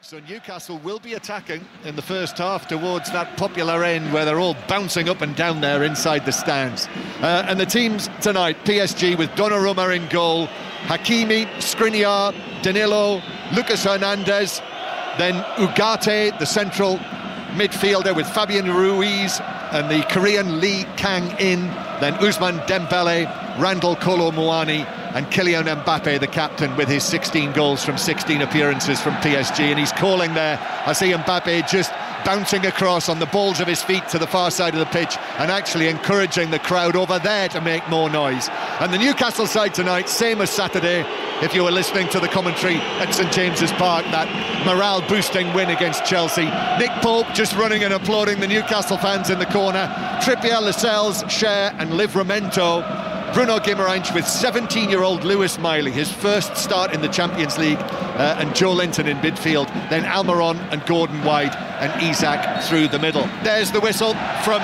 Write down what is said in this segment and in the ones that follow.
So Newcastle will be attacking in the first half towards that popular end where they're all bouncing up and down there inside the stands. And the teams tonight, PSG with Donnarumma in goal, Hakimi, Skriniar, Danilo, Lucas Hernandez, then Ugarte, the central midfielder with Fabian Ruiz and the Korean Lee Kang-in, then Ousmane Dembele, Randall Kolo Muani and Kylian Mbappe, the captain, with his 16 goals from 16 appearances from PSG. And he's calling there. I see Mbappe just bouncing across on the balls of his feet to the far side of the pitch and actually encouraging the crowd over there to make more noise. And the Newcastle side tonight, same as Saturday, if you were listening to the commentary at St James's Park, that morale-boosting win against Chelsea. Nick Pope just running and applauding the Newcastle fans in the corner. Trippier, Lascelles, Cher and Livramento. Bruno Guimaraes with 17-year-old Lewis Miley, his first start in the Champions League, and Joe Linton in midfield, then Almiron and Gordon wide, and Isak through the middle. There's the whistle from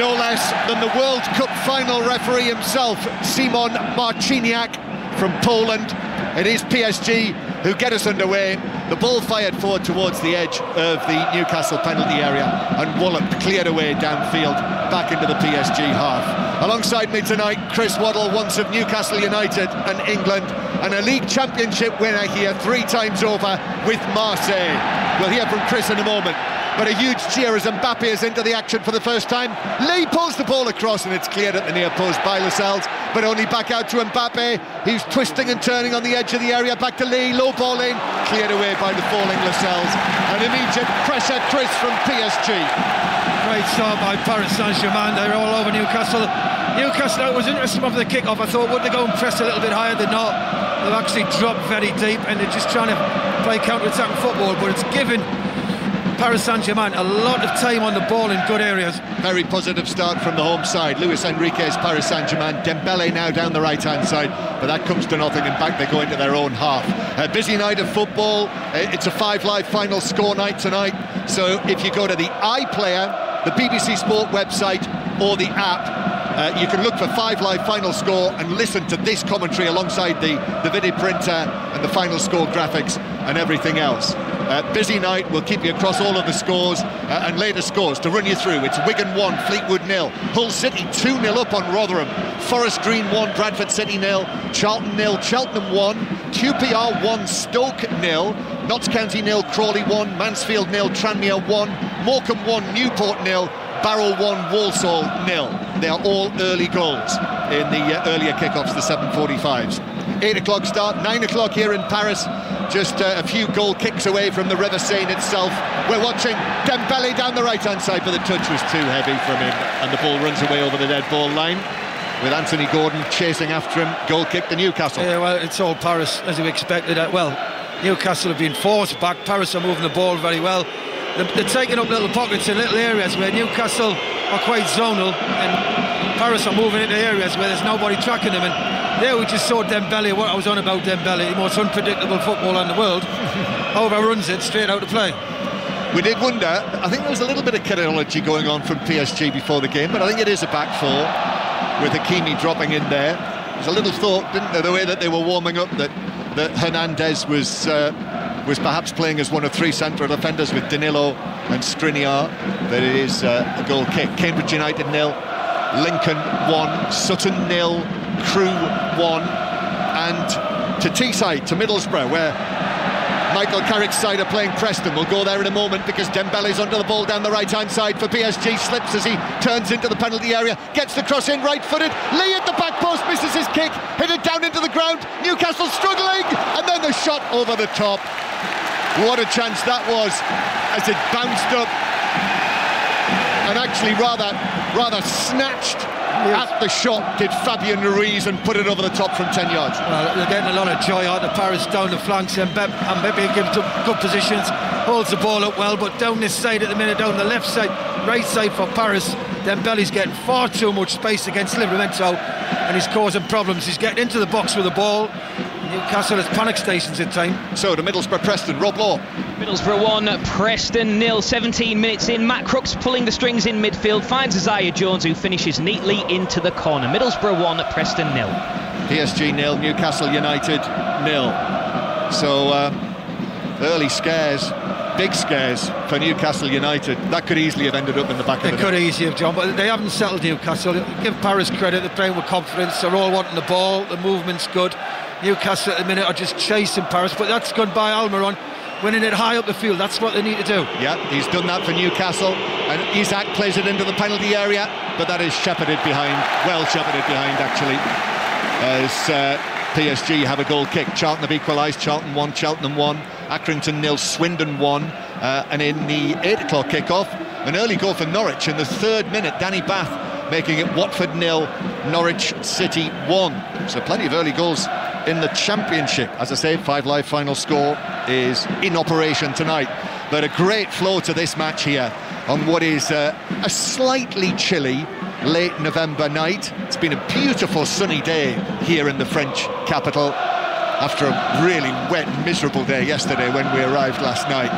no less than the World Cup final referee himself, Simon Marciniak from Poland. It is PSG who get us underway. The ball fired forward towards the edge of the Newcastle penalty area and walloped cleared away downfield back into the PSG half. Alongside me tonight, Chris Waddle, once of Newcastle United and England, and a league championship winner here 3 times over with Marseille. We'll hear from Chris in a moment. But a huge cheer as Mbappe is into the action for the first time. Lee pulls the ball across and it's cleared at the near post by Lascelles, but only back out to Mbappe. He's twisting and turning on the edge of the area, back to Lee, low ball in, cleared away by the falling Lascelles. An immediate pressure, Chris, from PSG. Great start by Paris Saint-Germain, they're all over Newcastle. Newcastle, it was interesting from the kick-off. I thought, would they go and press a little bit higher? They're not. They've actually dropped very deep and they're just trying to play counter-attacking football, but it's given Paris Saint-Germain a lot of time on the ball in good areas. Very positive start from the home side. Luis Enrique's Paris Saint-Germain. Dembele now down the right-hand side, but that comes to nothing. In fact, they go into their own half. A busy night of football. It's a 5 Live final score night tonight. So if you go to the iPlayer, the BBC Sport website or the app, you can look for 5 Live final score and listen to this commentary alongside the video printer and the final score graphics and everything else. Busy night, we'll keep you across all of the scores and later scores to run you through. It's Wigan 1, Fleetwood 0, Hull City 2-0 up on Rotherham, Forest Green 1, Bradford City 0, Charlton 0, Cheltenham 1, QPR 1, Stoke 0, Notts County 0, Crawley 1, Mansfield 0, Tranmere 1, Morecambe 1, Newport 0, Barrow 1, Walsall 0. They are all early goals in the earlier kickoffs, the 7:45s. 8 o'clock start, 9 o'clock here in Paris, just a few goal kicks away from the River Seine itself. We're watching Dembele down the right-hand side, but the touch was too heavy from him, and the ball runs away over the dead ball line, with Anthony Gordon chasing after him. Goal kick to Newcastle. Yeah, well, it's all Paris, as we expected. Well, Newcastle have been forced back. Paris are moving the ball very well. They're taking up little pockets in little areas where Newcastle are quite zonal, and Paris are moving into areas where there's nobody tracking them. And there we just saw Dembele, what I was on about Dembele, the most unpredictable footballer in the world, overruns it straight out of play. We did wonder, I think there was a little bit of chronology going on from PSG before the game, but I think it is a back 4 with Hakimi dropping in there. There's a little thought, didn't there, the way that they were warming up, that Hernandez was perhaps playing as one of 3 central defenders with Danilo and Skriniar. That it is a goal kick. Cambridge United 0, Lincoln 1, Sutton 0, Crewe 1, and to Teesside, to Middlesbrough, where Michael Carrick's side are playing Preston. We'll go there in a moment because Dembele's under the ball down the right-hand side for PSG, slips as he turns into the penalty area, gets the cross in, right-footed, Lee at the back post, misses his kick, hit it down into the ground, Newcastle struggling, and then the shot over the top. What a chance that was, as it bounced up and actually rather snatched at the shot did Fabian Ruiz and put it over the top from 10 yards. Well, they're getting a lot of joy out of Paris down the flanks, and Mbappe gives them good positions, holds the ball up well, but down this side at the minute, down the left side, right side for Paris, Dembele's getting far too much space against Livramento and he's causing problems. He's getting into the box with the ball. Newcastle has panic stations at time. So to Middlesbrough Preston, Rob Law. Middlesbrough 1, Preston 0, 17 minutes in. Matt Crooks pulling the strings in midfield, finds Isaiah Jones, who finishes neatly into the corner. Middlesbrough 1, Preston 0. PSG 0, Newcastle United 0. So early scares, big scares for Newcastle United. That could easily have ended up in the back of the net. It could easily have, John, but they haven't settled Newcastle. Give Paris credit, they're playing with confidence, they're all wanting the ball, the movement's good. Newcastle at the minute are just chasing Paris, but that's gone by Almiron, winning it high up the field. That's what they need to do. Yeah, he's done that for Newcastle, and Isak plays it into the penalty area, but that is shepherded behind, well shepherded behind actually, as PSG have a goal kick. Charlton have equalised, Charlton 1, Cheltenham 1, Accrington 0, Swindon 1, and in the 8 o'clock kick-off, an early goal for Norwich in the 3rd minute, Danny Bath making it Watford 0, Norwich City 1. So plenty of early goals in the Championship. As I say, 5 Live final score is in operation tonight, but a great flow to this match here on what is a slightly chilly late November night. It's been a beautiful sunny day here in the French capital after a really wet, miserable day yesterday when we arrived last night.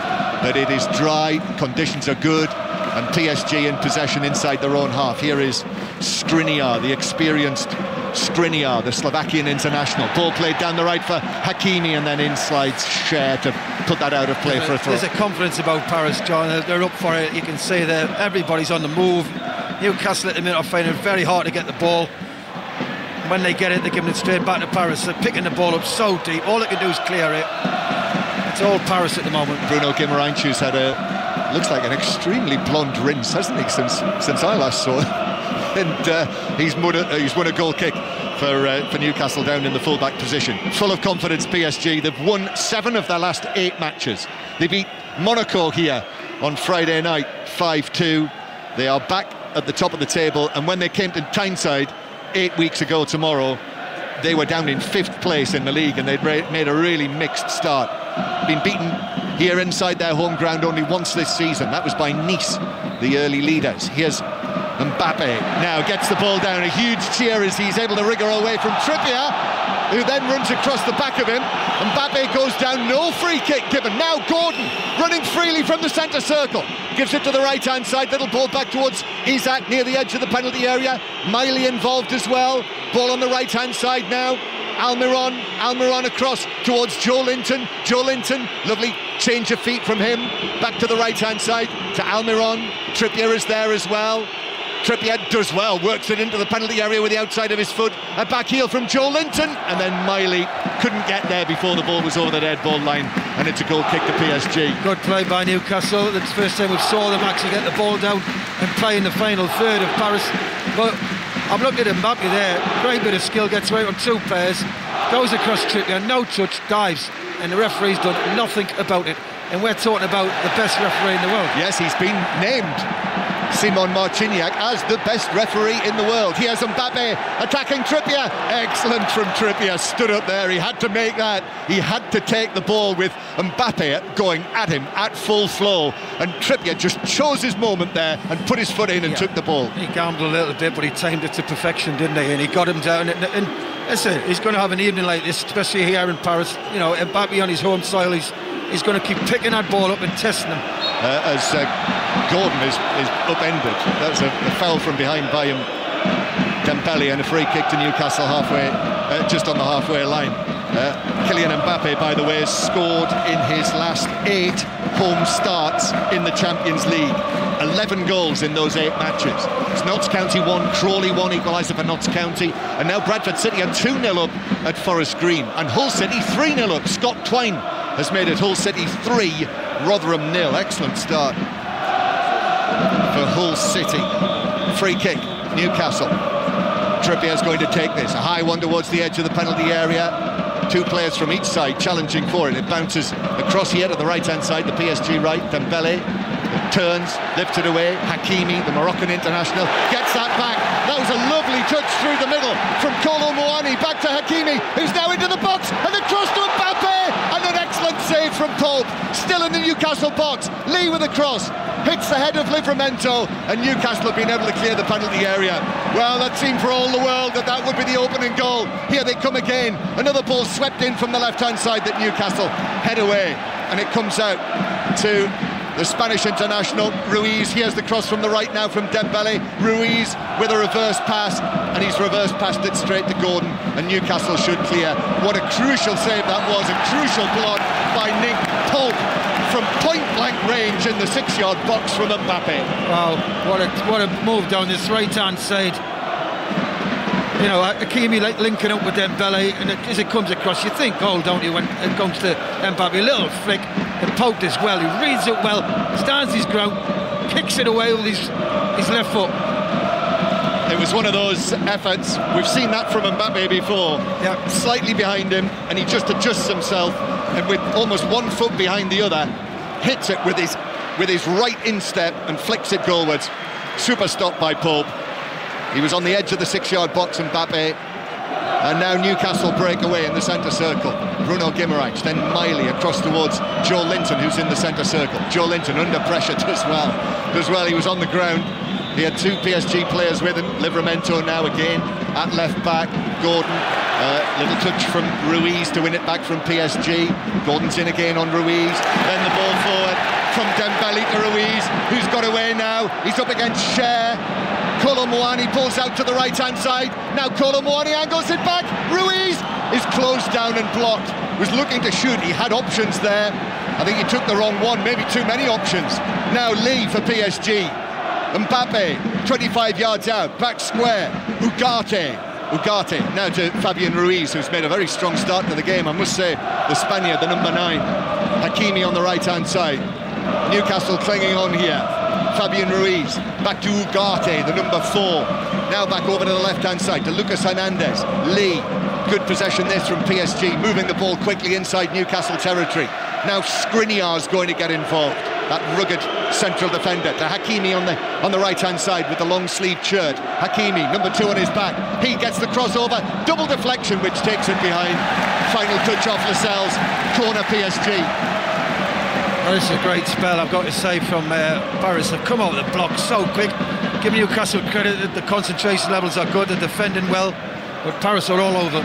But it is dry, conditions are good, and PSG in possession inside their own half. Here is Skriniar, the experienced Skriniar, the Slovakian international. Ball played down the right for Hakimi, and then in slides Cher to put that out of play for a throw. There's a confidence about Paris, John. They're up for it. You can see that everybody's on the move. Newcastle at the minute are finding it very hard to get the ball. When they get it, they're giving it straight back to Paris. They're picking the ball up so deep. All they can do is clear it. It's all Paris at the moment. Bruno Guimaraes had looks like an extremely blonde rinse, hasn't he, since I last saw him? And he's won a goal kick for Newcastle down in the full-back position. Full of confidence, PSG. They've won 7 of their last 8 matches. They beat Monaco here on Friday night, 5-2. They are back at the top of the table, and when they came to Tyneside 8 weeks ago tomorrow, they were down in 5th place in the league, and they'd made a really mixed start. Been beaten here inside their home ground only once this season. That was by Nice, the early leaders. Here's Mbappe now gets the ball down. A huge cheer as he's able to wriggle away from Trippier, who then runs across the back of him. Mbappe goes down, no free kick given. Now Gordon running freely from the centre circle, gives it to the right-hand side. Little ball back towards Isak near the edge of the penalty area. Miley involved as well. Ball on the right-hand side now. Almiron across towards Joe Linton. Joe Linton, lovely change of feet from him. Back to the right-hand side to Almiron. Trippier is there as well. Trippier does well, works it into the penalty area with the outside of his foot. A back heel from Joe Linton, and then Miley couldn't get there before the ball was over the dead ball line, and it's a goal kick to PSG. Good play by Newcastle. It's the first time we saw them actually get the ball down and play in the final third of Paris. But I'm looking at Mbappe there, great bit of skill, gets away from 2 pairs, goes across Trippier, no touch, dives, and the referee's done nothing about it. And we're talking about the best referee in the world. Yes, he's been named, Simon Marciniak, as the best referee in the world. Here's Mbappe attacking Trippier. Excellent from Trippier, stood up there. He had to make that. He had to take the ball with Mbappe going at him at full flow. And Trippier just chose his moment there and put his foot in and took the ball. He gambled a little bit, but he timed it to perfection, didn't he? And he got him down. And listen, he's going to have an evening like this, especially here in Paris. You know, Mbappe on his home soil, he's going to keep picking that ball up and testing them. As Gordon is upended. That was a foul from behind by Dembele, and a free kick to Newcastle halfway, just on the halfway line. Kylian Mbappe, by the way, has scored in his last 8 home starts in the Champions League. 11 goals in those 8 matches. It's Notts County 1, Crawley 1, equaliser for Notts County, and now Bradford City are 2-0 up at Forest Green, and Hull City 3-0 up. Scott Twine has made it Hull City 3, Rotherham 0. Excellent start for Hull City. Free kick, Newcastle. Trippier's going to take this. A high one towards the edge of the penalty area. 2 players from each side challenging for it. It bounces across here to the right-hand side, the PSG right. Dembele turns, lifted away. Hakimi, the Moroccan international, gets that back. That was a lovely touch through the middle from Kolo Muani. Back to Hakimi, who's now into the box, and the cross to Mbappe, and an excellent save from Pope. Still in the Newcastle box. Lee with a cross. Hits the head of Livramento, and Newcastle have been able to clear the penalty area. Well, that seemed for all the world that would be the opening goal. Here they come again. Another ball swept in from the left-hand side that Newcastle head away, and it comes out to the Spanish international, Ruiz. Here's the cross from the right now from Dembele. Ruiz with a reverse pass, and he's reverse passed it straight to Gordon, and Newcastle should clear. What a crucial save that was, a crucial block by Nick Pope from point-blank range in the 6-yard box from Mbappe. Wow, what a move down this right-hand side. You know, Hakimi linking up with Dembele, and as it comes across, you think goal, don't you, when it comes to Mbappe. A little flick, and Pope as well. He reads it well, stands his ground, kicks it away with his left foot. It was one of those efforts, we've seen that from Mbappe before. Yeah. Slightly behind him, and he just adjusts himself, and with almost 1 foot behind the other, hits it with his right instep and flicks it goalwards. Super stop by Pope. He was on the edge of the 6-yard box, Mbappe, and now Newcastle break away in the centre circle. Bruno Guimaraes, then Miley across towards Joe Linton, who's in the centre circle. Joe Linton under pressure does well. He was on the ground. He had 2 PSG players with him. Livramento now again at left back. Gordon, little touch from Ruiz to win it back from PSG. Gordon's in again on Ruiz. Then the ball forward from Dembele to Ruiz, who's got away now. He's up against Cher. Kolo Muani pulls out to the right-hand side. Now Kolo Muani angles it back. Ruiz is closed down and blocked. Was looking to shoot. He had options there. I think he took the wrong one. Maybe too many options. Now Lee for PSG. Mbappe, 25 yards out, back square. Ugarte now to Fabian Ruiz, who's made a very strong start to the game. I must say, the Spaniard, the number 9. Hakimi on the right-hand side. Newcastle clinging on here. Fabian Ruiz, back to Ugarte, the number 4. Now back over to the left-hand side to Lucas Hernandez. Lee, good possession this from PSG, moving the ball quickly inside Newcastle territory. Now Skriniar's going to get involved. That rugged central defender to Hakimi on the right-hand side with the long-sleeved shirt. Hakimi, number 2 on his back. He gets the crossover, double deflection, which takes it behind. Final touch off Lascelles, corner PSG. Well, this is a great spell, I've got to say, from Paris. They've come over the block so quick. Give Newcastle credit that the concentration levels are good, they're defending well, but Paris are all over.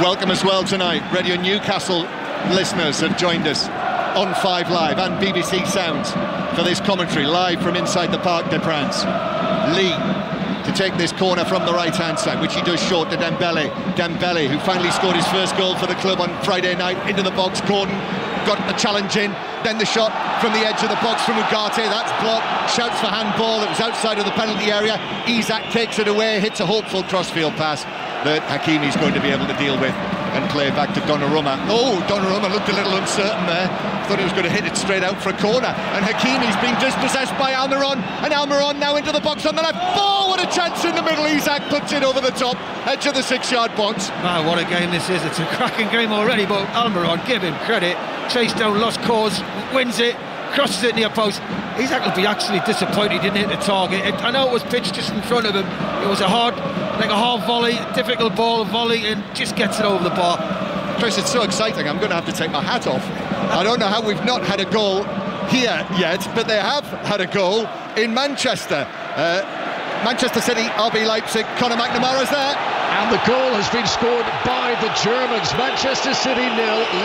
Welcome as well tonight. Radio Newcastle listeners have joined us on 5 Live and BBC Sounds for this commentary live from inside the Parc des Princes. Lee to take this corner from the right-hand side, which he does short to Dembele. Dembele, who finally scored his first goal for the club on Friday night, into the box. Gordon got a challenge in, then the shot from the edge of the box from Ugarte. That's blocked. Shouts for handball. It was outside of the penalty area. Isak takes it away, hits a hopeful crossfield pass that Hakimi's going to be able to deal with and play back to Donnarumma. Oh, Donnarumma looked a little uncertain there. Thought he was going to hit it straight out for a corner. And Hakimi's been dispossessed by Almiron. And Almiron now into the box on the left. Oh, what a chance in the middle. Isak puts it over the top, edge of the 6-yard box. Wow, what a game this is. It's a cracking game already, but Almiron, give him credit. Chased down, lost cause, wins it, crosses it near post. Isak will be actually disappointed he didn't hit the target. I know it was pitched just in front of him. It was a hard volley, difficult ball, volley, and just gets it over the bar. Chris, it's so exciting, I'm going to have to take my hat off. I don't know how we've not had a goal here yet, but they have had a goal in Manchester. Manchester City, RB Leipzig, Conor McNamara's there. And the goal has been scored by the Germans. Manchester City 0,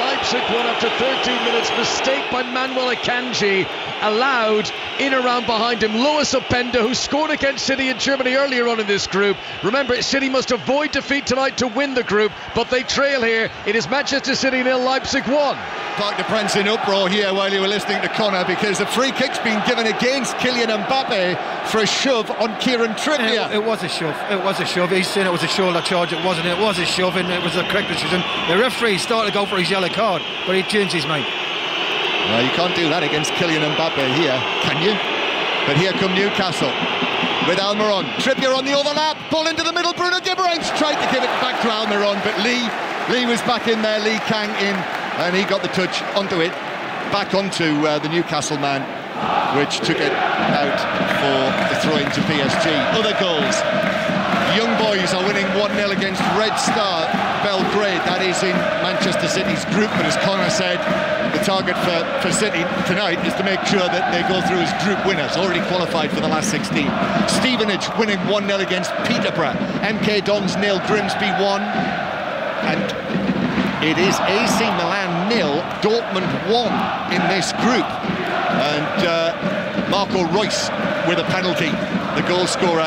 Leipzig 1 after 13 minutes. Mistake by Manuel Akanji, allowed in around behind him. Lois Openda, who scored against City in Germany earlier on in this group. Remember, City must avoid defeat tonight to win the group, but they trail here. It is Manchester City 0, Leipzig 1. Parc des Princes in uproar here while you were listening to Conor, because the free kick's been given against Kylian Mbappe for a shove on Kieran Trippier. It was a shove. It was a shove. He's saying it was a shoulder charge. It wasn't. It was a shove, and it was a correct decision. The referee started to go for his yellow card, but he changed his mind. Well, you can't do that against Kylian Mbappe here, can you? But here come Newcastle with Almiron. Trippier on the overlap, ball into the middle. Bruno Guimaraes tried to give it back to Almiron, but Lee was back in there. Lee Kang in, and he got the touch onto it, back onto the Newcastle man, which took it out for the throw-in to PSG. Other goals. Young Boys are winning 1-0 against Red Star Belgrade. That is in Manchester City's group, but as Conor said, the target for City tonight is to make sure that they go through as group winners, already qualified for the last 16. Stevenage winning 1-0 against Peterborough. MK Dons 0, Grimsby 1. And it is AC Milan 0, Dortmund 1 in this group. And Marco Reus with a penalty, the goal scorer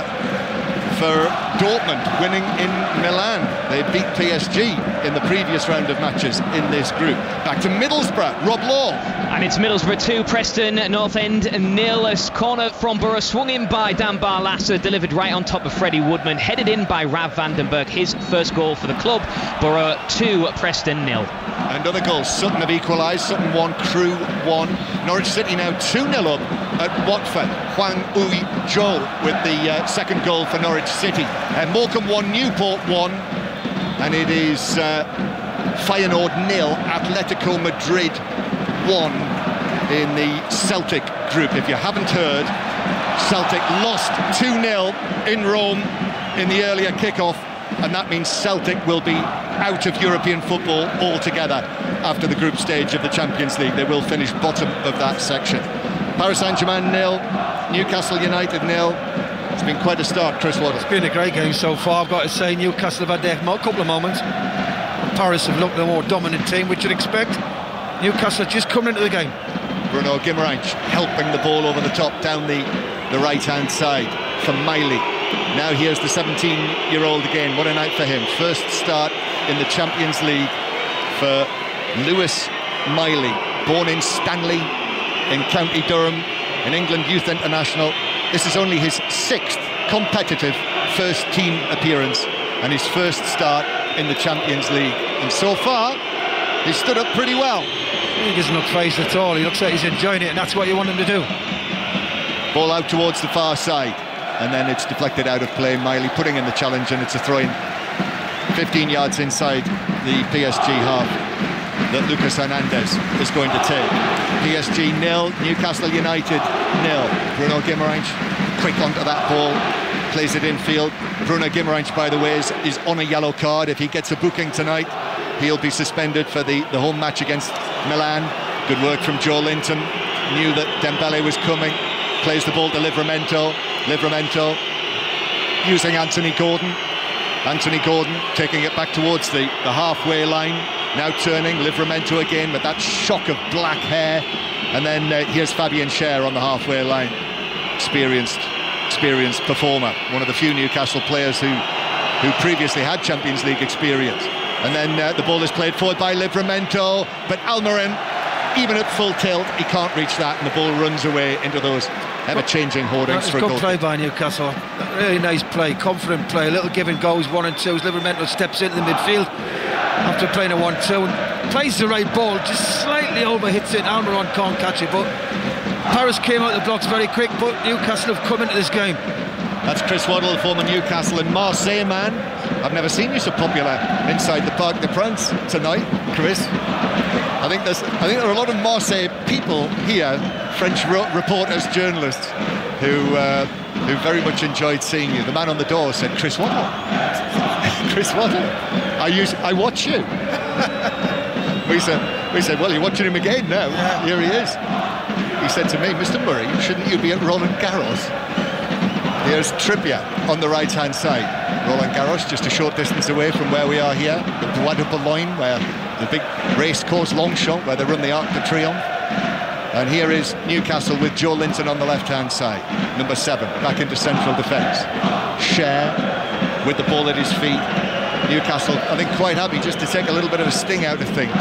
for Dortmund, winning in Milan. They beat PSG in the previous round of matches in this group. Back to Middlesbrough, Rob Law. And it's Middlesbrough 2, Preston North End 0. A corner from Borough, swung in by Dan Barlaser, delivered right on top of Freddie Woodman, headed in by Rav Vandenberg, his first goal for the club. Borough 2, Preston 0. And other goals, Sutton have equalised, Sutton 1, Crewe 1. Norwich City now 2-0 up at Watford. Hwang Ui-jo with the second goal for Norwich City. Morecambe 1, Newport 1. And it is Feyenoord 0, Atletico Madrid 1 in the Celtic group. If you haven't heard, Celtic lost 2-0 in Rome in the earlier kickoff, and that means Celtic will be out of European football altogether after the group stage of the Champions League. They will finish bottom of that section. Paris Saint-Germain 0, Newcastle United 0. It's been quite a start, Chris Waddle. It's been a great game so far. I've got to say, Newcastle have had their couple of moments. Paris have looked the more dominant team, which you'd expect. Newcastle just coming into the game. Bruno Guimaraes helping the ball over the top down the right-hand side for Miley. Now here's the 17-year-old again. What a night for him. First start in the Champions League for Lewis Miley. Born in Stanley, in County Durham, an England Youth International. This is only his 6th competitive first-team appearance and his first start in the Champions League. And so far, he's stood up pretty well. He doesn't look phased at all. He looks like he's enjoying it, and that's what you want him to do. Ball out towards the far side, and then it's deflected out of play. Miley putting in the challenge, and it's a throw-in 15 yards inside the PSG half that Lucas Hernandez is going to take. PSG 0, Newcastle United 0. Bruno Guimaraes quick onto that ball, plays it infield. Bruno Guimaraes, by the way, is on a yellow card. If he gets a booking tonight, he'll be suspended for the home match against Milan. Good work from Joe Linton. Knew that Dembele was coming. Plays the ball to Livramento. Livramento using Anthony Gordon. Anthony Gordon taking it back towards the halfway line. Now turning, Livramento again with that shock of black hair. And then here's Fabian Schär on the halfway line. Experienced performer. One of the few Newcastle players who previously had Champions League experience. And then the ball is played forward by Livramento, but Almiron, even at full tilt, he can't reach that, and the ball runs away into those ever-changing hoardings for a goal. Good play by Newcastle. Really nice play, confident play, little giving goals, 1 and 2s. Livramento steps into the midfield after playing a 1-2 and plays the right ball, just slightly overhits it. Almiron can't catch it, but Paris came out of the blocks very quick, but Newcastle have come into this game. That's Chris Waddle, the former Newcastle and Marseille man. I've never seen you so popular inside the Parc des Princes tonight, Chris. I think there are a lot of Marseille people here, French reporters, journalists, who very much enjoyed seeing you. The man on the door said, "Chris Waddle." Chris Waddle. I watch you. we said, well, you're watching him again now. Yeah. Here he is. He said to me, "Mr. Murray, shouldn't you be at Roland Garros?" Here's Trippier on the right-hand side. Roland Garros just a short distance away from where we are here, the Bois de Boulogne, where the big racecourse Longchamp, where they run the Arc de Triomphe. And here is Newcastle with Joe Linton on the left-hand side, number 7, back into central defence. Schär with the ball at his feet. Newcastle, I think, quite happy just to take a little bit of a sting out of things.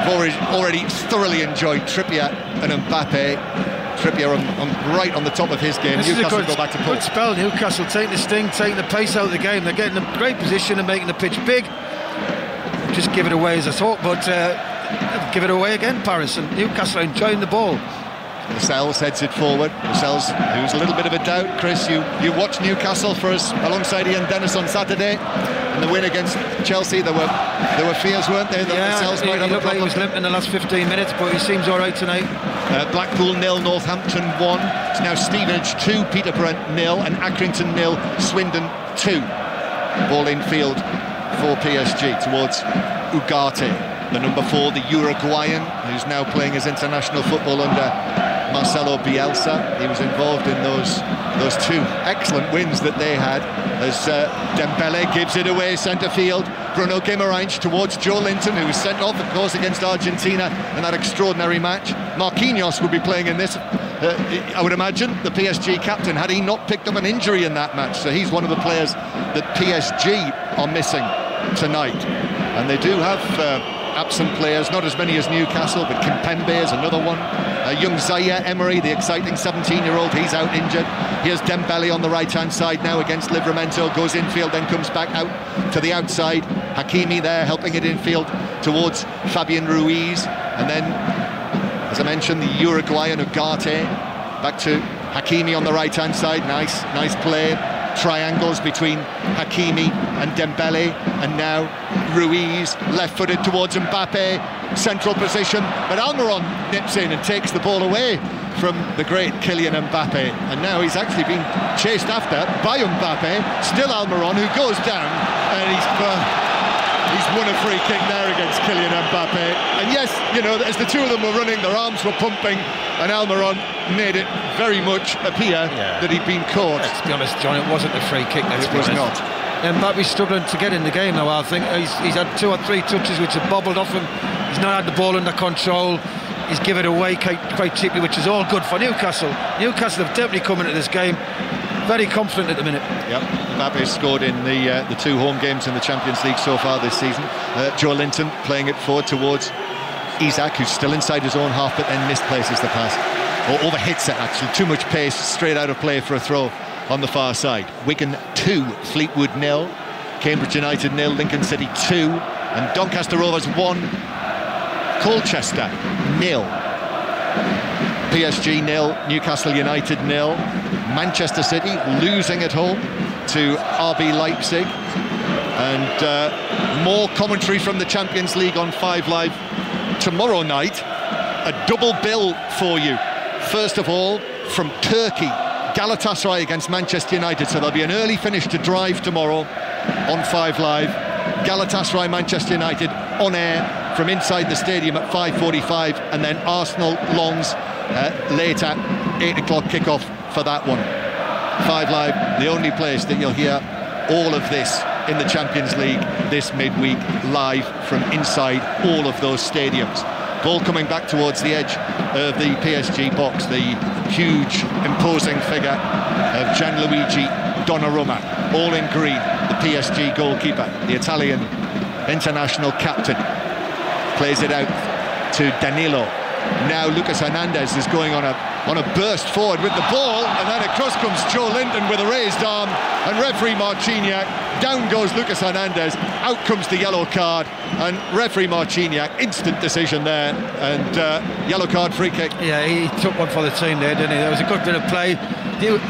Already thoroughly enjoyed Trippier and Mbappe. Trippier right on the top of his game. This Newcastle is a go back to pull. good spell. Newcastle taking the sting, taking the pace out of the game. They're getting a great position and making the pitch big. Just give it away as I thought, but give it away again, Paris, and Newcastle are enjoying the ball. Lascelles heads it forward. Lascelles, who's a little bit of a doubt. Chris, you watched Newcastle for us alongside Ian Dennis on Saturday, and the win against Chelsea. There were fears, weren't there, that Lascelles might have a problem? Like he was limping in the last 15 minutes, but he seems all right tonight. Blackpool 0, Northampton 1. It's now Stevenage 2, Peterborough 0, and Accrington 0, Swindon 2. Ball in field for PSG towards Ugarte, the number 4, the Uruguayan, who's now playing his international football under Marcelo Bielsa. He was involved in those 2 excellent wins that they had, as Dembele gives it away centre field. Bruno Guimaraes towards Joe Linton, who was sent off, of course, against Argentina in that extraordinary match. Marquinhos will be playing in this, I would imagine, the PSG captain, had he not picked up an injury in that match. So he's one of the players that PSG are missing tonight. And they do have absent players, not as many as Newcastle, but Kimpembe is another one. Young Zaire Emery, the exciting 17-year-old, he's out injured. Here's Dembele on the right-hand side now against Livramento, goes infield, then comes back out to the outside. Hakimi there helping it infield towards Fabian Ruiz. And then, as I mentioned, the Uruguayan Ugarte back to Hakimi on the right-hand side. Nice play. Triangles between Hakimi and Dembele, and now Ruiz left-footed towards Mbappe, central position, but Almiron nips in and takes the ball away from the great Kylian Mbappe, and now he's actually been chased after by Mbappe. Still Almiron, who goes down, and he's won a free kick there against Kylian Mbappe. And yes, you know, as the two of them were running, their arms were pumping, and Almiron made it very much appear that he'd been caught. Let's be honest, John, it wasn't a free kick. It was not. Mbappe's struggling to get in the game now, I think. He's had 2 or 3 touches which have bobbled off him. He's not had the ball under control. He's given it away quite cheaply, which is all good for Newcastle. Newcastle have definitely come into this game very confident at the minute. Yep, Mbappe scored in the 2 home games in the Champions League so far this season. Joe Linton playing it forward towards Isak, who's still inside his own half, but then misplaces the pass. Or overhits it, actually. Too much pace, straight out of play for a throw on the far side. Wigan 2, Fleetwood 0, Cambridge United 0, Lincoln City 2, and Doncaster Rovers 1, Colchester 0. PSG 0, Newcastle United 0. Manchester City losing at home to RB Leipzig. And more commentary from the Champions League on 5 Live tomorrow night. A double bill for you. First of all, from Turkey, Galatasaray against Manchester United. So there'll be an early finish to drive tomorrow on 5 Live. Galatasaray, Manchester United on air from inside the stadium at 5:45, and then Arsenal Lens later, 8 o'clock kickoff for that one. 5 Live, the only place that you'll hear all of this in the Champions League this midweek, live from inside all of those stadiums. Ball coming back towards the edge of the PSG box, the huge, imposing figure of Gianluigi Donnarumma, all in green, the PSG goalkeeper, the Italian international captain. Plays it out to Danilo. Now Lucas Hernandez is going on a burst forward with the ball, and then across comes Joe Linton with a raised arm, and referee Marciniak, down goes Lucas Hernandez, out comes the yellow card, and referee Marciniak, instant decision there, and yellow card, free kick. Yeah, he took one for the team there, didn't he? There was a good bit of play.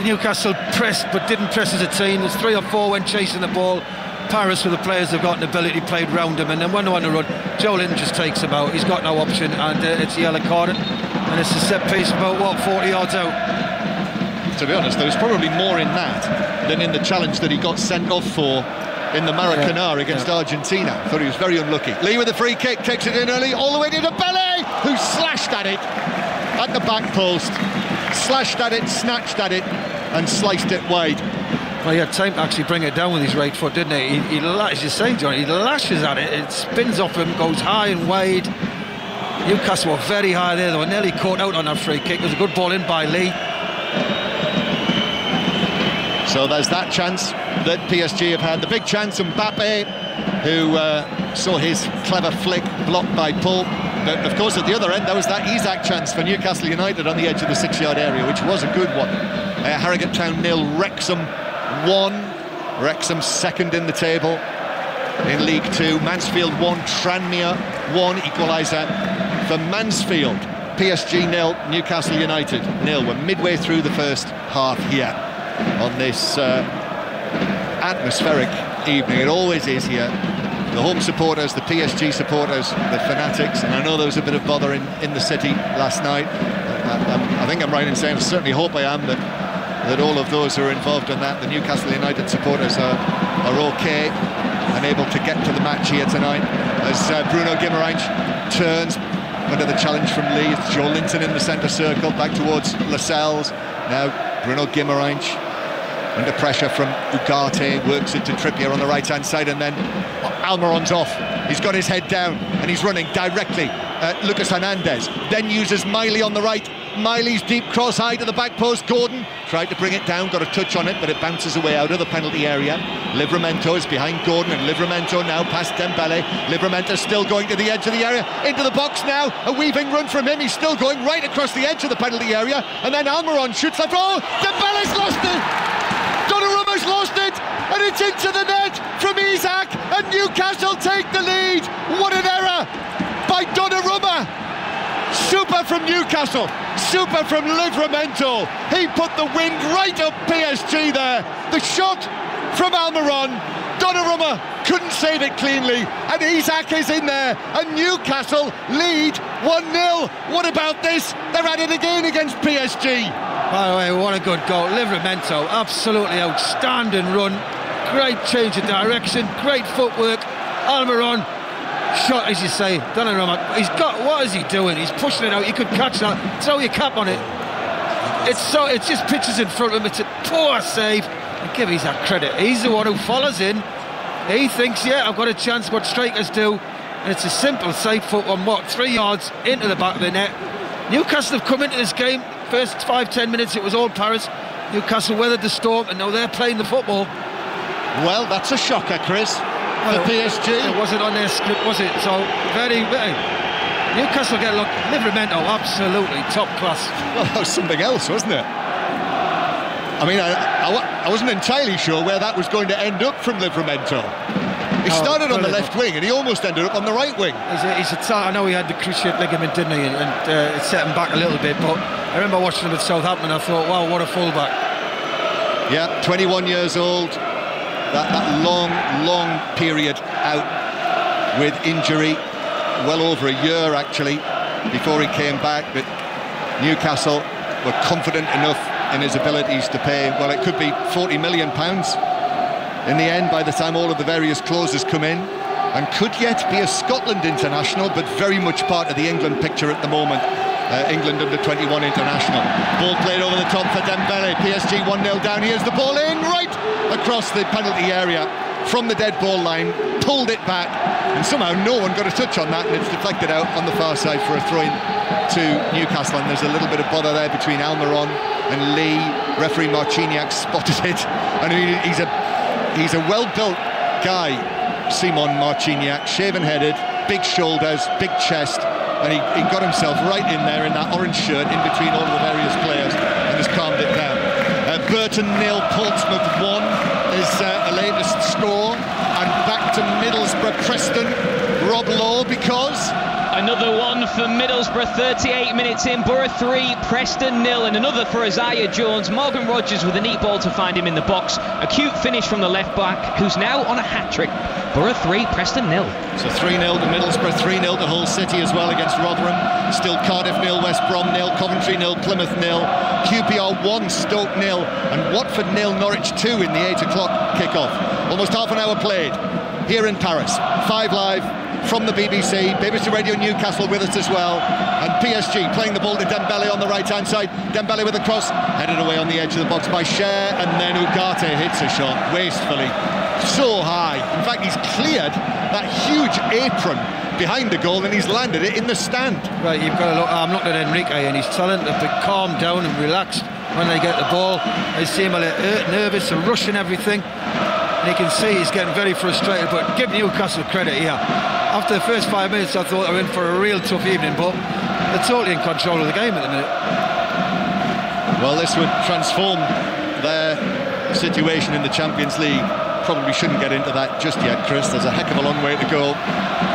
Newcastle pressed, but didn't press as a team. There's 3 or 4 when chasing the ball. Paris, with the players have got an ability, played round him, and then when they want to run, Joe Linton just takes him out. He's got no option, and it's a yellow card, and it's a set piece about, what, 40 yards out. To be honest, there was probably more in that than in the challenge that he got sent off for in the Maracanã against Argentina. Thought he was very unlucky. Lee with a free kick, takes it in early, all the way to Dembele, who slashed at it at the back post, slashed at it, snatched at it, and sliced it wide. Well, he had time to actually bring it down with his right foot, didn't he? As you're saying, John, he lashes at it, it spins off him, goes high and wide. Newcastle were very high there, they were nearly caught out on that free kick. It was a good ball in by Lee. So there's that chance that PSG have had. The big chance, Mbappe, who saw his clever flick blocked by Paul. But of course, at the other end, there was that Isak chance for Newcastle United on the edge of the 6-yard area, which was a good one. Harrogate Town 0, Wrexham 1. Wrexham second in the table in League 2. Mansfield 1, Tranmere 1, equaliser for Mansfield. PSG 0, Newcastle United 0. We're midway through the first half here on this atmospheric evening. It always is here. The home supporters, the PSG supporters, the fanatics, and I know there was a bit of bother in the city last night. I think I'm right in saying, I certainly hope I am, that all of those who are involved in that, the Newcastle United supporters, are okay and able to get to the match here tonight. As Bruno Guimaraes turns under the challenge from Lee, it's Joe Linton in the centre circle, back towards Lascelles. Now Bruno Guimaraes under pressure from Ugarte, works it to Trippier on the right-hand side, and then Almiron's off. He's got his head down and he's running directly at Lucas Hernandez, then uses Miley on the right. Miley's deep cross high to the back post. Gordon tried to bring it down, got a touch on it, but it bounces away out of the penalty area. Livramento is behind Gordon, and Livramento now past Dembele. Livramento still going to the edge of the area, into the box now, a weaving run from him, he's still going right across the edge of the penalty area, and then Almiron shoots left. Oh, Dembele's lost it! Donnarumma's lost it, and it's into the net from Isak, and Newcastle take the lead. What an error by Donnarumma! Super from Newcastle, super from Livramento. He put the wind right up PSG there. The shot from Almiron, Donnarumma couldn't save it cleanly, and Isak is in there, and Newcastle lead 1-0. What about this? They're at it again against PSG. By the way, what a good goal. Livramento, absolutely outstanding run, great change of direction, great footwork. Almiron, shot, as you say. Donnarumma, he's got, what is he doing? He's pushing it out. You could catch that, throw your cap on it. It's just pitches in front of him. It's a poor save. And give Isak credit. He's the one who follows in. He thinks, yeah, I've got a chance, what strikers do. And it's a simple safe foot on 3 yards into the back of the net. Newcastle have come into this game. First 5-10 minutes, it was all Paris. Newcastle weathered the storm, and now they're playing the football. Well, that's a shocker, Chris. For PSG. It wasn't on their script, was it? So, very. Newcastle get a look. Livramento, absolutely top class. Well, that was something else, wasn't it? I mean, I wasn't entirely sure where that was going to end up from Livramento. He started on the left wing, and he almost ended up on the right wing. I know he had the cruciate ligament, didn't he? And it set him back a little bit, but I remember watching him at Southampton, I thought, wow, what a fullback. Yeah, 21 years old. That long period out with injury, well over a year actually, before he came back. But Newcastle were confident enough in his abilities to pay, well, it could be £40 million in the end by the time all of the various clauses come in, and could yet be a Scotland international, but very much part of the England picture at the moment. England under-21 international. Ball played over the top for Dembele. PSG 1-0 down. Here's the ball in, right across the penalty area from the dead ball line, pulled it back, and somehow no one got a touch on that, and it's deflected out on the far side for a throw-in to Newcastle. And there's a little bit of bother there between Almiron and Lee. Referee Marciniak spotted it. I mean, he's a well-built guy, Simon Marciniak, shaven-headed, big shoulders, big chest, and he got himself right in there in that orange shirt in between all of the various players and has calmed it down. Burton 0, Portsmouth 1 is the latest score, and back to Middlesbrough Preston. Rob Law, because another one for Middlesbrough, 38 minutes in. Borough 3, Preston 0, and another for Isaiah Jones. Morgan Rogers with a neat ball to find him in the box. A cute finish from the left back, who's now on a hat-trick. Borough 3, Preston 0. So 3-0 to Middlesbrough, 3-0 to Hull City as well against Rotherham. Still Cardiff 0, West Brom 0, Coventry 0, Plymouth 0, QPR 1, Stoke 0, and Watford 0, Norwich 2 in the 8 o'clock kick-off. Almost half an hour played here in Paris. 5 Live from the BBC Radio Newcastle with us as well, and PSG playing the ball to Dembele on the right-hand side. Dembele with a cross, headed away on the edge of the box by Cher, and then Ugarte hits a shot wastefully, so high. In fact, he's cleared that huge apron behind the goal, and he's landed it in the stand. Right, you've got to look. I'm looking at Enrique, and he's telling them to calm down and relax when they get the ball. They seem a little nervous and rushing everything. And you can see he's getting very frustrated, but give Newcastle credit here. After the first 5 minutes, I thought they were in for a real tough evening, but they're totally in control of the game at the minute. Well, this would transform their situation in the Champions League. Probably shouldn't get into that just yet, Chris. There's a heck of a long way to go.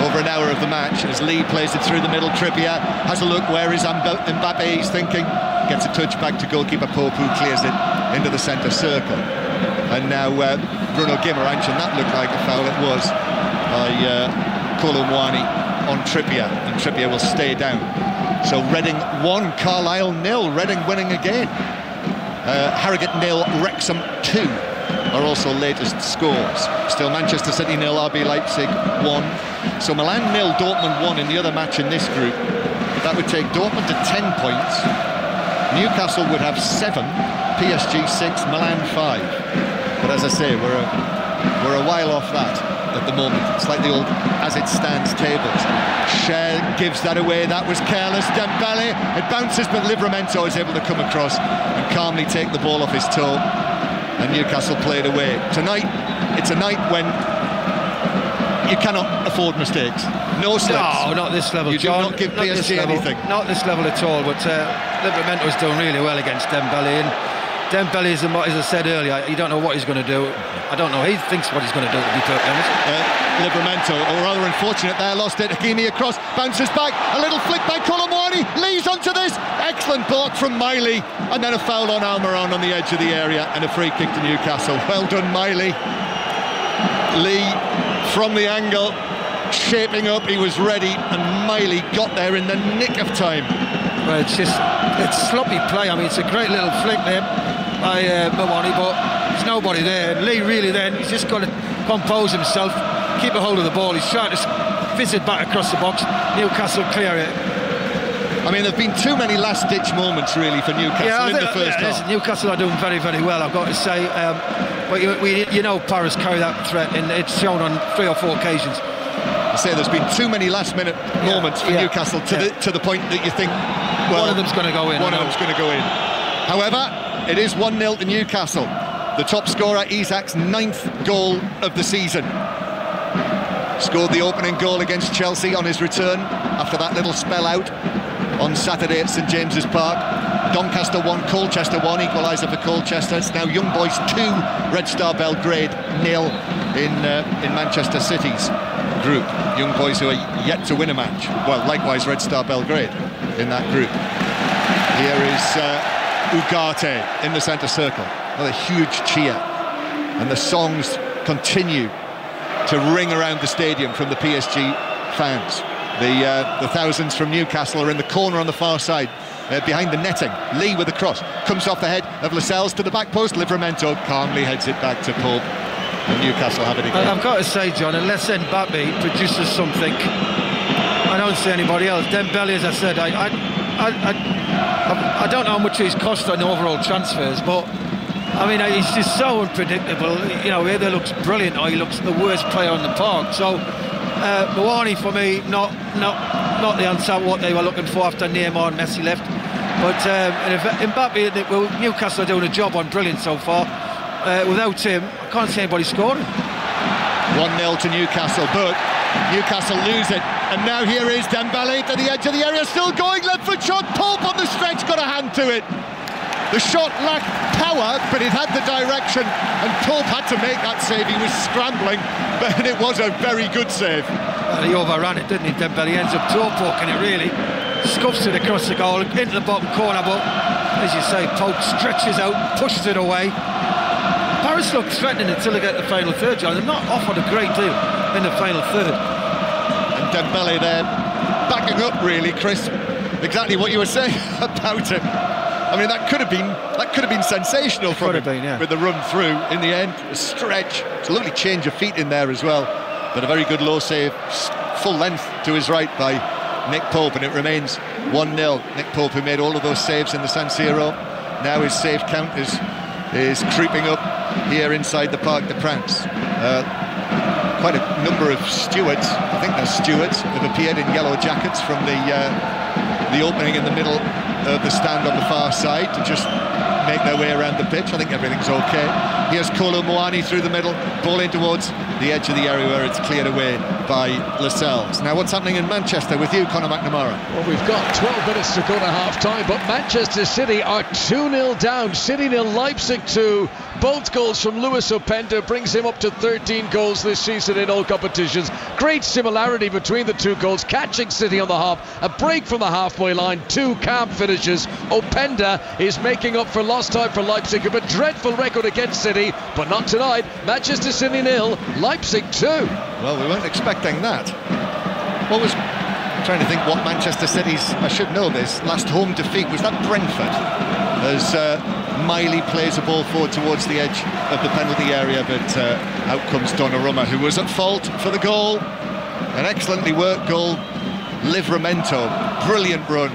Over an hour of the match as Lee plays it through the middle. Trippier has a look. Where is Mbappe? He's thinking. Gets a touch back to goalkeeper Pope, who clears it into the centre circle. And now Bruno Guimaraes, and that looked like a foul. It was by Kolo Muani on Trippier, and Trippier will stay down. So Reading 1, Carlisle 0. Reading winning again. Harrogate 0, Wrexham 2 are also latest scores. Still Manchester City 0, RB Leipzig 1. So Milan 0, Dortmund 1 in the other match in this group. But that would take Dortmund to 10 points. Newcastle would have 7, PSG 6, Milan 5. But as I say, we're a while off that at the moment. It's like the old as it stands tables. Shell gives that away. That was careless. Dembele, it bounces, but Livramento is able to come across and calmly take the ball off his toe, and Newcastle played away. Tonight, it's a night when you cannot afford mistakes. No slips. No, not this level, you John. Do not give PSG anything. Not this level at all, but Livramento's doing really well against Dembele, and Dembele, as I said earlier, you don't know what he's going to do. I don't know. He thinks what he's going to do, to be perfectly honest. Livramento, rather unfortunate there, lost it. Hakimi across, bounces back, a little flick by Kolo Muani, leads onto this. Excellent block from Miley, and then a foul on Almiron on the edge of the area, and a free kick to Newcastle. Well done, Miley. Lee from the angle, shaping up, he was ready, and Miley got there in the nick of time. Well, it's sloppy play. I mean, it's a great little flick there by Muani, but there's nobody there. And Lee really then, he's just got to compose himself, keep a hold of the ball. He's trying to fizz it back across the box. Newcastle clear it. I mean, there have been too many last-ditch moments, really, for Newcastle in the first half. Newcastle are doing very, very well, I've got to say. But you know, Paris carry that threat, and it's shown on 3 or 4 occasions. I say there's been too many last-minute moments for Newcastle to the point that you think, well, one of them's going to go in. One of them's going to go in. However, it is 1-0 to Newcastle. The top scorer, Isak's 9th goal of the season. Scored the opening goal against Chelsea on his return after that little spell out on Saturday at St James's Park. Doncaster 1, Colchester 1, equaliser for Colchester. It's now Young Boys 2, Red Star Belgrade 0 in Manchester City's group. Young Boys who are yet to win a match. Well, likewise Red Star Belgrade in that group. Here is Ugarte in the centre circle. Another huge cheer. And the songs continue to ring around the stadium from the PSG fans. The thousands from Newcastle are in the corner on the far side, behind the netting. Lee with the cross, comes off the head of Lascelles to the back post. Livramento calmly heads it back to Pope, and Newcastle have it again. I've got to say, John, unless Mbappe produces something, I don't see anybody else. Dembele, as I said, I don't know how much he's cost on overall transfers, but I mean, he's just so unpredictable. You know, he either looks brilliant or he looks the worst player on the park. So Muani, for me, not the answer what they were looking for after Neymar and Messi left. But Mbappe, well, Newcastle are doing a job on brilliant so far. Without him, I can't see anybody scoring. 1-0 to Newcastle, but Newcastle lose it. And now here is Dembele to the edge of the area, still going, left foot shot, Pope on the stretch, got a hand to it. The shot lacked power, but it had the direction, and Pope had to make that save. He was scrambling, but it was a very good save. He overran it, didn't he? Dembele ends up toe poking it, really. Scuffs it across the goal, into the bottom corner, but as you say, Pope stretches out, pushes it away. Paris looked threatening until they get the final third, John. They've not offered a great deal in the final third. And Dembele there, backing up, really, Chris, exactly what you were saying about him. I mean, that could have been sensational from him, with the run through in the end, a stretch. It's a lovely change of feet in there as well, but a very good low save, full length to his right by Nick Pope, and it remains 1-0. Nick Pope, who made all of those saves in the San Siro, now his save count is creeping up here inside the Parc des Princes. Quite a number of stewards, I think they're stewards, have appeared in yellow jackets from the opening in the middle of the stand on the far side to just make their way around the pitch. I think everything's okay. Here's Kolo Muani through the middle, ball in towards the edge of the area where it's cleared away by Lascelles. Now, what's happening in Manchester with you, Conor McNamara? Well, we've got 12 minutes to go to half-time, but Manchester City are 2-0 down. City 0, Leipzig 2. Both goals from Luis Openda brings him up to 13 goals this season in all competitions. Great similarity between the two goals, catching City on the hop, a break from the halfway line, 2 calm finishes. Openda is making up for lost time for Leipzig, who have a dreadful record against City, but not tonight. Manchester City 0, Leipzig 2. Well, we weren't expecting that. What was... I'm trying to think what Manchester City's... I should know this. Last home defeat, was that Brentford? As Miley plays a ball forward towards the edge of the penalty area, but out comes Donnarumma, who was at fault for the goal. An excellently worked goal. Livramento, brilliant run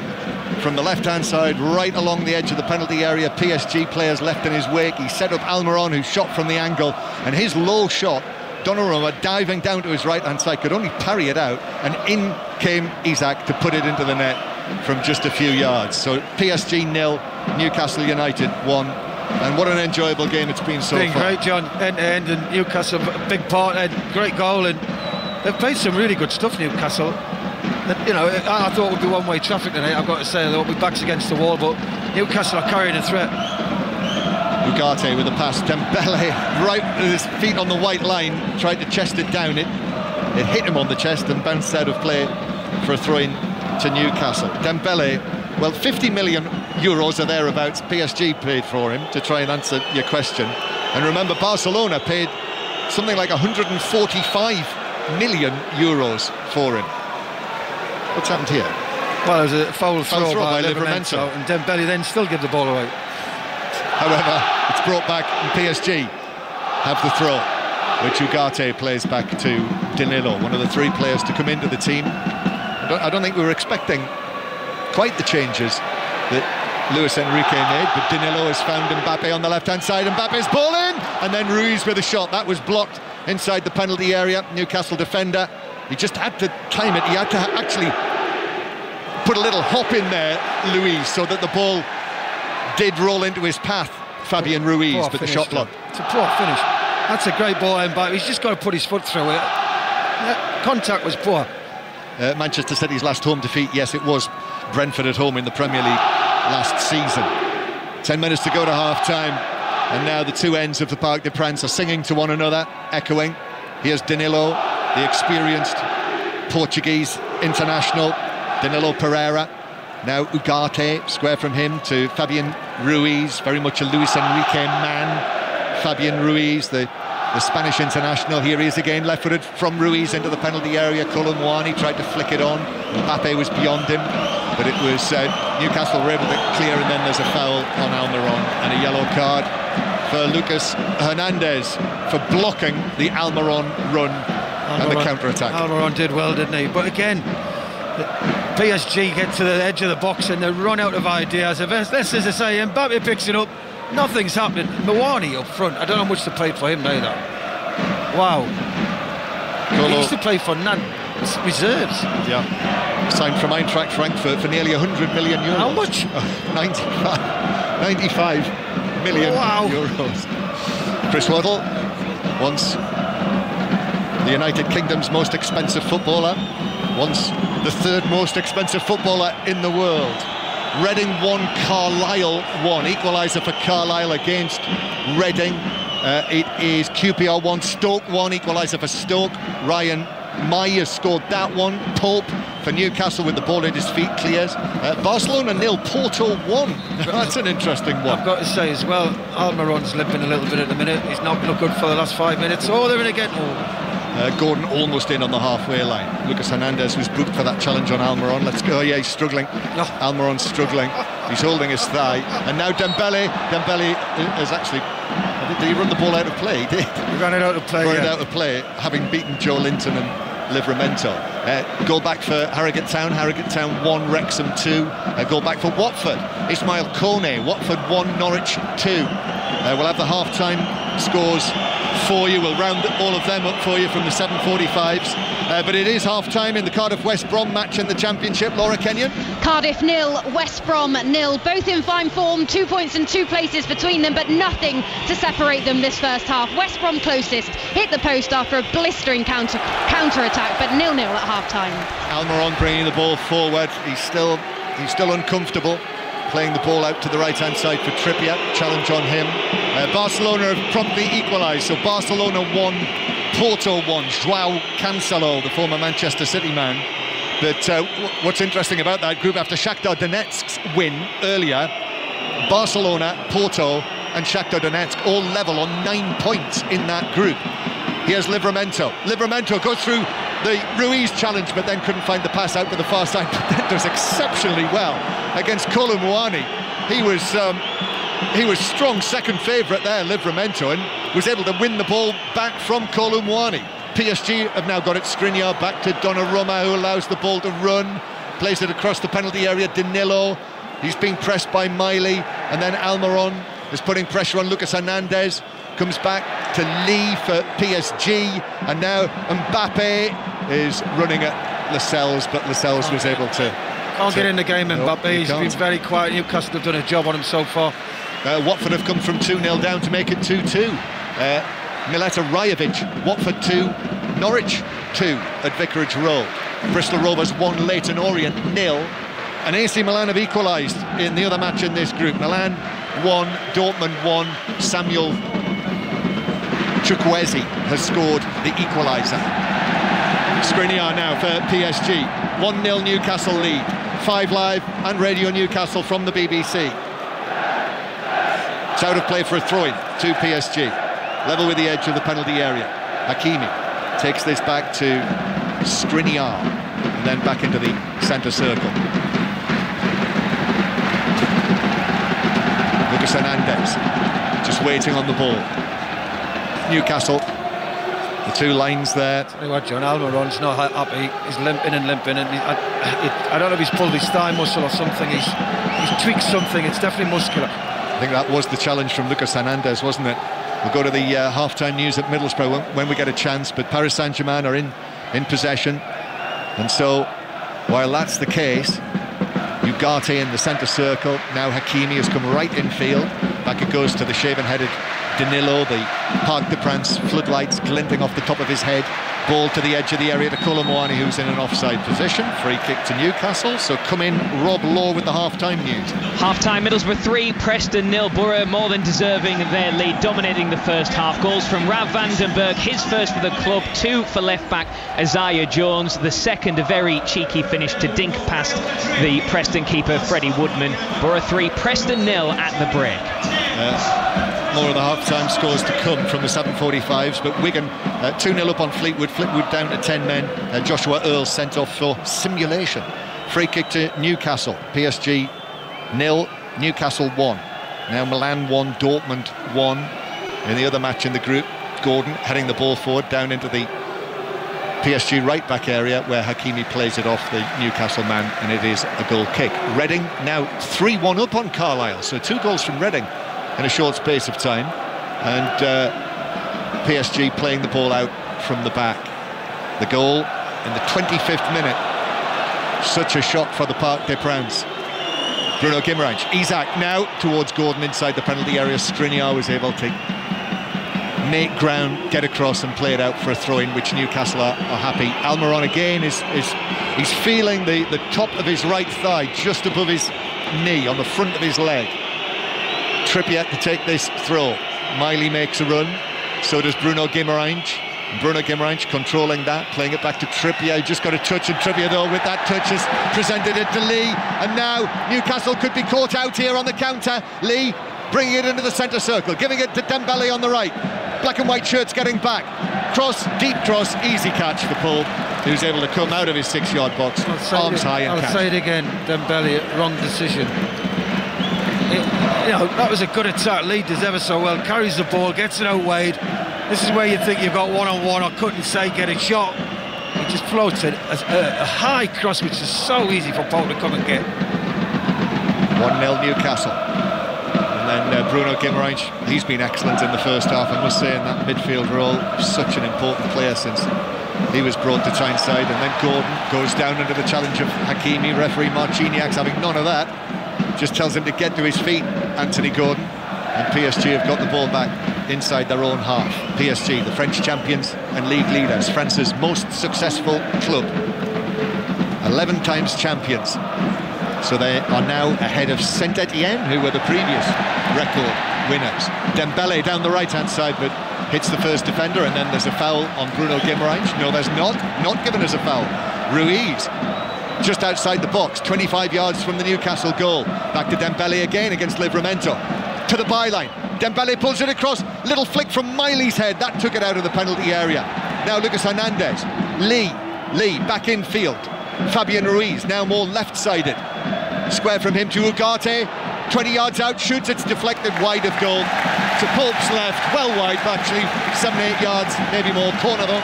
from the left-hand side, right along the edge of the penalty area. PSG players left in his wake. He set up Almiron, who shot from the angle, and his low shot Donnarumma, diving down to his right-hand side, could only parry it out, and in came Isak to put it into the net from just a few yards. So PSG 0, Newcastle United 1. And what an enjoyable game it's been so far. Great, John, end to end, and Newcastle a big part, and great goal, and they've played some really good stuff, Newcastle. And, you know, I thought it would be one-way traffic tonight, I've got to say. They'll be backs against the wall, but Newcastle are carrying a threat. Ugarte with a pass, Dembele right with his feet on the white line, tried to chest it down. It hit him on the chest and bounced out of play for a throw-in to Newcastle. Dembele, well, 50 million euros or thereabouts PSG paid for him, to try and answer your question. And remember, Barcelona paid something like 145 million euros for him. What's happened here? Well, it was a foul throw by Livramento, and Dembele then still give the ball away. However, it's brought back, and PSG have the throw, which Ugarte plays back to Danilo, one of the 3 players to come into the team. I don't think we were expecting quite the changes that Luis Enrique made, but Danilo has found Mbappe on the left-hand side. Mbappe's ball in, and then Ruiz with a shot. That was blocked inside the penalty area. Newcastle defender, he just had to time it. He had to actually put a little hop in there, Luiz, so that the ball did roll into his path, Fabian Ruiz, but the shot blocked. It's a poor finish. That's a great ball, Mbappe. He's just got to put his foot through it. Contact was poor. Manchester City's last home defeat, yes, it was Brentford at home in the Premier League last season. 10 minutes to go to half-time, and now the two ends of the Parc des Princes are singing to one another, echoing. Here's Danilo, the experienced Portuguese international, Danilo Pereira. Now Ugarte, square from him to Fabian Ruiz, very much a Luis Enrique man. Fabian Ruiz, the Spanish international. Here he is again, left-footed from Ruiz into the penalty area. Kolo Muani tried to flick it on. Mbappe was beyond him, but it was Newcastle were able to clear, and then there's a foul on Almiron and a yellow card for Lucas Hernandez for blocking the Almiron run and the counter-attack. Almiron did well, didn't he? But again, PSG get to the edge of the box and they run out of ideas. That's as I say, Mbappe picks it up, nothing's happening. Muani up front, I don't know how much to play for him neither. Wow. He used to play for Nantes reserves. Yeah. Signed from Eintracht Frankfurt for nearly 100 million euros. How much? 95 million euros. Chris Waddle, once the United Kingdom's most expensive footballer, once the 3rd most expensive footballer in the world. Reading 1, Carlisle 1. Equaliser for Carlisle against Reading. It is QPR 1, Stoke 1. Equaliser for Stoke. Ryan Myers scored that one. Pope for Newcastle with the ball at his feet clears. Barcelona 0, Porto 1. That's an interesting one. I've got to say as well, Almiron's limping a little bit at the minute. He's not looked good for the last 5 minutes. Oh, they're in again. Gordon almost in on the halfway line. Lucas Hernandez was booked for that challenge on Almiron. Let's go. Yeah, he's struggling. Almiron's struggling. He's holding his thigh. And now Dembele is actually... Did he run the ball out of play? He did. He ran it out of play, Ran it out of play, having beaten Joe Linton and Livramento. Goal back for Harrogate Town. Harrogate Town 1, Wrexham 2. Goal back for Watford. Ismail Kone. Watford 1, Norwich 2. We'll have the half-time scores for you. We'll round all of them up for you from the 7:45s. But it is half-time in the Cardiff-West Brom match in the Championship. Laura Kenyon? Cardiff 0, West Brom 0. Both in fine form, 2 points and 2 places between them, but nothing to separate them this first half. West Brom closest, hit the post after a blistering counter-attack, but 0-0 at half-time. Almiron bringing the ball forward. He's still uncomfortable. Playing the ball out to the right-hand side for Trippier. Challenge on him. Barcelona have promptly equalised. So Barcelona 1, Porto 1. João Cancelo, the former Manchester City man. But what's interesting about that group, after Shakhtar Donetsk's win earlier, Barcelona, Porto and Shakhtar Donetsk all level on 9 points in that group. Here's Livramento. Livramento goes through the Ruiz challenge, but then couldn't find the pass out to the far side. But then does exceptionally well against Kolo Muani. He was strong second favourite there, Livramento, and was able to win the ball back from Kolo Muani. PSG have now got it. Skriniar back to Donnarumma, who allows the ball to run, plays it across the penalty area. Danilo, he's being pressed by Miley, and then Almiron is putting pressure on Lucas Hernandez. Comes back to Lee for PSG, and now Mbappe is running at Lascelles, but Lascelles was able to... Can't get in the game, Mbappe. He's been very quiet. Newcastle have done a job on him so far. Watford have come from 2-0 down to make it 2-2. Mileta Rajovic, Watford 2, Norwich 2 at Vicarage Road. Bristol Rovers 1, Leyton Orient 0. And AC Milan have equalised in the other match in this group. Milan 1, Dortmund 1. Samuel Chukwueze has scored the equaliser. Skriniar now for PSG. 1-0 Newcastle lead. 5 Live and Radio Newcastle from the BBC. It's out of play for a throw-in to PSG. Level with the edge of the penalty area. Hakimi takes this back to Skriniar and then back into the centre circle. Lucas Hernandez just waiting on the ball. Newcastle, the two lines there. Tell you what, John, Almiron's not happy. He's limping and I don't know if he's pulled his thigh muscle or something. He's tweaked something. It's definitely muscular. I think that was the challenge from Lucas Hernandez, wasn't it? We'll go to the half-time news at Middlesbrough when we get a chance, but Paris Saint-Germain are in possession, and so while that's the case, Ugarte in the centre circle. Now Hakimi has come right in field. Back it goes to the shaven-headed Danilo. The Parc des Princes floodlights glinting off the top of his head. Ball to the edge of the area to Kolomoani, who's in an offside position. Free kick to Newcastle. So come in, Rob Law with the half-time news. Half-time, Middlesbrough 3, Preston 0. Borough more than deserving of their lead, dominating the first half. Goals from Rav Vandenberg, his first for the club. 2 for left-back Isaiah Jones. The second, a very cheeky finish to dink past the Preston keeper, Freddie Woodman. Borough 3, Preston 0 at the break. More of the half-time scores to come from the 7:45s, but Wigan 2-0 up on Fleetwood. Fleetwood down to 10 men. Joshua Earl sent off for simulation. Free kick to Newcastle. PSG 0, Newcastle 1. Now Milan 1, Dortmund 1. In the other match in the group, Gordon heading the ball forward down into the PSG right-back area where Hakimi plays it off the Newcastle man, and it is a goal kick. Reading now 3-1 up on Carlisle, so 2 goals from Reading in a short space of time, and PSG playing the ball out from the back. The goal in the 25th minute. Such a shock for the Parc des Princes. Bruno Guimaraes. Isak now towards Gordon inside the penalty area. Skriniar was able to make ground, get across and play it out for a throw-in, which Newcastle are happy. Almiron again he's feeling the top of his right thigh just above his knee, on the front of his leg. Trippier to take this throw. Miley makes a run, so does Bruno Guimaraes. Bruno Guimaraes controlling that, playing it back to Trippier. He just got a touch, and Trippier though with that touch has presented it to Lee, and now Newcastle could be caught out here on the counter. Lee bringing it into the centre circle, giving it to Dembele on the right. Black and white shirts getting back. Cross, deep cross, easy catch for Paul, who's able to come out of his 6-yard box, arms high and catch. I'll say it again, Dembele, wrong decision. That was a good attack. Lee does ever so well, carries the ball, gets it out wide. This is where you think you've got one-on-one, or couldn't say get a shot. He just floats it, a high cross, which is so easy for Paul to come and get. 1-0 Newcastle. And then Bruno Guimaraes, he's been excellent in the first half, I must say, in that midfield role. Such an important player since he was brought to Tyneside. And then Gordon goes down under the challenge of Hakimi. Referee Marciniak's having none of that. Just tells him to get to his feet, Anthony Gordon. And PSG have got the ball back inside their own half. PSG, the French champions and league leaders, France's most successful club. 11 times champions. So they are now ahead of Saint-Etienne, who were the previous record winners. Dembele down the right-hand side, but hits the first defender, and then there's a foul on Bruno Guimaraes. No, there's not given as a foul. Ruiz, just outside the box, 25 yards from the Newcastle goal. Back to Dembele again against Livramento. To the byline. Dembele pulls it across. Little flick from Miley's head. That took it out of the penalty area. Now Lucas Hernandez. Lee back in field. Fabian Ruiz now more left-sided. Square from him to Ugarte. 20 yards out, shoots, it's deflected wide of goal. To Pope's left, well wide, actually 7-8 yards, maybe more. Corner though.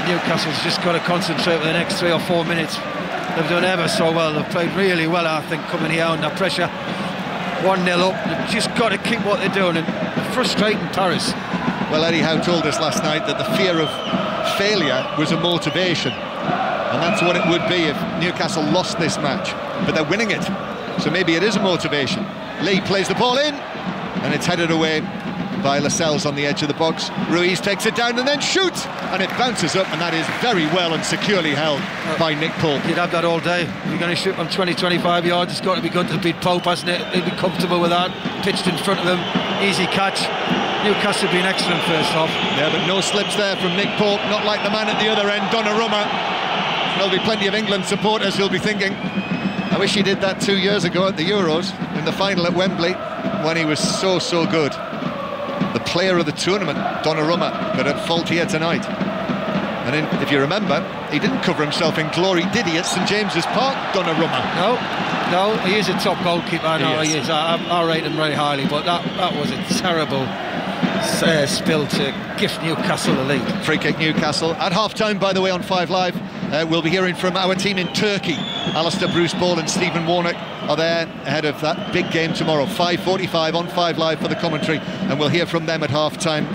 Newcastle's just got to concentrate for the next 3 or 4 minutes. They've done ever so well. They've played really well, I think, coming here under pressure. 1-0 up. They've just got to keep what they're doing, and frustrating Paris. Well, Eddie Howe told us last night that the fear of failure was a motivation, and that's what it would be if Newcastle lost this match, but they're winning it, so maybe it is a motivation. Lee plays the ball in, and it's headed away by Lascelles on the edge of the box. Ruiz takes it down and then shoots, and it bounces up, and that is very well and securely held by Nick Pope. You'd have that all day. If you're going to shoot from 20-25 yards, it's got to be good to beat Pope, hasn't it? He'd be comfortable with that. Pitched in front of him, easy catch. Newcastle have been excellent first half. Yeah, but no slips there from Nick Pope, not like the man at the other end, Donnarumma. There'll be plenty of England supporters who'll be thinking, I wish he did that 2 years ago at the Euros, in the final at Wembley, when he was so good. The player of the tournament, Donnarumma, but at fault here tonight. And if you remember, he didn't cover himself in glory, did he, at St James's Park, Donnarumma? No, he is a top goalkeeper. No, he is. I rate him very highly, but that was a terrible spill to gift Newcastle the lead. Free kick Newcastle. At half-time, by the way, on 5 Live, we'll be hearing from our team in Turkey. Alistair Bruce Ball and Stephen Warnock are there ahead of that big game tomorrow. 5:45 on 5 Live for the commentary, and we'll hear from them at half-time,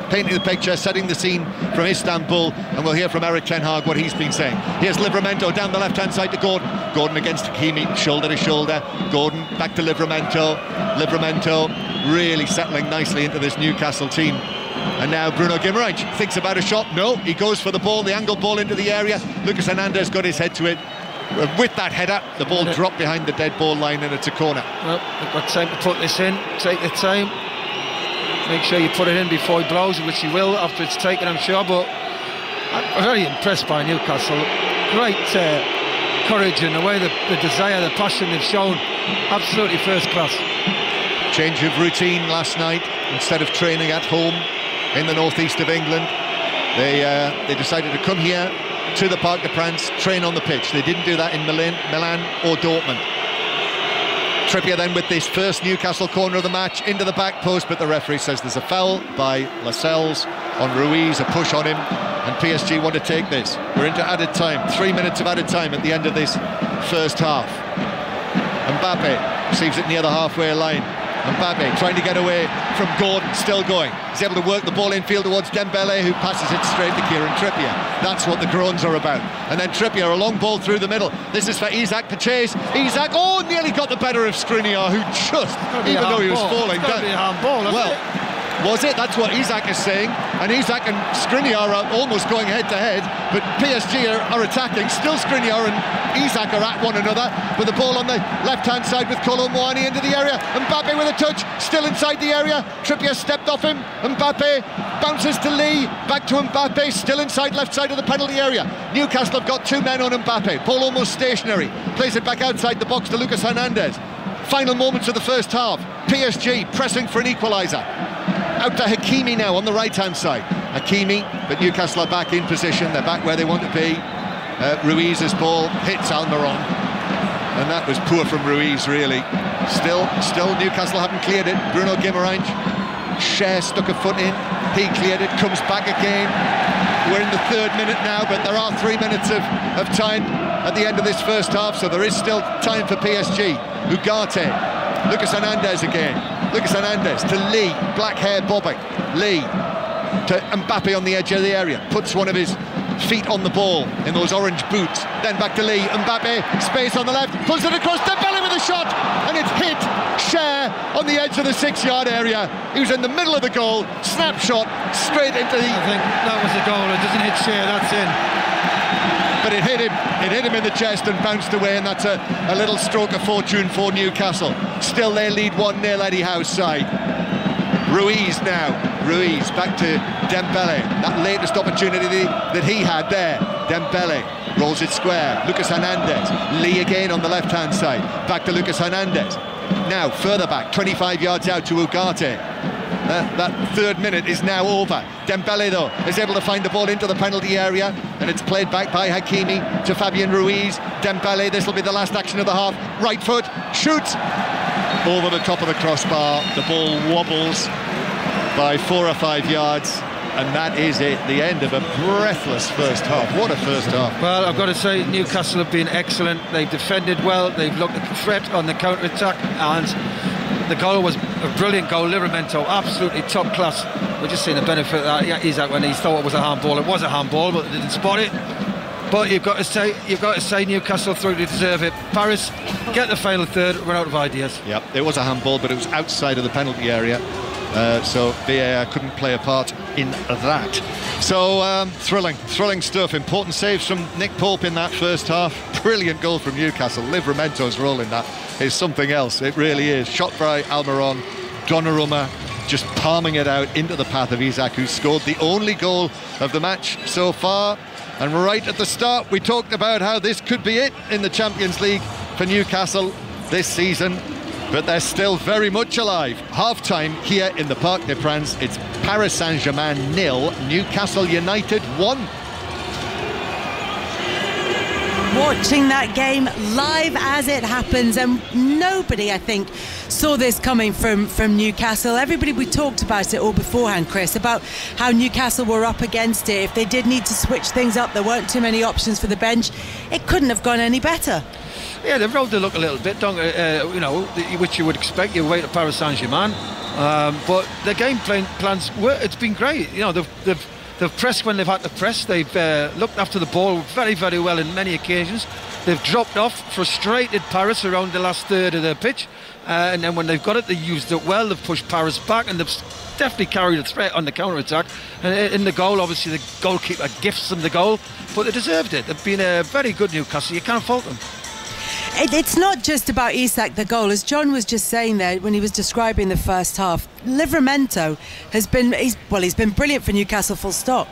painting the picture, setting the scene from Istanbul, and we'll hear from Eric Ten Hag what he's been saying. Here's Livramento down the left-hand side to Gordon. Gordon against Hakimi, shoulder to shoulder. Gordon back to Livramento. Livramento really settling nicely into this Newcastle team. And now Bruno Guimaraes thinks about a shot. No, he goes for the ball, the angled ball into the area. Lucas Hernandez got his head to it. With that header, the ball dropped behind the dead ball line, and it's a corner. Well, they've got time to put this in. Take the time. Make sure you put it in before he blows, which he will after it's taken, I'm sure. But I'm very impressed by Newcastle. Great courage and the way the desire, the passion they've shown. Absolutely first class. Change of routine last night. Instead of training at home in the northeast of England, they decided to come here to the Parc des Princes, train on the pitch. They didn't do that in Milan or Dortmund. Trippier then with this first Newcastle corner of the match into the back post, but the referee says there's a foul by Lascelles on Ruiz, a push on him, and PSG want to take this. We're into added time, 3 minutes of added time at the end of this first half. Mbappe receives it near the halfway line. Mbappe trying to get away from Gordon, still going. He's able to work the ball infield towards Dembele, who passes it straight to Kieran Trippier. That's what the groans are about. And then Trippier, a long ball through the middle. This is for Isak to chase. Isak, nearly got the better of Skriniar, who just, even though he was falling down. Be a handball, well, was it? That's what Isak is saying. And Isak and Skriniar are almost going head-to-head, but PSG are attacking. Still Skriniar and Isak are at one another, with the ball on the left-hand side with Kolo Muani into the area. Mbappe with a touch, still inside the area. Trippier stepped off him. Mbappe bounces to Lee, back to Mbappe, still inside left side of the penalty area. Newcastle have got 2 men on Mbappe. Ball almost stationary. Plays it back outside the box to Lucas Hernandez. Final moments of the first half. PSG pressing for an equaliser. Out to Hakimi now on the right-hand side. Hakimi, but Newcastle are back in position. They're back where they want to be. Ruiz's ball hits Almiron, and that was poor from Ruiz, really. Still Newcastle haven't cleared it. Bruno Guimaraes, Cher stuck a foot in. He cleared it, comes back again. We're in the 3rd minute now, but there are 3 minutes of time at the end of this first half, so there is still time for PSG. Ugarte, Lucas Hernandez again. Lucas Hernandez to Lee, black hair bobbing. Lee to Mbappe on the edge of the area, puts one of his feet on the ball in those orange boots. Then back to Lee, Mbappe, space on the left, pulls it across, Dembele with a shot, and it's hit Cher on the edge of the 6-yard area. He was in the middle of the goal, snapshot straight into the... I think that was the goal. It doesn't hit Cher, that's in. But it hit him in the chest and bounced away, and that's a little stroke of fortune for Newcastle. Still they lead 1-0, Eddie Howe's side. Ruiz now. Ruiz back to Dembele. That latest opportunity that he had there. Dembele rolls it square. Lucas Hernandez. Lee again on the left-hand side. Back to Lucas Hernandez. Now further back, 25 yards out to Ugarte. That 3rd minute is now over. Dembele, though, is able to find the ball into the penalty area, and it's played back by Hakimi to Fabian Ruiz. Dembele, this will be the last action of the half. Right foot, shoots over the top of the crossbar. The ball wobbles by 4 or 5 yards, and that is it, the end of a breathless first half. What a first half. Well, I've got to say, Newcastle have been excellent. They've defended well, they've looked at the threat on the counter-attack, and The goal was a brilliant goal. Livramento, absolutely top class. We're just seeing the benefit of that. Isaac, when he thought it was a handball, it was a handball, but they didn't spot it. But you've got to say Newcastle thoroughly deserve it. Paris get the final third, run out of ideas. Yep, it was a handball, but it was outside of the penalty area. So VAR couldn't play a part in that. So thrilling stuff. Important saves from Nick Pope in that first half. Brilliant goal from Newcastle. Livramento's role in that is something else. It really is. Shot by Almiron. Donnarumma just palming it out into the path of Isak, who scored the only goal of the match so far. And right at the start, we talked about how this could be it in the Champions League for Newcastle this season. But they're still very much alive. Half-time here in the Parc des Princes. It's Paris Saint-Germain 0, Newcastle United 1. Watching that game live as it happens, and nobody, I think, saw this coming from Newcastle. Everybody, we talked about it all beforehand, Chris, about how Newcastle were up against it. If they did need to switch things up, there weren't too many options for the bench. It couldn't have gone any better. Yeah, they've rolled the look a little bit, don't which you would expect. You wait at Paris Saint-Germain, but their game plans it's been great. They've pressed when they've had to press. They've looked after the ball very, very well in many occasions. They've dropped off, frustrated Paris around the last third of the pitch, and then when they've got it, they used it well. They've pushed Paris back, and they've definitely carried a threat on the counter-attack. And in the goal, obviously, the goalkeeper gifts them the goal, but they deserved it. They've been a very good Newcastle. You can't fault them. It's not just about Isak, the goal. As John was just saying there when he was describing the first half, Livramento has been he's been brilliant for Newcastle, full stop.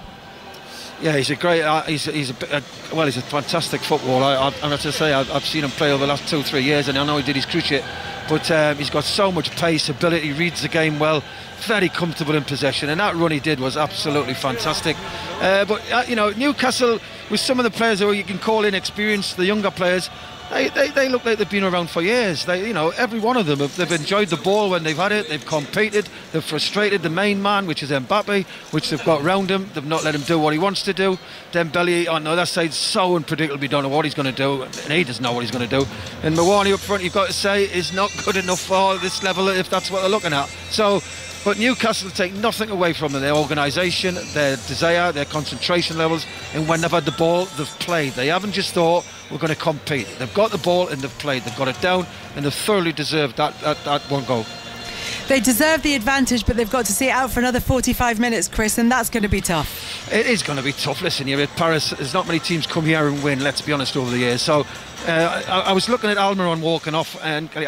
Yeah, he's a great. He's a fantastic footballer. I have to say, I've seen him play over the last 2-3 years, and I know he did his cruciate, but he's got so much pace, ability, reads the game well, very comfortable in possession, and that run he did was absolutely fantastic. But Newcastle, with some of the players who you can call inexperienced, the younger players, They look like they've been around for years. Every one of them, they've enjoyed the ball when they've had it. They've competed. They've frustrated the main man, which is Mbappe, which they've got round him. They've not let him do what he wants to do. Dembele on the other side, so unpredictable. We don't know what he's going to do, and he doesn't know what he's going to do. And Mawani up front, you've got to say, is not good enough for this level if that's what they're looking at. But Newcastle take nothing away from them. Their organisation, their desire, their concentration levels, and when they've had the ball, they've played. They haven't just thought, we're going to compete. They've got the ball and they've played. They've got it down, and they've thoroughly deserved that one goal. They deserve the advantage, but they've got to see it out for another 45 minutes, Chris, and that's going to be tough. It is going to be tough. Listen, you're at Paris. There's not many teams come here and win, let's be honest, over the years. So I was looking at Almiron walking off, and I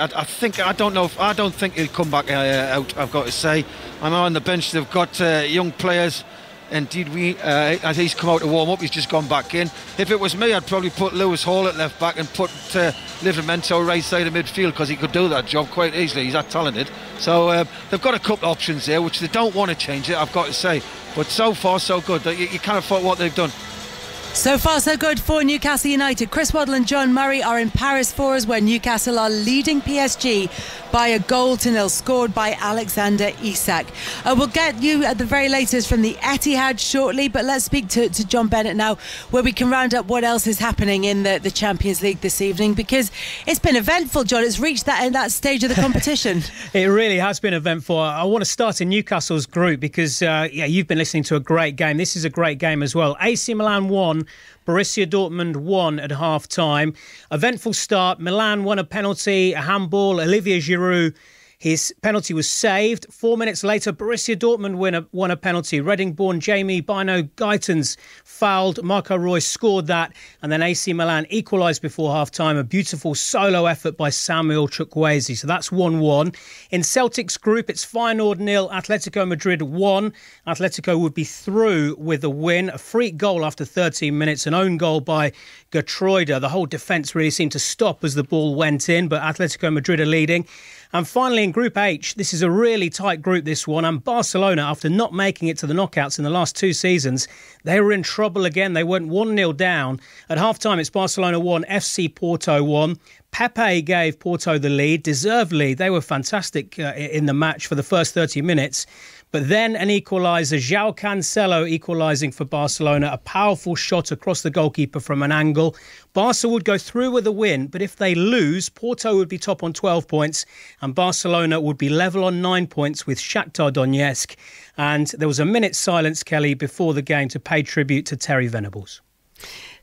don't think he'll come back out, I've got to say. I'm on the bench. They've got young players. Indeed, as he's come out to warm up, he's just gone back in. If it was me, I'd probably put Lewis Hall at left back and put Livramento right side of midfield, because he could do that job quite easily. He's that talented. So they've got a couple of options there, which they don't want to change it, I've got to say. But so far, so good. You can't fault what they've done. So far, so good for Newcastle United. Chris Waddle and John Murray are in Paris for us, where Newcastle are leading PSG by 1-0, scored by Alexander Isak. We'll get you at the very latest from the Etihad shortly, but let's speak to John Bennett now, where we can round up what else is happening in the Champions League this evening, because it's been eventful, John. It's reached that stage of the competition. It really has been eventful. I want to start in Newcastle's group because, you've been listening to a great game. This is a great game as well. AC Milan 1, Borussia Dortmund 1 at half-time. Eventful start. Milan won a penalty, a handball. Olivier Giroud, his penalty was saved. 4 minutes later, Borussia Dortmund won a penalty. Reading-born Jamie Bino Guytons fouled. Marco Reus scored that. And then AC Milan equalised before half-time. A beautiful solo effort by Samuel Chukwueze. So that's 1-1. In Celtic's group, it's Feyenoord 0, Atletico Madrid 1. Atletico would be through with a win. A freak goal after 13 minutes. An own goal by Gertruida. The whole defence really seemed to stop as the ball went in, but Atletico Madrid are leading. And finally, in Group H, this is a really tight group, this one. And Barcelona, after not making it to the knockouts in the last 2 seasons, they were in trouble again. They went 1-0 down. At half-time, it's Barcelona 1, FC Porto 1. Pepe gave Porto the lead, deserved lead. They were fantastic in the match for the first 30 minutes. But then an equaliser, João Cancelo equalising for Barcelona, a powerful shot across the goalkeeper from an angle. Barca would go through with a win, but if they lose, Porto would be top on 12 points and Barcelona would be level on 9 points with Shakhtar Donetsk. And there was a minute's silence, Kelly, before the game to pay tribute to Terry Venables.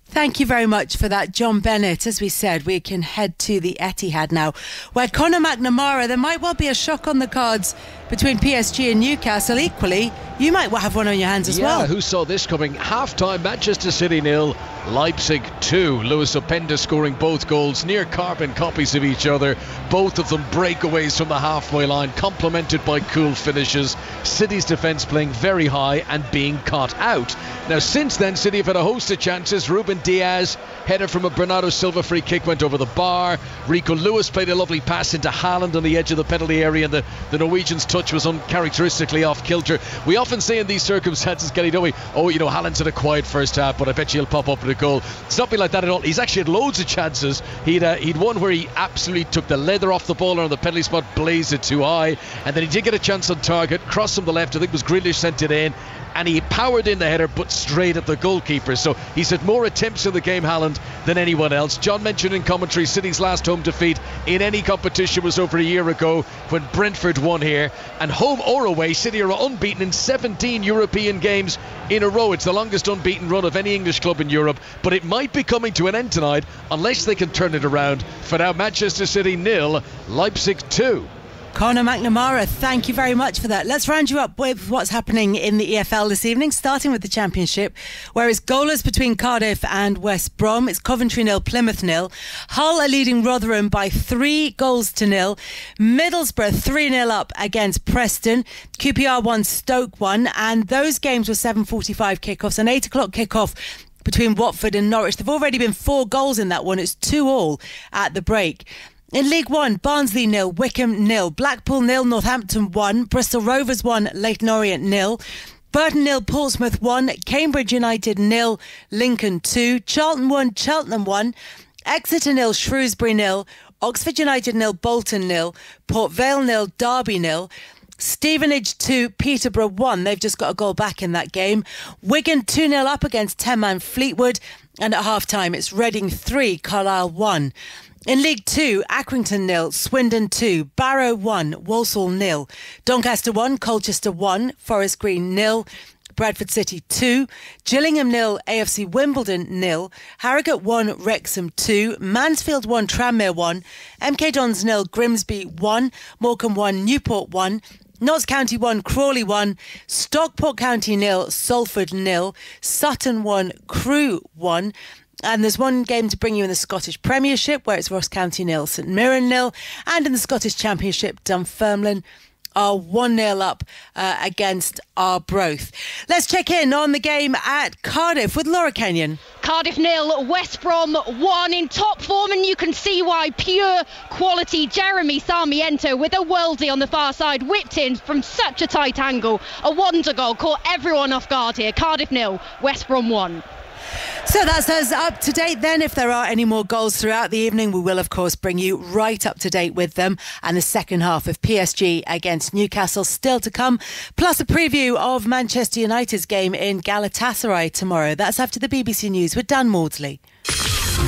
Thank you very much for that, John Bennett. As we said, we can head to the Etihad now, where Conor McNamara, there might well be a shock on the cards between PSG and Newcastle. Equally, you might have one on your hands as well. Yeah, who saw this coming? Half-time, Manchester City 0, Leipzig 2. Lewis Openda scoring both goals, near carbon copies of each other. Both of them breakaways from the halfway line, complemented by cool finishes. City's defence playing very high and being caught out. Now, since then, City have had a host of chances. Ruben Diaz, header from a Bernardo Silva free kick, went over the bar. Rico Lewis played a lovely pass into Haaland on the edge of the penalty area, and the Norwegian's touch was uncharacteristically off kilter. We often say in these circumstances, Kelly, don't we? Oh, you know, Haaland's had a quiet first half, but I bet you he'll pop up with a goal. It's not been like that at all. He's actually had loads of chances. He'd one where he absolutely took the leather off the ball and on the penalty spot, blazed it too high, and then he did get a chance on target, crossed from the left, I think it was Grealish sent it in, and he powered in the header but straight at the goalkeeper. So he's had more attempts in the game, Haaland, than anyone else. John mentioned in commentary City's last home defeat in any competition was over a year ago when Brentford won here, and home or away City are unbeaten in 17 European games in a row. It's the longest unbeaten run of any English club in Europe, but it might be coming to an end tonight unless they can turn it around. For now, Manchester City 0, Leipzig 2. Conor McNamara, thank you very much for that. Let's round you up with what's happening in the EFL this evening, starting with the Championship, where it's goalless between Cardiff and West Brom. It's Coventry 0, Plymouth 0. Hull are leading Rotherham by 3-0. Middlesbrough 3-0 up against Preston. QPR 1, Stoke 1. And those games were 7:45 kickoffs, an 8 o'clock kickoff between Watford and Norwich. There've already been 4 goals in that one. It's 2-2 at the break. In League One, Barnsley 0, Wickham 0, Blackpool 0, Northampton 1, Bristol Rovers 1, Leyton Orient 0, Burton 0, Portsmouth 1, Cambridge United 0, Lincoln 2, Charlton 1, Cheltenham 1, Exeter 0, Shrewsbury 0, Oxford United 0, Bolton 0, Port Vale 0, Derby 0, Stevenage 2, Peterborough 1. They've just got a goal back in that game. Wigan 2-0 up against 10-man Fleetwood. And at half-time, it's Reading 3, Carlisle 1. In League 2, Accrington 0, Swindon 2, Barrow 1, Walsall 0, Doncaster 1, Colchester 1, Forest Green 0, Bradford City 2, Gillingham 0, AFC Wimbledon 0, Harrogate 1, Wrexham 2, Mansfield 1, Tranmere 1, MK Dons 0, Grimsby 1, Morecambe 1, Newport 1, Notts County 1, Crawley 1, Stockport County 0, Salford 0, Sutton 1, Crewe 1. And there's one game to bring you in the Scottish Premiership, where it's Ross County 0, St Mirren 0. And in the Scottish Championship, Dunfermline are 1-0 up against Arbroath. Let's check in on the game at Cardiff with Laura Kenyon. Cardiff 0, West Brom 1, in top form, and you can see why. Pure quality. Jeremy Sarmiento with a worldie on the far side, whipped in from such a tight angle. A wonder goal, caught everyone off guard here. Cardiff 0, West Brom 1. So that's us up to date then. If there are any more goals throughout the evening, we will of course bring you right up to date with them. And the second half of PSG against Newcastle still to come, plus a preview of Manchester United's game in Galatasaray tomorrow. That's after the BBC News with Dan Maudsley.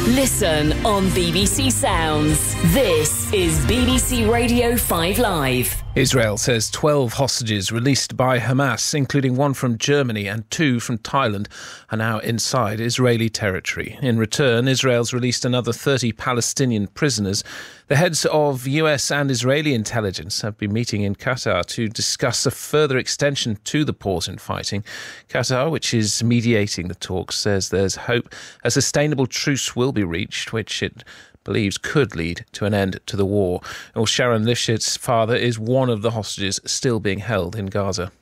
Listen on BBC Sounds. This is BBC Radio 5 Live. Israel says 12 hostages released by Hamas, including one from Germany and 2 from Thailand, are now inside Israeli territory. In return, Israel's released another 30 Palestinian prisoners. The heads of US and Israeli intelligence have been meeting in Qatar to discuss a further extension to the pause in fighting. Qatar, which is mediating the talks, says there's hope a sustainable truce will be reached, which it believes could lead to an end to the war. Well, Sharon Lifshit's father is one of the hostages still being held in Gaza.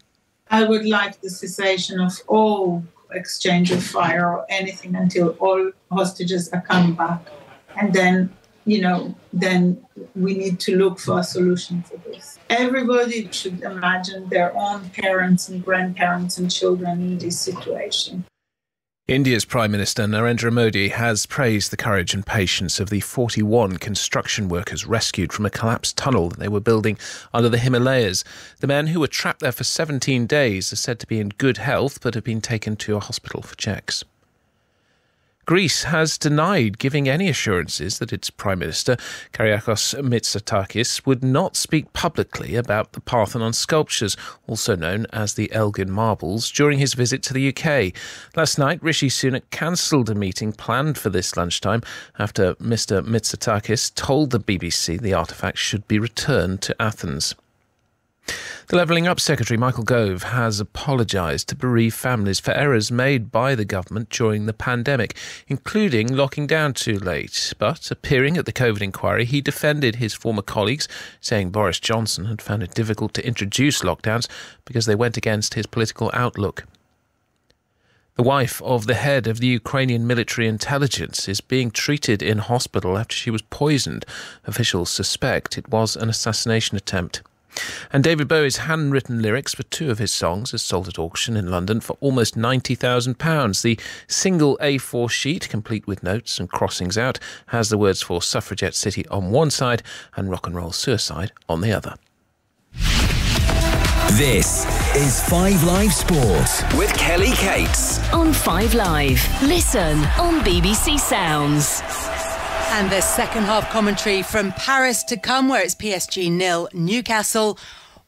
I would like the cessation of all exchange of fire or anything until all hostages are coming back. And then, then we need to look for a solution for this. Everybody should imagine their own parents and grandparents and children in this situation. India's Prime Minister Narendra Modi has praised the courage and patience of the 41 construction workers rescued from a collapsed tunnel that they were building under the Himalayas. The men, who were trapped there for 17 days, are said to be in good health but have been taken to a hospital for checks. Greece has denied giving any assurances that its Prime Minister, Kyriakos Mitsotakis, would not speak publicly about the Parthenon sculptures, also known as the Elgin Marbles, during his visit to the UK. Last night, Rishi Sunak cancelled a meeting planned for this lunchtime after Mr Mitsotakis told the BBC the artefacts should be returned to Athens. The Levelling Up Secretary, Michael Gove, has apologised to bereaved families for errors made by the government during the pandemic, including locking down too late. But appearing at the COVID inquiry, he defended his former colleagues, saying Boris Johnson had found it difficult to introduce lockdowns because they went against his political outlook. The wife of the head of the Ukrainian military intelligence is being treated in hospital after she was poisoned. Officials suspect it was an assassination attempt. And David Bowie's handwritten lyrics for two of his songs are sold at auction in London for almost £90,000. The single A4 sheet, complete with notes and crossings out, has the words for Suffragette City on one side and Rock and Roll Suicide on the other. This is 5 Live Sport with Kelly Cates on 5 Live. Listen on BBC Sounds. And the second half commentary from Paris to come, where it's PSG 0, Newcastle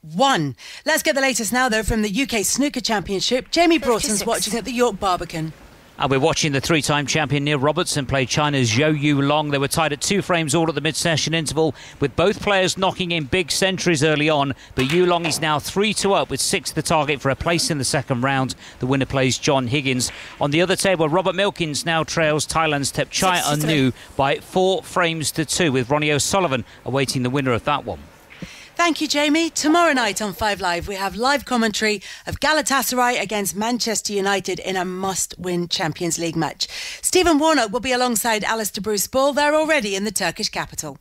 1. Let's get the latest now, though, from the UK Snooker Championship. Jamie Broughton's watching at the York Barbican. And we're watching the three-time champion Neil Robertson play China's Zhou Yu Long. They were tied at 2 frames all at the mid-session interval, with both players knocking in big centuries early on. But Yu Long is now 3-2 up, with 6 the target for a place in the second round. The winner plays John Higgins. On the other table, Robert Milkins now trails Thailand's Thepchai Anu by 4 frames to 2, with Ronnie O'Sullivan awaiting the winner of that one. Thank you, Jamie. Tomorrow night on 5 Live, we have live commentary of Galatasaray against Manchester United in a must-win Champions League match. Stephen Warnock will be alongside Alistair Bruce Ball. They're already in the Turkish capital.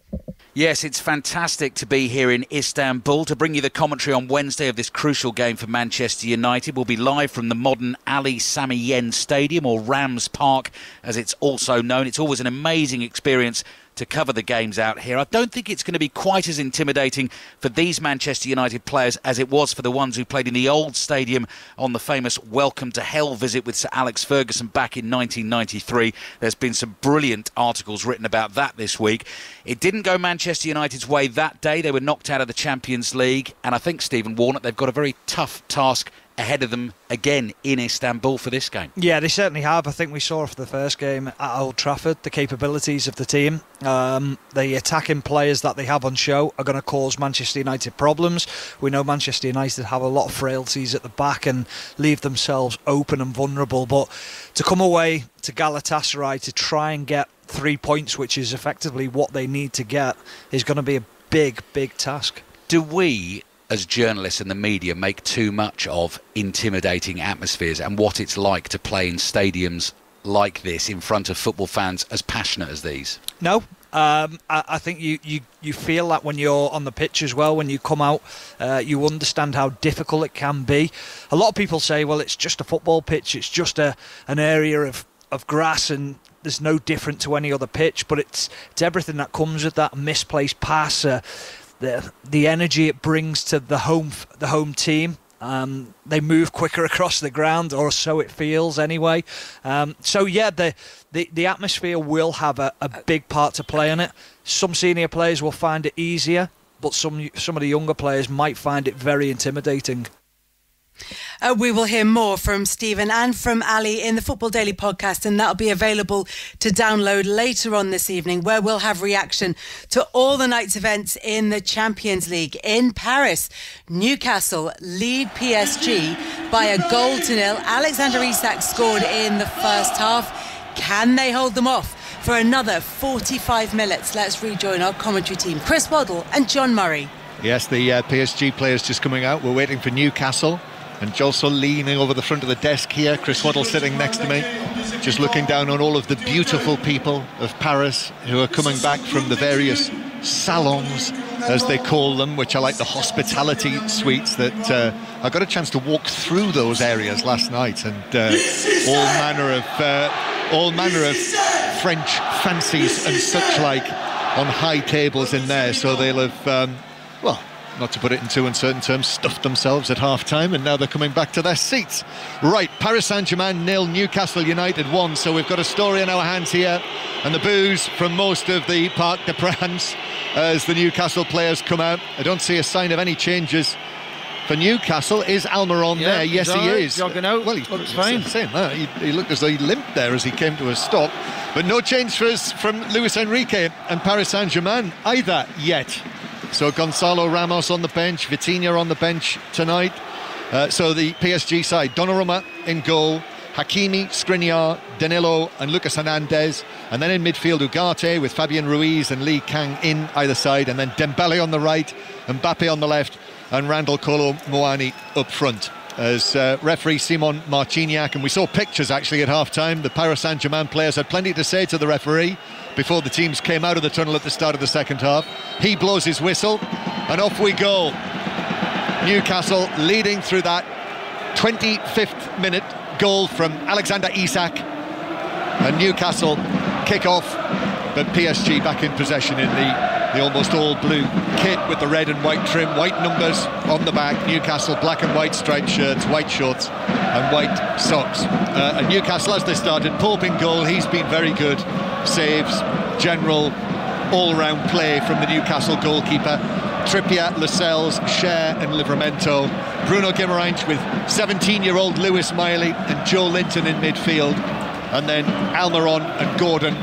Yes, it's fantastic to be here in Istanbul to bring you the commentary on Wednesday of this crucial game for Manchester United. We'll be live from the modern Ali Sami Yen Stadium, or Rams Park as it's also known. It's always an amazing experience to cover the games out here. I don't think it's going to be quite as intimidating for these Manchester United players as it was for the ones who played in the old stadium on the famous Welcome to Hell visit with Sir Alex Ferguson back in 1993. There's been some brilliant articles written about that this week. It didn't go Manchester United's way that day. They were knocked out of the Champions League, and I think, Stephen Warnock, they've got a very tough task ahead of them again in Istanbul for this game. Yeah, they certainly have. I think we saw for the first game at Old Trafford the capabilities of the team. The attacking players that they have on show are going to cause Manchester United problems. We know Manchester United have a lot of frailties at the back and leave themselves open and vulnerable, but to come away to Galatasaray to try and get 3 points, which is effectively what they need to get, is going to be a big task. Do we, as journalists and the media, make too much of intimidating atmospheres and what it's like to play in stadiums like this in front of football fans as passionate as these? No. I think you feel that when you're on the pitch as well. When you come out, you understand how difficult it can be. A lot of people say, well, it's just a football pitch, it's just an area of grass and there's no different to any other pitch, but it's everything that comes with that misplaced pass, the energy it brings to the home team. They move quicker across the ground, or so it feels anyway. So yeah, the atmosphere will have a big part to play in it. Some senior players will find it easier, but some of the younger players might find it very intimidating. We will hear more from Stephen and from Ali in the Football Daily podcast, and that'll be available to download later on this evening, where we'll have reaction to all the night's events in the Champions League. In Paris, Newcastle lead PSG by a 1-0. Alexander Isak scored in the first half. Can they hold them off for another 45 minutes? Let's rejoin our commentary team, Chris Waddle and John Murray. Yes, the PSG players just coming out. We're waiting for Newcastle. And Jolso leaning over the front of the desk here. Chris Waddle sitting next to me, just looking down on all of the beautiful people of Paris who are coming back from the various salons as they call them, which are like the hospitality suites. That I got a chance to walk through those areas last night, and all manner of French fancies and such like on high tables in there. So they'll have, well, not to put it in too uncertain terms, stuffed themselves at half-time, and now they're coming back to their seats. Right, Paris Saint-Germain 0, Newcastle United 1. So we've got a story in our hands here, and the boos from most of the Parc des Princes as the Newcastle players come out. I don't see a sign of any changes for Newcastle. Is Almiron there? Yes, he is. Jogging out. Well, looks fine. He looked as though he limped there as he came to a stop. But no change from Luis Enrique and Paris Saint-Germain either yet. So Gonzalo Ramos on the bench, Vitinha on the bench tonight. So the PSG side, Donnarumma in goal, Hakimi, Skriniar, Danilo and Lucas Hernandez. And then in midfield, Ugarte with Fabian Ruiz and Lee Kang in either side. And then Dembele on the right, Mbappe on the left, and Randall Kolo Muani up front. As referee Simon Marciniak, and we saw pictures actually at half-time. The Paris Saint-Germain players had plenty to say to the referee before the teams came out of the tunnel at the start of the second half. He blows his whistle and off we go. Newcastle leading through that 25th minute goal from Alexander Isak, and Newcastle kick off, but PSG back in possession in the almost all blue kit with the red and white trim, white numbers on the back. Newcastle black and white striped shirts, white shorts and white socks. And Newcastle, as they started, Pope in goal. He's been very good. Saves, general all-round play from the Newcastle goalkeeper. Trippier, Lascelles, Cher and Livramento. Bruno Guimaraes with 17-year-old Lewis Miley and Joe Linton in midfield. And then Almiron and Gordon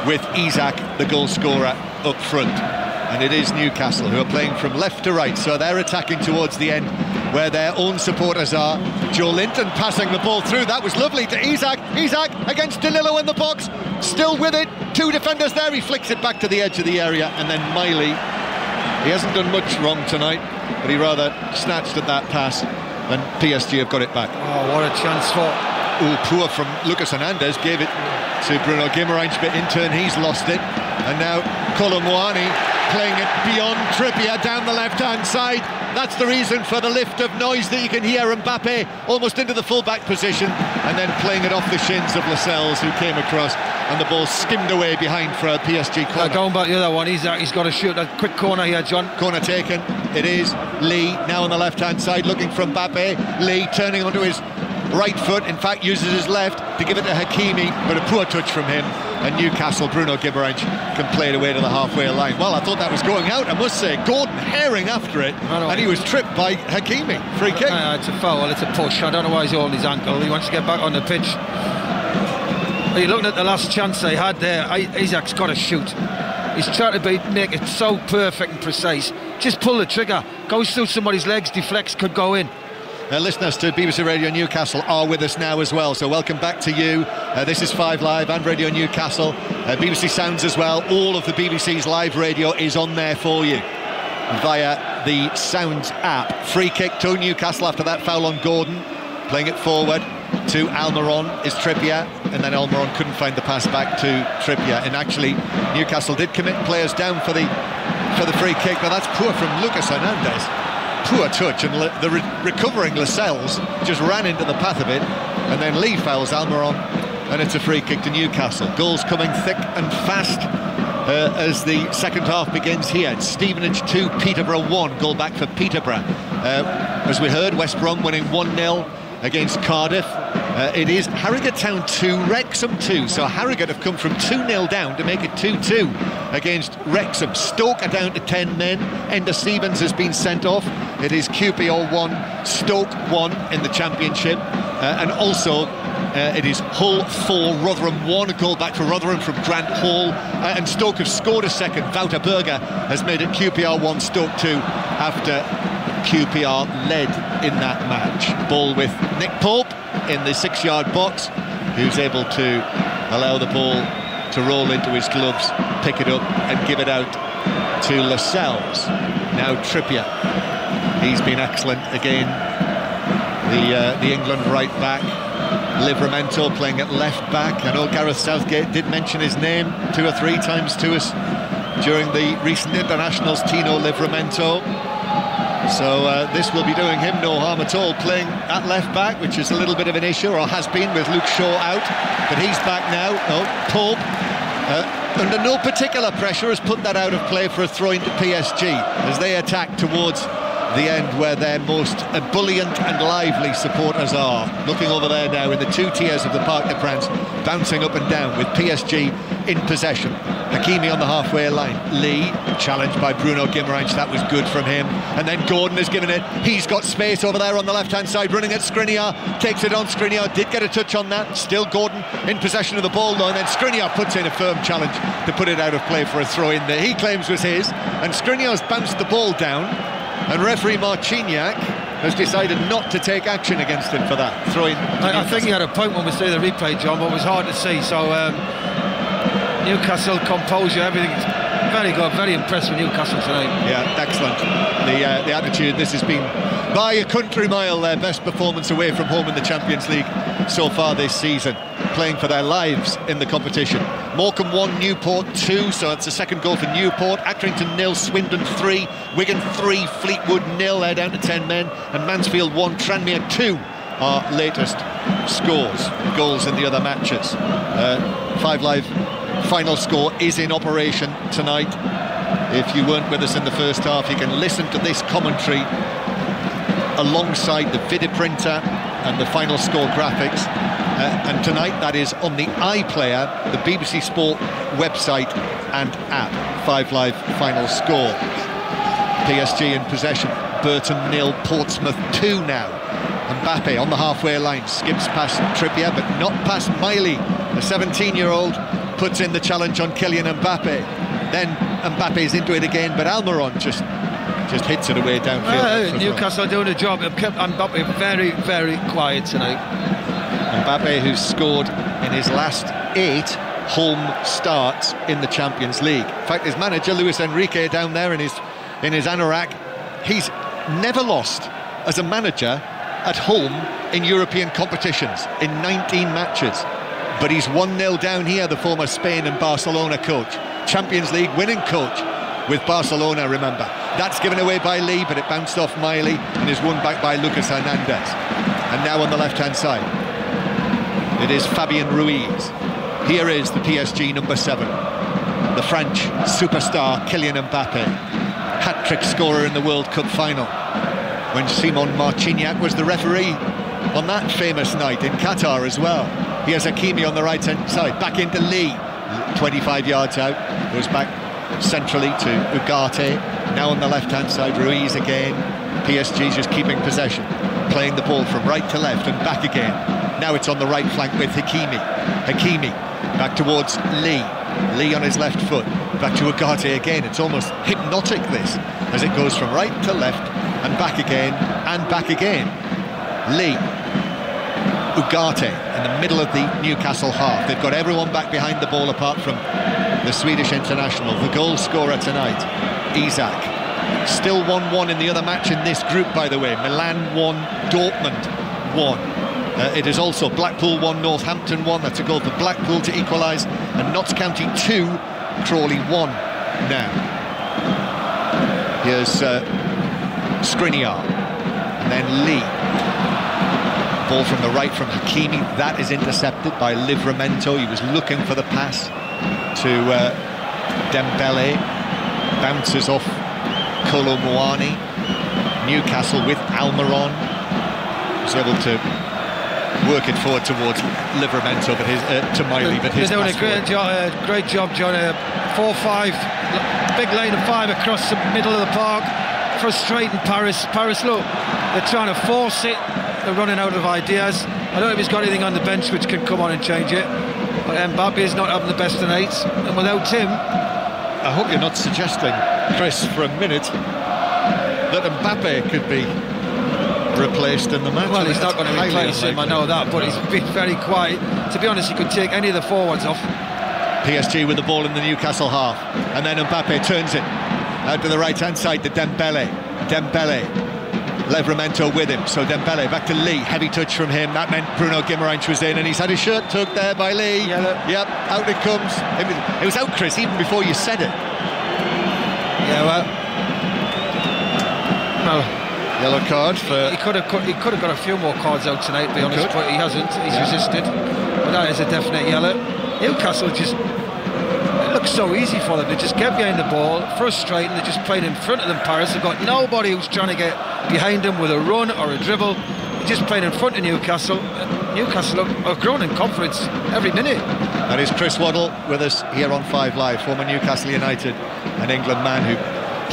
with Isak, the goal scorer, up front. And it is Newcastle who are playing from left to right, so they're attacking towards the end where their own supporters are. Joe Linton passing the ball through. That was lovely to Isak. Isak against Danilo in the box, still with it. Two defenders there. He flicks it back to the edge of the area, and then Miley, he hasn't done much wrong tonight, but he rather snatched at that pass, and PSG have got it back. Oh, what a chance for... Poor from Lucas Hernandez, gave it to Bruno Guimaraes, but in turn he's lost it. And now Kolo Muani playing it beyond Trippier down the left-hand side. That's the reason for the lift of noise that you can hear. Mbappe almost into the full-back position, and then playing it off the shins of Lascelles, who came across, and the ball skimmed away behind for a PSG corner. Going back the other one, he's got to shoot a quick corner here, John. Corner taken. It is Lee now on the left-hand side looking for Mbappe. Lee turning onto his right foot, in fact uses his left to give it to Hakimi, but a poor touch from him, and Newcastle, Bruno Guimaraes can play it away to the halfway line. Well, I thought that was going out, I must say. Gordon herring after it, and he was tripped by Hakimi. Free kick. It's a foul, it's a push. I don't know why he's holding his ankle. He wants to get back on the pitch. Are you looking at the last chance they had there? Isak's got to shoot. He's trying to make it so perfect and precise. Just pull the trigger, goes through somebody's legs, deflects, could go in. Listeners to BBC Radio Newcastle are with us now as well, so welcome back to you. This is 5 Live and Radio Newcastle. BBC Sounds as well. All of the BBC's live radio is on there for you via the Sounds app. Free kick to Newcastle after that foul on Gordon. Playing it forward to Almiron is Trippier, and then Almiron couldn't find the pass back to Trippier. And actually, Newcastle did commit players down for the free kick, but that's poor from Lucas Hernandez. Poor touch, and the recovering Lascelles just ran into the path of it, and then Lee fouls Almiron, and it's a free kick to Newcastle. Goals coming thick and fast as the second half begins here. It's Stevenage 2, Peterborough 1. Goal back for Peterborough. As we heard, West Brom winning 1-0 against Cardiff. It is Harrogate Town 2, Wrexham 2. So Harrogate have come from 2-0 down to make it 2-2 against Wrexham. Stoke are down to 10 men. Enda Stevens has been sent off. It is QPR 1, Stoke 1 in the Championship. And also it is Hull 4, Rotherham 1. A goal back for Rotherham from Grant Hall. And Stoke have scored a second. Wouter Berger has made it QPR 1, Stoke 2 after QPR led in that match. Ball with Nick Pope in the 6-yard box, who's able to allow the ball to roll into his gloves, pick it up and give it out to Lascelles. Now Trippier, he's been excellent again, the England right back. Livramento playing at left back. I know Gareth Southgate did mention his name 2 or 3 times to us during the recent internationals, Tino Livramento. So this will be doing him no harm at all, playing at left back, which is a little bit of an issue, or has been, with Luke Shaw out. But he's back now. Pope, under no particular pressure, has put that out of play for a throw into PSG as they attack towards the end where their most ebullient and lively supporters are. Looking over there now in the two tiers of the Parc des Princes, bouncing up and down with PSG in possession. Hakimi on the halfway line. Lee, challenged by Bruno Guimaraes, that was good from him. And then Gordon has given it. He's got space over there on the left-hand side, running at Skriniar, takes it on. Skriniar did get a touch on that. Still Gordon in possession of the ball though, and then Skriniar puts in a firm challenge to put it out of play for a throw-in that he claims was his. And Skriniar's bounced the ball down, and referee Marciniak has decided not to take action against him for that throw-in. I think he had a point when we see the replay, John, but it was hard to see. So Newcastle composure, everything. Very good, very impressed with Newcastle tonight. Yeah, excellent. The attitude, this has been by a country mile their best performance away from home in the Champions League so far this season, playing for their lives in the competition. Morecambe 1, Newport 2, so it's the second goal for Newport. Accrington 0, Swindon 3, Wigan 3, Fleetwood 0, they're down to 10 men, and Mansfield 1, Tranmere 2 are latest goals in the other matches. 5 Live final score is in operation tonight. If you weren't with us in the first half, you can listen to this commentary alongside the video printer and the final score graphics. And tonight that is on the iPlayer, the BBC Sport website and app. 5 Live final score. PSG in possession. Burton 0, Portsmouth 2 now. Mbappe on the halfway line, skips past Trippier but not past Miley. The 17-year-old puts in the challenge on Kylian Mbappe. Then Mbappe's into it again, but Almiron just hits it away downfield. Newcastle doing a job. They've kept Mbappe very, very quiet tonight. Mbappe, who's scored in his last 8 home starts in the Champions League. In fact, his manager, Luis Enrique, down there in his anorak, he's never lost as a manager at home in European competitions in 19 matches. But he's 1-0 down here, the former Spain and Barcelona coach. Champions League winning coach with Barcelona, remember. That's given away by Lee, but it bounced off Miley and is won back by Lucas Hernandez. And now on the left-hand side, it is Fabien Ruiz. Here is the PSG number 7, the French superstar Kylian Mbappe, hat-trick scorer in the World Cup final, when Simon Marciniak was the referee on that famous night in Qatar as well. Here's Hakimi on the right-hand side, back into Lee, 25 yards out, goes back centrally to Ugarte. Now on the left-hand side, Ruiz again. PSG just keeping possession, playing the ball from right to left and back again. Now it's on the right flank with Hakimi. Hakimi back towards Lee. Lee on his left foot, back to Ugarte again. It's almost hypnotic, this, as it goes from right to left and back again and back again. Lee, Ugarte in the middle of the Newcastle half. They've got everyone back behind the ball apart from the Swedish international, the goal scorer tonight, Isak. Still 1-1 in the other match in this group, by the way. Milan 1, Dortmund 1. It is also Blackpool 1, Northampton 1. That's a goal for Blackpool to equalise. And Notts County 2, Crawley 1 now. Here's Skriniar. And then Lee. Ball from the right from Hakimi. That is intercepted by Livramento. He was looking for the pass to Dembele. Bounces off Kolo Muani. Newcastle with Almiron. Was able to work it forward towards Livramento, but to Miley, but his they're doing a great job, John. 4-5, big lane of 5 across the middle of the park, frustrating Paris. Paris, look, they're trying to force it. They're running out of ideas. I don't know if he's got anything on the bench which can come on and change it. But Mbappe is not having the best of nights, and without him, I hope you're not suggesting, Chris, for a minute that Mbappe could be replaced in the match. Well, he's not going to replace him, I know that, but he's been very quiet. To be honest, he could take any of the forwards off. PSG with the ball in the Newcastle half, and then Mbappe turns it out to the right-hand side to Dembele. Livramento with him, so Dembele back to Lee, heavy touch from him. That meant Bruno Guimaraes was in, and he's had his shirt tugged there by Lee. Yep, out it comes. It was out, Chris, even before you said it. Yeah, well, yellow card for... He could have got a few more cards out tonight, to be honest, but he hasn't. He's resisted. But that is a definite yellow. Newcastle just... It looks so easy for them. They just get behind the ball, frustrating. They're just playing in front of them, Paris. They've got nobody who's trying to get behind them with a run or a dribble. They're just playing in front of Newcastle. Newcastle are growing in confidence every minute. That is Chris Waddle with us here on 5 Live, former Newcastle United and England man who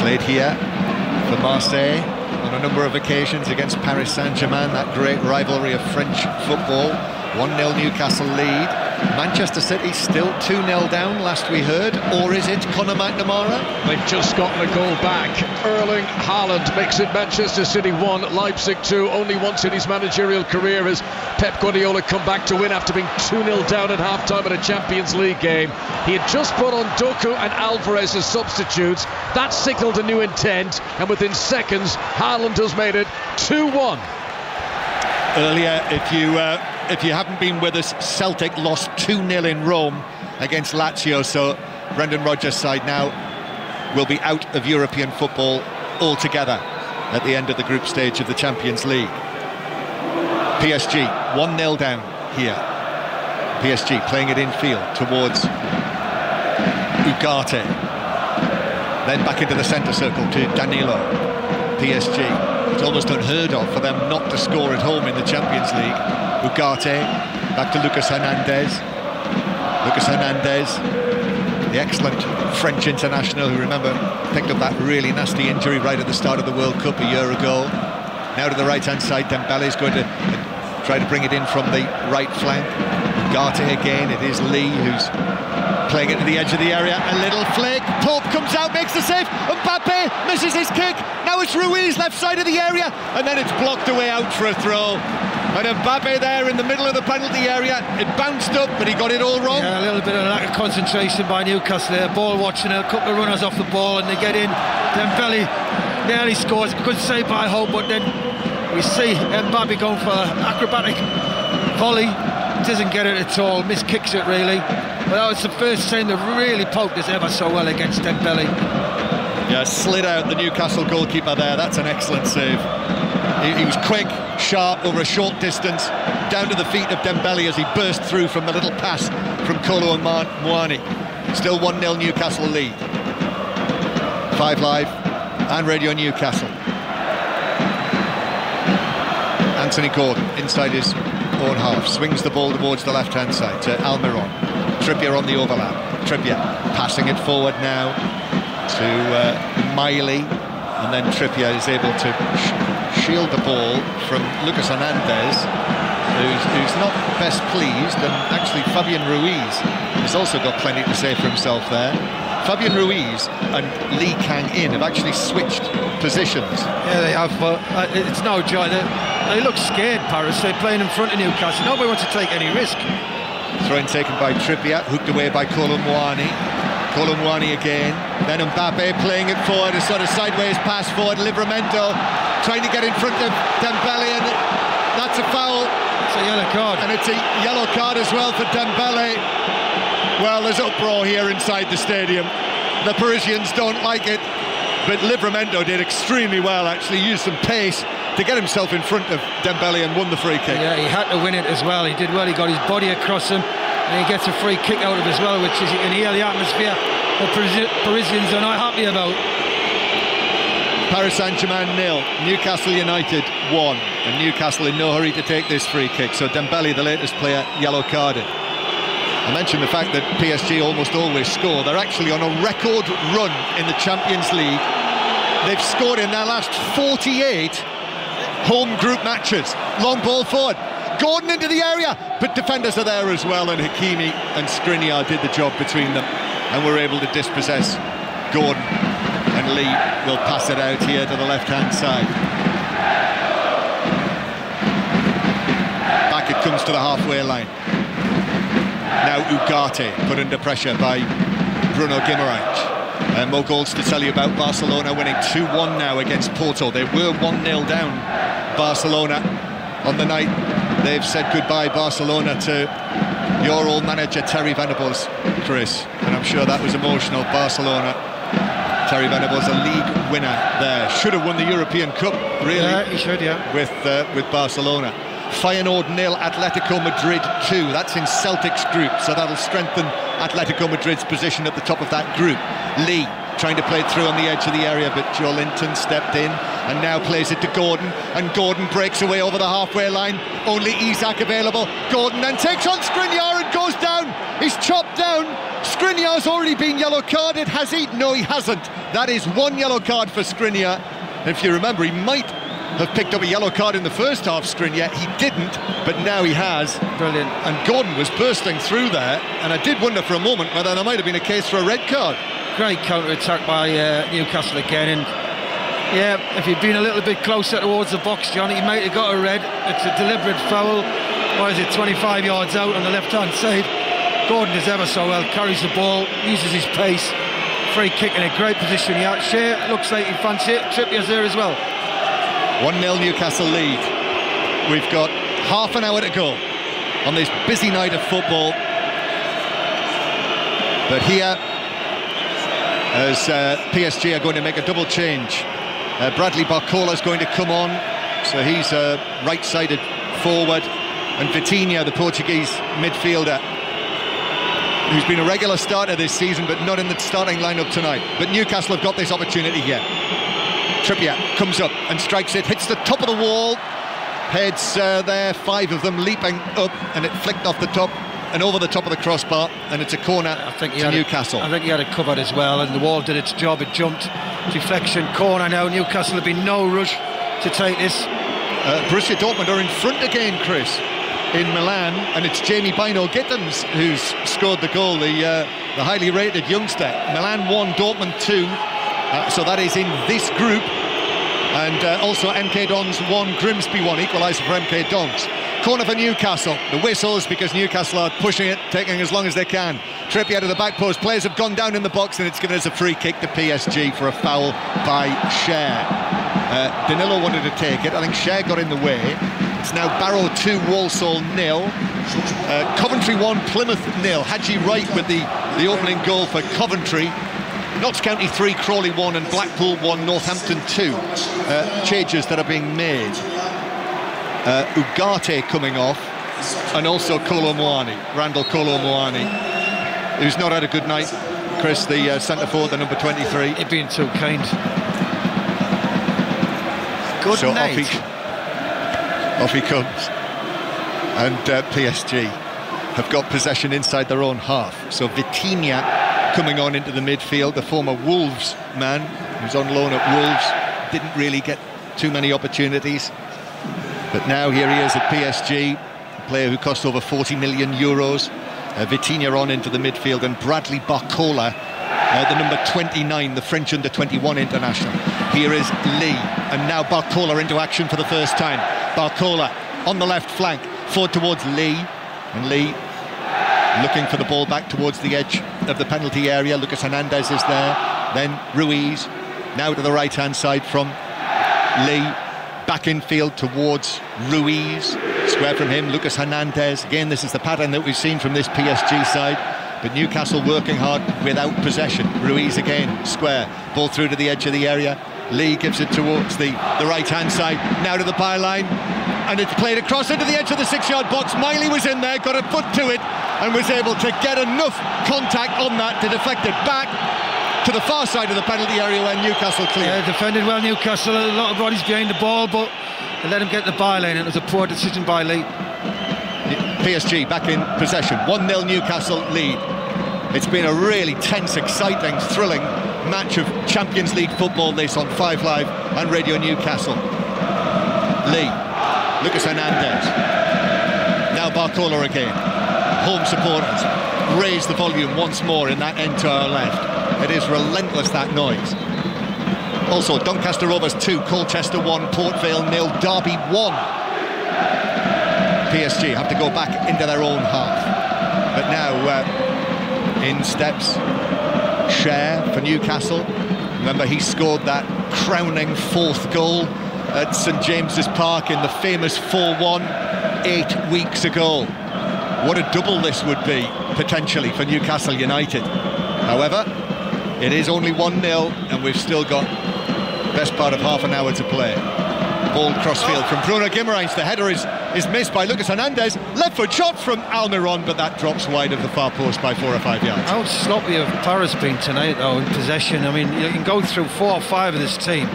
played here for Marseille on a number of occasions against Paris Saint-Germain, that great rivalry of French football. 1-0 Newcastle lead. Manchester City still 2-0 down, last we heard, or is it Conor McNamara? They've just gotten a goal back. Erling Haaland makes it Manchester City 1, Leipzig 2. Only once in his managerial career has Pep Guardiola come back to win after being 2-0 down at half-time in a Champions League game. He had just brought on Doku and Alvarez as substitutes. That signalled a new intent, and within seconds, Haaland has made it 2-1. Earlier, if you haven't been with us, Celtic lost 2-0 in Rome against Lazio, so Brendan Rodgers' side now will be out of European football altogether at the end of the group stage of the Champions League. PSG 1-0 down here. PSG playing it infield towards Ugarte, then back into the centre circle to Danilo. PSG, it's almost unheard of for them not to score at home in the Champions League. Ugarte, back to Lucas Hernandez. Lucas Hernandez, the excellent French international who, remember, picked up that really nasty injury right at the start of the World Cup a year ago. Now to the right-hand side, Dembele's going to try to bring it in from the right flank. Ugarte again, it is Lee who's playing it to the edge of the area. A little flick, Pope comes out, makes the save, Mbappe misses his kick. Now it's Ruiz, left side of the area, and then it's blocked away out for a throw. And Mbappe there in the middle of the penalty area. It bounced up, but he got it all wrong. Yeah, a little bit of lack of concentration by Newcastle there. Ball watching, a couple of runners off the ball, and they get in. Dembele nearly scores. Good save by Hope, but then we see Mbappe going for an acrobatic volley. Doesn't get it at all. Miskicks it really. But that was the first time they've really poked us ever so well against Dembele. Yeah, slid out the Newcastle goalkeeper there. That's an excellent save. He was quick, sharp, over a short distance, down to the feet of Dembele as he burst through from the little pass from Kolo Muani. Still 1-0 Newcastle lead. 5 Live and Radio Newcastle. Anthony Gordon inside his own half, swings the ball towards the left-hand side to Almiron. Trippier on the overlap. Trippier passing it forward now to Miley, and then Trippier is able to shield the ball from Lucas Hernandez, who's not best pleased, and actually Fabian Ruiz has also got plenty to say for himself there. Fabian Ruiz and Lee Kang-in have actually switched positions. Yeah, they have, but it's no joy. They look scared, Paris. They're playing in front of Newcastle. Nobody wants to take any risk. Throw-in taken by Trippier, hooked away by Kolo Muani. Kolo Muani again, then Mbappe playing it forward, a sort of sideways pass forward. Livramento trying to get in front of Dembele, and that's a foul. It's a yellow card. And it's a yellow card as well for Dembele. Well, there's uproar here inside the stadium. The Parisians don't like it, but Livramento did extremely well, actually used some pace to get himself in front of Dembele and won the free kick. Yeah, he had to win it as well. He did well. He got his body across him, and he gets a free kick out of it as well, which is, you can hear the atmosphere the Parisians are not happy about. Paris Saint-Germain 0, Newcastle United 1, and Newcastle in no hurry to take this free kick. So Dembele, the latest player, yellow carded. I mentioned the fact that PSG almost always score. They're actually on a record run in the Champions League. They've scored in their last 48 home group matches. Long ball forward, Gordon into the area, but defenders are there as well, and Hakimi and Skriniar did the job between them and were able to dispossess Gordon. And Lee will pass it out here to the left-hand side. Back it comes to the halfway line. Now Ugarte put under pressure by Bruno Guimaraes. And more goals to tell you about. Barcelona winning 2-1 now against Porto. They were 1-0 down, Barcelona, on the night they've said goodbye, Barcelona, to your old manager Terry Venables, Chris. And I'm sure that was emotional. Barcelona Terry Venables, a league winner there. Should have won the European Cup, really. Yeah, he should, yeah. With Barcelona. Feyenoord 0, Atletico Madrid 2. That's in Celtic's group, so that'll strengthen Atletico Madrid's position at the top of that group. Lee trying to play it through on the edge of the area, but Joe Linton stepped in and now plays it to Gordon, and Gordon breaks away over the halfway line. Only Isak available. Gordon then takes on Skriniar and goes down. He's chopped down. Skriniar's already been yellow carded, has he? No, he hasn't. That is one yellow card for Skriniar. If you remember, he might have picked up a yellow card in the first half, Skriniar. He didn't, but now he has. Brilliant. And Gordon was bursting through there, and I did wonder for a moment whether there might have been a case for a red card. Great counter-attack by Newcastle again, and yeah, if he'd been a little bit closer towards the box, John, he might have got a red. It's a deliberate foul. What is it, 25 yards out on the left-hand side. Gordon is ever so well, carries the ball, uses his pace. Free kick in a great position. Yeah, Shea looks like he fancies it. Trippier's there as well. 1-0 Newcastle lead. We've got half an hour to go on this busy night of football. But here, as PSG are going to make a double change, Bradley Barcola's going to come on, so he's a right-sided forward, and Vitinha, the Portuguese midfielder, who's been a regular starter this season but not in the starting lineup tonight. But Newcastle have got this opportunity here. Trippier comes up and strikes it, hits the top of the wall, heads there, 5 of them leaping up, and it flicked off the top and over the top of the crossbar, and it's a corner to Newcastle. I think he had it covered as well, and the wall did its job. It jumped, deflection, corner now. Newcastle have been no rush to take this. Borussia Dortmund are in front again, Chris, in Milan, and it's Jamie Bino Gittens who's scored the goal, the highly rated youngster. Milan 1, Dortmund 2, so that is in this group. And also MK Dons 1, Grimsby 1, equaliser for MK Dons. Corner for Newcastle. The whistles because Newcastle are pushing it, taking as long as they can. Trippier to the back post. Players have gone down in the box, and it's given us a free kick to PSG for a foul by Cher. Danilo wanted to take it. I think Cher got in the way. It's now Barrow 2, Walsall 0. Coventry 1, Plymouth 0. Hadji Wright with the opening goal for Coventry. Notts County 3, Crawley 1, and Blackpool 1, Northampton 2. Changes that are being made. Ugarte coming off, and also Kolo Muani, Randall Kolo Muani, who's not had a good night, Chris, the centre forward, the number 23. He's been too kind. Good so night. Off he comes. And PSG have got possession inside their own half. So Vitinha coming on into the midfield, the former Wolves man, who's on loan at Wolves, didn't really get too many opportunities. But now here he is at PSG, a player who cost over 40 million euros. Vitinha on into the midfield, and Bradley Barcola, the number 29, the French under-21 international. Here is Lee, and now Barcola into action for the first time. Barcola on the left flank, forward towards Lee, and Lee looking for the ball back towards the edge of the penalty area. Lucas Hernandez is there, then Ruiz, now to the right-hand side from Lee. Back in field towards Ruiz, square from him, Lucas Hernandez. Again, this is the pattern that we've seen from this PSG side, but Newcastle working hard without possession. Ruiz again, square, ball through to the edge of the area. Lee gives it towards the right-hand side, now to the byline, and it's played across into the edge of the 6-yard box. Miley was in there, got a foot to it, and was able to get enough contact on that to deflect it back to the far side of the penalty area where Newcastle cleared. Yeah, defended well Newcastle, a lot of bodies behind the ball, but they let him get the byline. It was a poor decision by Lee. PSG back in possession, 1-0 Newcastle lead. It's been a really tense, exciting, thrilling match of Champions League football, this on 5 Live and Radio Newcastle. Lee, Lucas Hernandez, now Barcola again. Home supporters raise the volume once more in that end to our left. It is relentless, that noise. Also, Doncaster Rovers 2, Colchester 1, Port Vale 0, Derby 1. PSG have to go back into their own half. But now in steps Cher for Newcastle. Remember, he scored that crowning 4th goal at St James's Park in the famous 4-1 8 weeks ago. What a double this would be, potentially, for Newcastle United. However, It is only 1-0, and we've still got best part of half an hour to play. Ball crossfield from Bruno Guimaraes. The header is missed by Lucas Hernandez. Left foot shot from Almiron, but that drops wide of the far post by 4 or 5 yards. How sloppy have Paris been tonight, though, in possession? I mean, you can go through 4 or 5 of this team.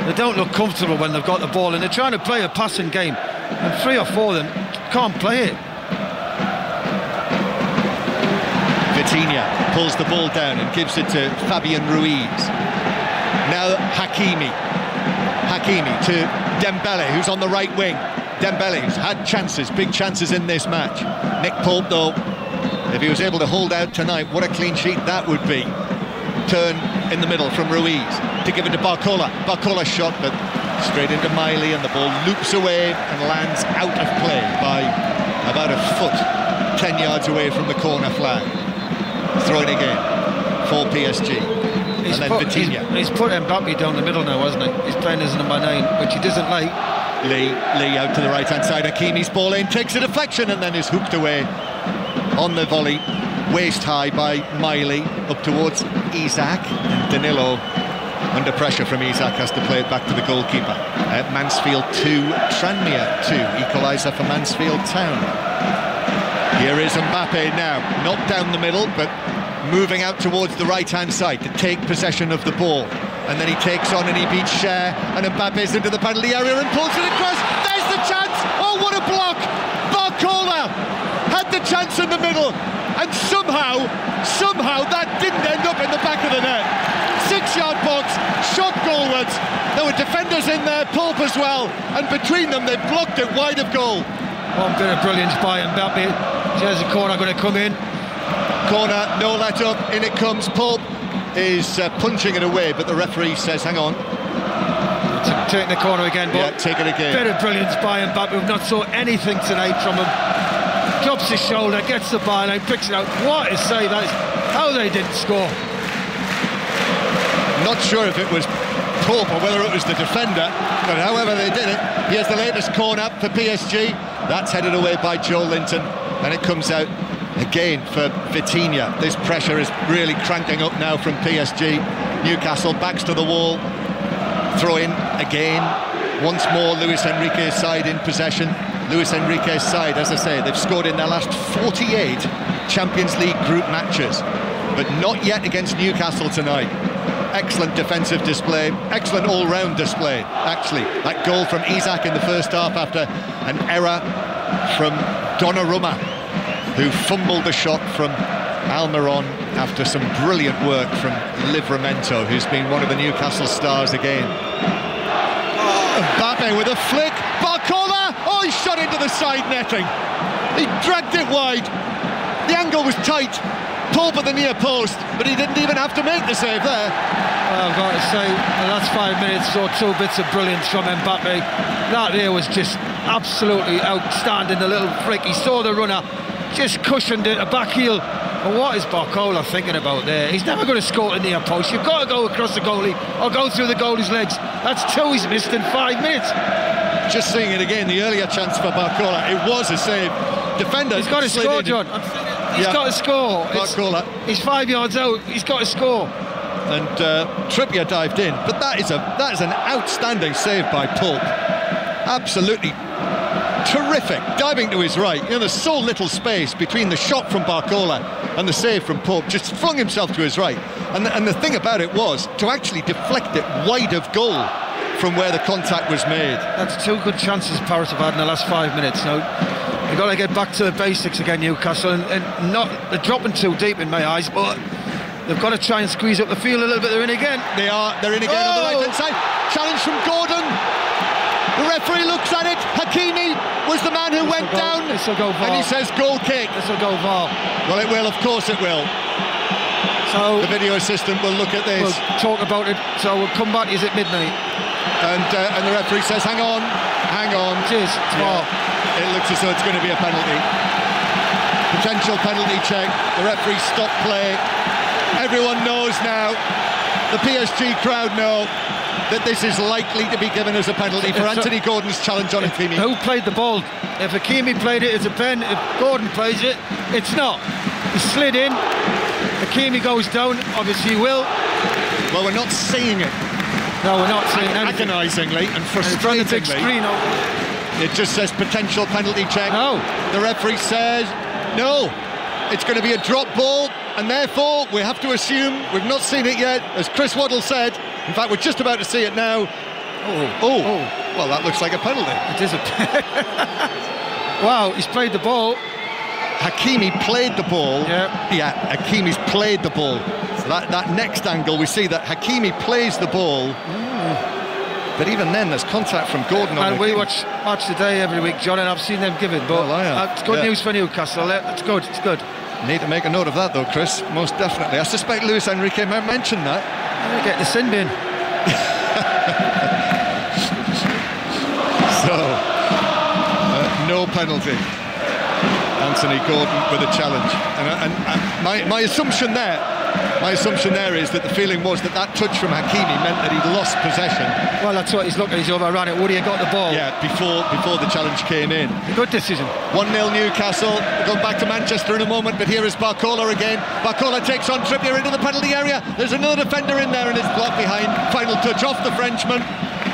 They don't look comfortable when they've got the ball, and they're trying to play a passing game, and 3 or 4 of them can't play it. Vitinha pulls the ball down and gives it to Fabian Ruiz. Now Hakimi to Dembele, who's on the right wing. Dembele's had chances, big chances in this match. Nick Pope, though, if he was able to hold out tonight, what a clean sheet that would be. Turn in the middle from Ruiz to give it to Barcola. Barcola shot, but straight into Miley, and the ball loops away and lands out of play by about a foot, 10 yards away from the corner flag. Throw it again for PSG. And then Vitinha. He's put Mbappe down the middle now, hasn't he? He's playing as number 9, which he doesn't like. Lee out to the right-hand side. Hakimi's ball in, takes a deflection, and then is hooked away on the volley, waist high by Miley, up towards Isak. And Danilo, under pressure from Isak, has to play it back to the goalkeeper. Mansfield 2, Tranmere 2, equaliser for Mansfield Town. Here is Mbappe now, not down the middle, but moving out towards the right-hand side to take possession of the ball. And then he takes on and he beats Cher, and Mbappe's into the penalty area and pulls it across. There's the chance! Oh, what a block! Barcola had the chance in the middle, and somehow that didn't end up in the back of the net. 6-yard box, shot goalwards. There were defenders in there, Pope as well, and between them they blocked it wide of goal. One bit of brilliance by Mbappe. There's a corner going to come in. Corner, no let up, in it comes. Pope is punching it away, but the referee says, hang on. Taking the corner again, but yeah, take it again. Bit of brilliance by Mbappe. We've not saw anything tonight from him. Drops his shoulder, gets the byline, picks it out. What a save that is. How they didn't score. Not sure if it was Pope or whether it was the defender, but however they did it. Here's the latest corner for PSG. That's headed away by Joe Linton, and it comes out again for Vitinha. This pressure is really cranking up now from PSG. Newcastle backs to the wall. Throw in again. Once more, Luis Enrique's side in possession. Luis Enrique's side, as I say, they've scored in their last 48 Champions League group matches, but not yet against Newcastle tonight. Excellent defensive display, excellent all-round display, actually. That goal from Isak in the first half after an error from Donnarumma, who fumbled the shot from Almiron after some brilliant work from Livramento, who's been one of the Newcastle stars again. Mbappe with a flick. Barcola! Oh, he shot into the side netting. He dragged it wide. The angle was tight. Pope at the near post, but he didn't even have to make the save there. Well, I've got to say, the last 5 minutes saw 2 bits of brilliance from Mbappe. That there was just absolutely outstanding. The little flick, he saw the runner, just cushioned it, a back heel. And what is Barcola thinking about there? He's never going to score at the near post. You've got to go across the goalie or go through the goalie's legs. That's 2 he's missed in 5 minutes. Just seeing it again, the earlier chance for Barcola, it was a save. Defender, he's got to score, John. He's got to score. Barcola. He's 5 yards out. He's got to score. And Trippier dived in, but that is an outstanding save by Pope. Absolutely terrific, diving to his right. You know, there's so little space between the shot from Barcola and the save from Pope. Just flung himself to his right, and the thing about it was to actually deflect it wide of goal from where the contact was made. That's 2 good chances Paris have had in the last 5 minutes. Now they've got to get back to the basics again, Newcastle, and not they're dropping too deep in my eyes, but they've got to try and squeeze up the field a little bit. They're in again. They're in again on the right hand side. Challenge from Gordon. The referee looks at it. Hakimi was the man who went down, and he says goal kick. This will go VAR. Well, it will, of course it will. So the video assistant will look at this. We'll talk about it. So we'll come back. Is it midnight? And the referee says, hang on. Cheers. Yeah. It looks as though it's going to be a penalty. Potential penalty check. The referee stopped play. Everyone knows now. The PSG crowd know that this is likely to be given as a penalty for Anthony Gordon's challenge on Hakimi. Who played the ball? If Hakimi played it, it's a pen. If Gordon plays it, it's not. He slid in. Hakimi goes down. Obviously he will. Well, we're not seeing it. No, we're not seeing anything. Agonisingly and frustratingly. It just says potential penalty check. No. The referee says no. It's going to be a drop ball, and therefore we have to assume we've not seen it yet, as Chris Waddle said. In fact, we're just about to see it now. Oh. Well, that looks like a penalty. It is a Wow, he's played the ball. Hakimi played the ball. Yeah, Hakimi's played the ball. That next angle, we see that Hakimi plays the ball. But even then, there's contact from Gordon. And we watch Match Today every week, John, and I've seen them give it. But it's good news for Newcastle. It's good. It's good. Need to make a note of that, though, Chris. Most definitely. I suspect Luis Enrique might mention that. I'm going to get the sin bin. So, no penalty. Anthony Gordon with a challenge, and my assumption there is that the feeling was that touch from Hakimi meant that he'd lost possession. Well, that's what he's looking. He's overrun it. Woody had got the ball. Yeah, before the challenge came in. Good decision. 1-0 Newcastle. We're going back to Manchester in a moment, but here is Barcola again. Barcola takes on Trippier into the penalty area. There's another defender in there, and it's blocked behind. Final touch off the Frenchman.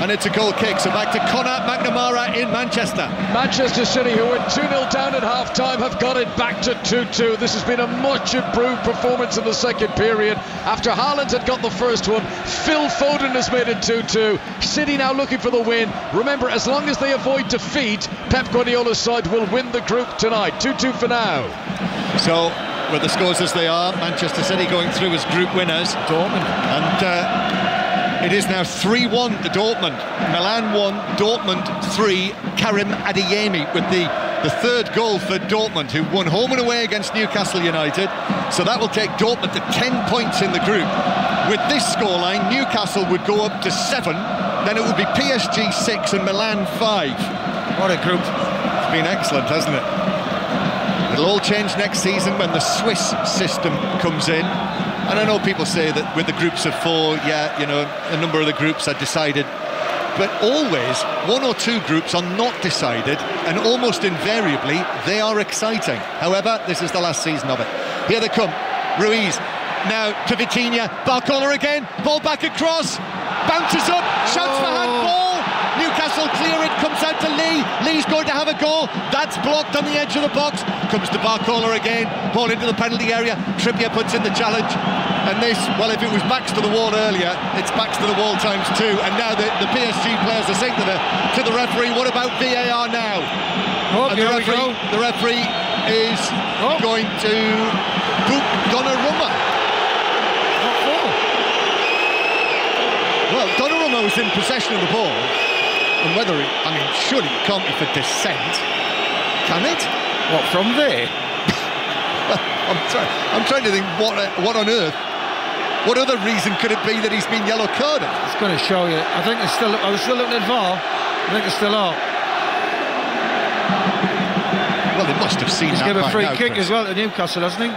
And it's a goal kick, so back to Conor McNamara in Manchester. Manchester City, who were 2-0 down at half-time, have got it back to 2-2. This has been a much improved performance in the second period. After Haaland had got the first one, Phil Foden has made it 2-2. City now looking for the win. Remember, as long as they avoid defeat, Pep Guardiola's side will win the group tonight. 2-2 for now. So, with the scores as they are, Manchester City going through as group winners. Dortmund. And it is now 3-1 to Dortmund. Milan 1, Dortmund 3. Karim Adeyemi with the third goal for Dortmund, who won home and away against Newcastle United. So that will take Dortmund to 10 points in the group. With this scoreline, Newcastle would go up to 7. Then it would be PSG 6 and Milan 5. What a group. It's been excellent, hasn't it? It'll all change next season when the Swiss system comes in. And I know people say that with the groups of 4, a number of the groups are decided. But always, 1 or 2 groups are not decided, and almost invariably, they are exciting. However, this is the last season of it. Here they come. Ruiz, now to Vitinha. Barcola again, ball back across. Bounces up, shouts for handball. Newcastle clear it, comes out to Lee. Lee's going to have a goal. That's blocked on the edge of the box. Comes to Barcola again. Ball into the penalty area. Trippier puts in the challenge. And this, well, if it was backs to the wall earlier, it's backs to the wall times 2. And now the PSG players are saying to the referee, what about VAR now? And the referee is going to boot Donnarumma. What for? Well, Donnarumma was in possession of the ball. And surely it can't be for dissent, can it? What, from there? I'm trying to think what on earth, what other reason could it be that he's been yellow carded? It's going to show you. I think they're still looking at VAR. I think they still are. Well, they must have seen he's that. He's given a free kick Chris. as well to Newcastle, hasn't he?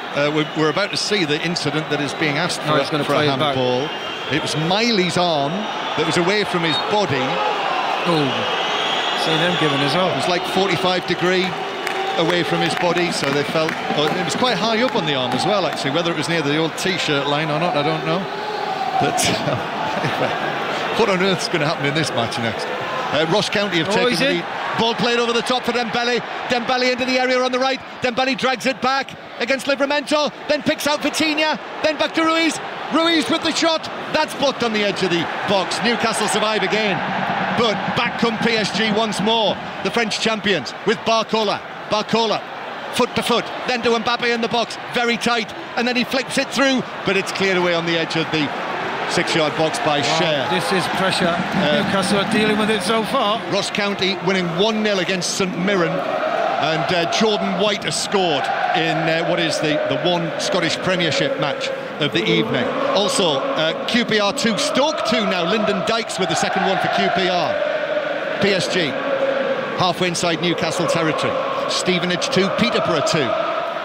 We're about to see the incident that is being asked for, he's going to play a handball. It was Miley's arm that was away from his body. Oh, seen them given as well. It was like 45 degree away from his body, so they felt it was quite high up on the arm as well, actually. Whether it was near the old t-shirt line or not, I don't know. But anyway, what on earth's going to happen in this match next? Ross County have taken the lead. Ball played over the top for Dembele. Dembele into the area on the right. Dembele drags it back against Livramento, then picks out Vitinha, then back to Ruiz. Ruiz with the shot. That's blocked on the edge of the box. Newcastle survive again. But back come PSG once more. The French champions with Barcola. Barcola, foot to foot, then to Mbappe in the box, very tight, and then he flicks it through, but it's cleared away on the edge of the 6-yard box by Cher. This is pressure. Newcastle are dealing with it so far. Ross County winning 1-0 against St Mirren, and Jordan White has scored in what is the one Scottish Premiership match of the evening. Also, QPR 2, Stoke 2 now. Lyndon Dykes with the second one for QPR. PSG, halfway inside Newcastle territory. Stevenage 2, Peterborough 2.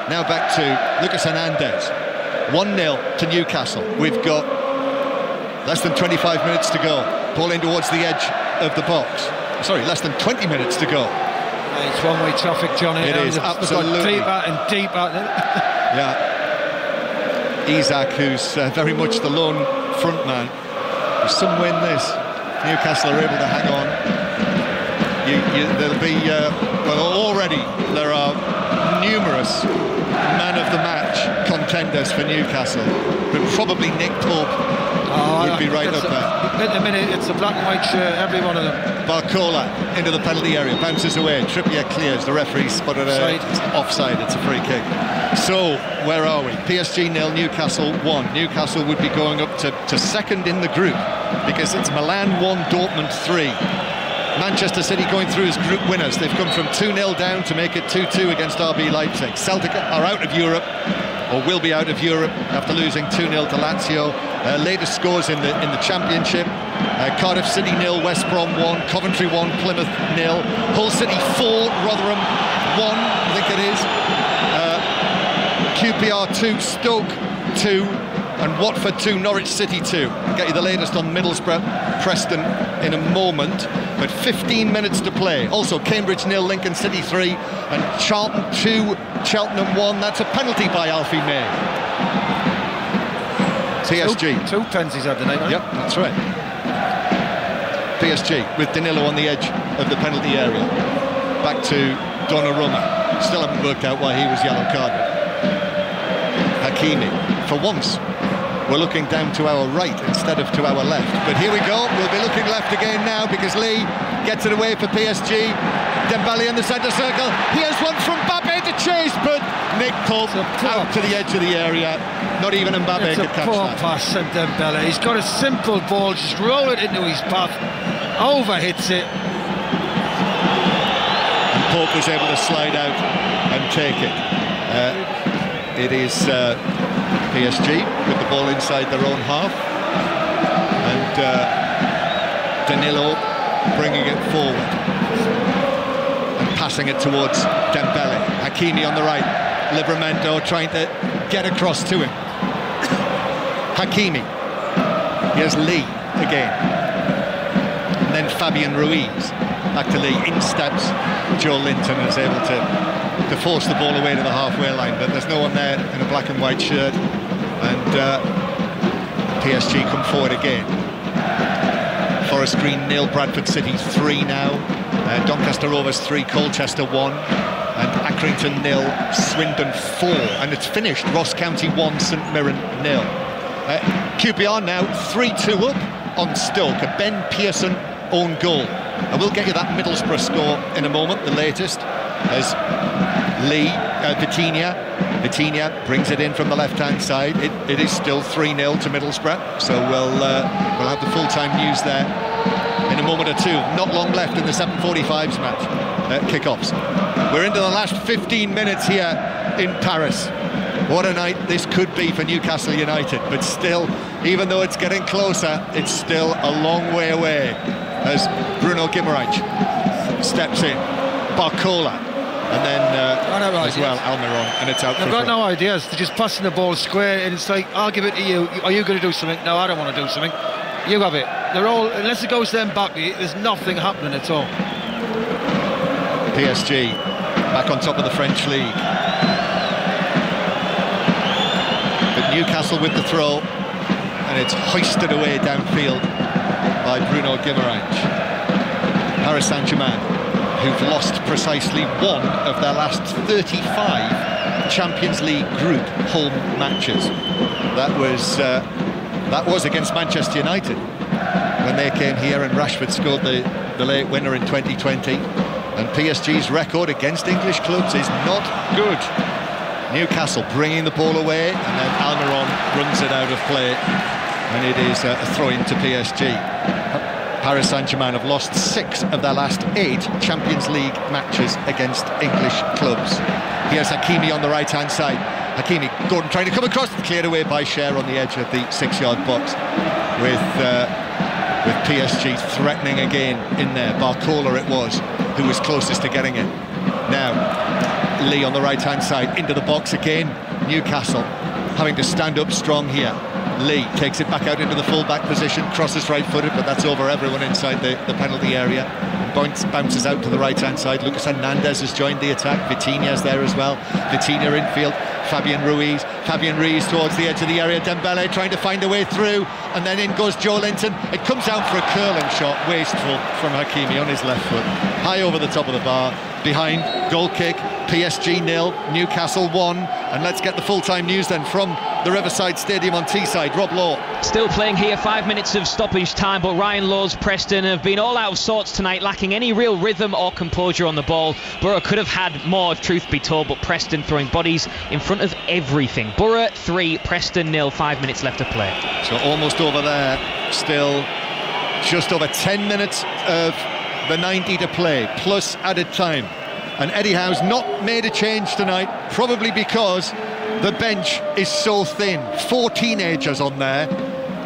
Now back to Lucas Hernandez. 1-0 to Newcastle. We've got less than 25 minutes to go. Ball in towards the edge of the box. Sorry, less than 20 minutes to go. It's one-way traffic, Johnny. It is, absolutely. Deep out and deep out. Yeah. Isak, who's very much the lone front man. There's some win this. Newcastle are able to hang on. There'll be, already there are numerous man of the match contenders for Newcastle, but probably Nick Pope would be right up there. At the minute, it's a black and white shirt, every one of them. Barcola into the penalty area, bounces away, Trippier clears, the referee spotted it's offside, it's a free kick. So, where are we? PSG 0, Newcastle 1. Newcastle would be going up to second in the group, because it's Milan 1, Dortmund 3. Manchester City going through as group winners. They've come from 2-0 down to make it 2-2 against RB Leipzig. Celtic are out of Europe, or will be out of Europe after losing 2-0 to Lazio. Latest scores in the Championship: Cardiff City 0, West Brom 1, Coventry 1, Plymouth 0, Hull City 4, Rotherham 1, I think it is. QPR 2, Stoke 2, and Watford 2, Norwich City 2. I'll get you the latest on Middlesbrough, Preston in a moment. But 15 minutes to play. Also Cambridge 0, Lincoln City 3, and Charlton 2, Cheltenham 1. That's a penalty by Alfie May. PSG. Two penalties had tonight, right? Yep, that's right. PSG with Danilo on the edge of the penalty area. Back to Donnarumma. Still haven't worked out why he was yellow carded. Hakimi. For once, we're looking down to our right instead of to our left. But here we go. We'll be looking left again now, because Lee gets it away for PSG. Dembele in the centre circle. Here's one from Mbappe to chase, but Nick Pope out to the edge of the area. Not even Mbappe could catch that. It's a poor pass from Dembele. He's got a simple ball, just roll it into his path, overhits it. And Pope was able to slide out and take it. It is PSG with the ball inside their own half, and Danilo bringing it forward and passing it towards Dembele. Hakimi on the right, Livramento trying to get across to him. Hakimi, here's Lee again, and then Fabian Ruiz, back to Lee, in steps Joe Linton, is able to force the ball away to the halfway line, but there's no one there in a black and white shirt, and PSG come forward again. Forest Green 0, Bradford City 3 now, Doncaster Rovers 3, Colchester 1, and Accrington 0, Swindon 4, and it's finished. Ross County 1, St Mirren 0. QPR now 3-2 up on Stoke, a Ben Pearson own goal. And we'll get you that Middlesbrough score in a moment, the latest, as Vitinha brings it in from the left-hand side. It is still 3-0 to Middlesbrough, so we'll have the full-time news there in a moment or two. Not long left in the 7:45s match, kickoffs. We're into the last 15 minutes here in Paris. What a night this could be for Newcastle United, but still, even though it's getting closer, it's still a long way away, as Bruno Guimaraes steps in, Barcola, and then as well Almiron, and it's out. They've got no ideas. They're just passing the ball square, and it's like, I'll give it to you. Are you going to do something? No, I don't want to do something. You have it. They're all, unless it goes to them back, there's nothing happening at all. PSG back on top of the French league. But Newcastle with the throw, and it's hoisted away downfield by Bruno Guimaraes. Paris Saint-Germain, who've lost precisely one of their last 35 Champions League group home matches. That was against Manchester United when they came here and Rashford scored the late winner in 2020. And PSG's record against English clubs is not good. Newcastle bringing the ball away, and then Almiron runs it out of play, and it is a throw-in to PSG. Paris Saint-Germain have lost 6 of their last 8 Champions League matches against English clubs. Here's Hakimi on the right-hand side. Hakimi, Gordon trying to come across, cleared away by Cher on the edge of the 6-yard box, with PSG threatening again in there. Barcola it was who was closest to getting it. Now Lee on the right-hand side into the box again. Newcastle having to stand up strong here. Lee takes it back out into the full-back position, crosses right-footed, but that's over everyone inside the penalty area. Bounces out to the right-hand side. Lucas Hernandez has joined the attack. Vitinha's there as well. Vitinha infield. Fabian Ruiz towards the edge of the area. Dembele trying to find a way through, and then in goes Joe Linton. It comes out for a curling shot, wasteful from Hakimi on his left foot, high over the top of the bar. Behind, goal kick, PSG 0, Newcastle 1. And let's get the full-time news then from the Riverside Stadium on Teesside. Rob Law. Still playing here, 5 minutes of stoppage time, but Ryan Law's Preston have been all out of sorts tonight, lacking any real rhythm or composure on the ball. Borough could have had more, if truth be told, but Preston throwing bodies in front of everything. Borough 3, Preston 0, 5 minutes left to play. So almost over there, still just over 10 minutes of the 90 to play, plus added time. And Eddie Howe's not made a change tonight, probably because the bench is so thin. 4 teenagers on there,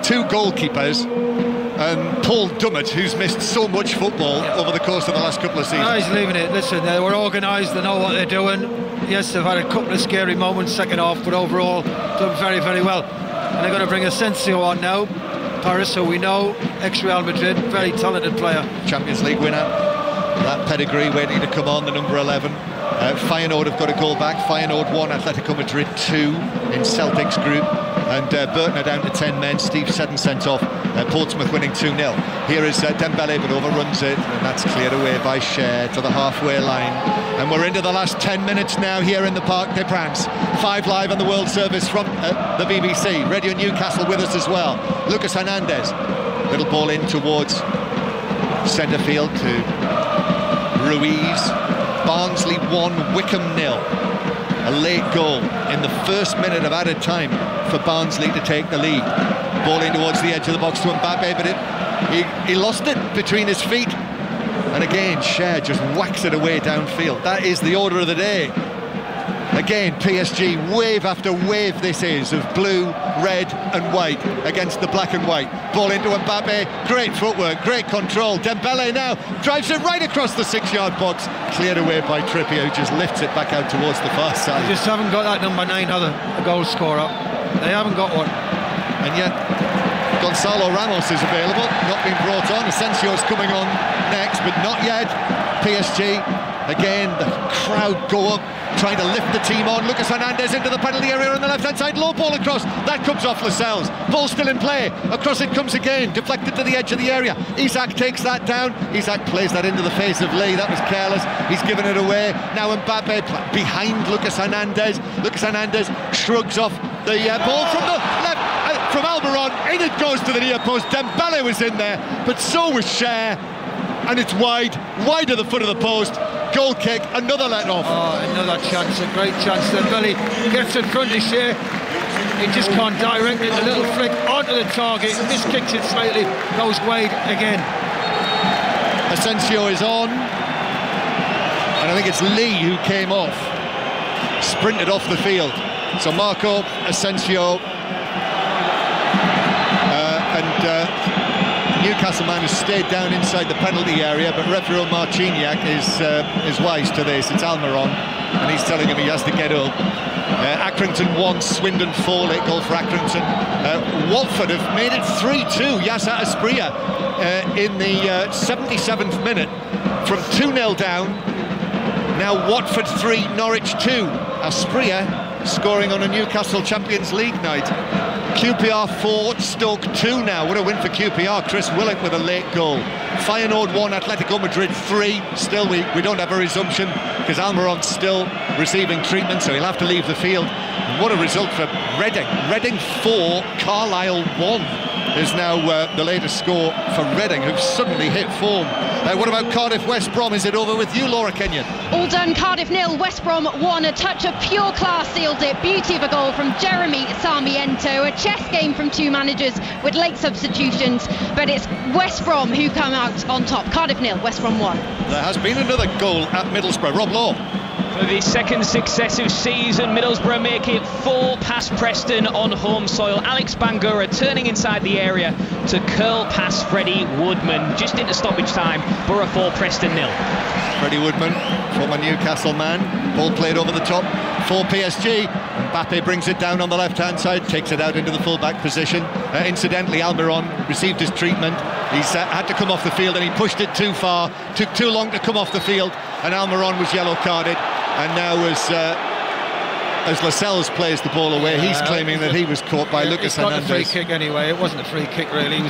2 goalkeepers, and Paul Dummett, who's missed so much football over the course of the last couple of seasons. He's leaving it. Listen, they were organised, they know what they're doing. Yes, they've had a couple of scary moments second half, but overall done very, very well. And they're going to bring Asensio on now. Paris, who we know, ex-Real Madrid, very talented player. Champions League winner. That pedigree waiting to come on, the number 11. Feyenoord have got a goal back. Feyenoord 1, Atletico Madrid 2 in Celtic's group. And Burton are down to 10 men. Steve Seddon sent off. Portsmouth winning 2-0. Here is Dembele, but overruns it. And that's cleared away by Cher to the halfway line. And we're into the last 10 minutes now here in the Parc des Princes. 5 Live on the World Service from the BBC. Radio Newcastle with us as well. Lucas Hernandez. Little ball in towards centre field to Ruiz. Barnsley 1, Wickham 0. A late goal in the first minute of added time for Barnsley to take the lead. Ball in towards the edge of the box to Mbappe, but he lost it between his feet. And again, Cher just whacks it away downfield. That is the order of the day. Again, PSG, wave after wave this is, of blue, red and white against the black and white. Ball into Mbappe, great footwork, great control. Dembele now drives it right across the 6-yard box, cleared away by Trippier, who just lifts it back out towards the far side. They just haven't got that number 9, have they? A goal scorer. They haven't got one. And yet, Gonzalo Ramos is available, not being brought on. Asensio's coming on next, but not yet. PSG, again, the crowd go up, trying to lift the team on. Lucas Hernandez into the penalty area on the left-hand side. Low ball across. That comes off Lascelles. Ball still in play. Across it comes again. Deflected to the edge of the area. Isak takes that down. Isak plays that into the face of Lee. That was careless. He's given it away. Now Mbappe behind Lucas Hernandez. Lucas Hernandez shrugs off the ball from the left. From Almiron. In it goes to the near post. Dembele was in there, but so was Cher. And it's wide of the foot of the post. Goal kick, another let off. Oh, another chance, a great chance. Dembele gets in front of Cher. He just can't direct it. A little flick onto the target, miskicks it slightly, goes wide again. Asensio is on. And I think it's Lee who came off. Sprinted off the field. So Marco Asensio Newcastle man has stayed down inside the penalty area, but referee Marciniak is wise to this. It's Almiron, and he's telling him he has to get up. Accrington 1, Swindon 4, late goal for Accrington. Watford have made it 3-2. Yasser Asprilla in the 77th minute from 2-0 down. Now Watford 3, Norwich 2. Asprilla scoring on a Newcastle Champions League night. QPR 4, Stoke 2 now. What a win for QPR. Chris Willock with a late goal. Feyenoord 1, Atletico Madrid 3. Still, we don't have a resumption because Almiron's still receiving treatment, so he'll have to leave the field. And what a result for Reading. Reading 4, Carlisle 1 is now the latest score for Reading, who've suddenly hit form. What about Cardiff West Brom? Is it over with you, Laura Kenyon? All done. Cardiff 0, West Brom 1. A touch of pure class sealed it. Beauty of a goal from Jeremy Sarmiento. A chess game from 2 managers with late substitutions, but it's West Brom who come out on top. Cardiff 0, West Brom 1. There has been another goal at Middlesbrough. Rob Law. For the second successive season, Middlesbrough make it 4 past Preston on home soil. Alex Bangura turning inside the area to curl past Freddie Woodman. Just into stoppage time, Borough 4, Preston 0. Freddie Woodman, former Newcastle man. Ball played over the top for PSG. Mbappe brings it down on the left-hand side, takes it out into the full-back position. Incidentally, Almiron received his treatment. He's had to come off the field, and he pushed it too far. Took too long to come off the field, and Almiron was yellow-carded. And now as Lascelles plays the ball away, he's claiming that he was caught by Lucas Hernandez. It's not a free kick anyway. It wasn't a free kick, really.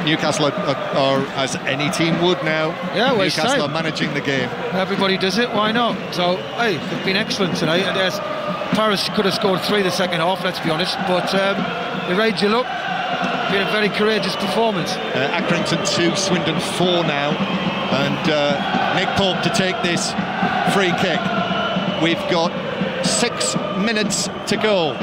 Newcastle are, as any team would now, Newcastle are managing the game. Everybody does it, why not? So, hey, they've been excellent tonight. And Paris could have scored 3 the second half, let's be honest. But the rage you look, been a very courageous performance. Accrington 2, Swindon 4 now. And Nick Pope to take this free kick. We've got 6 minutes to go.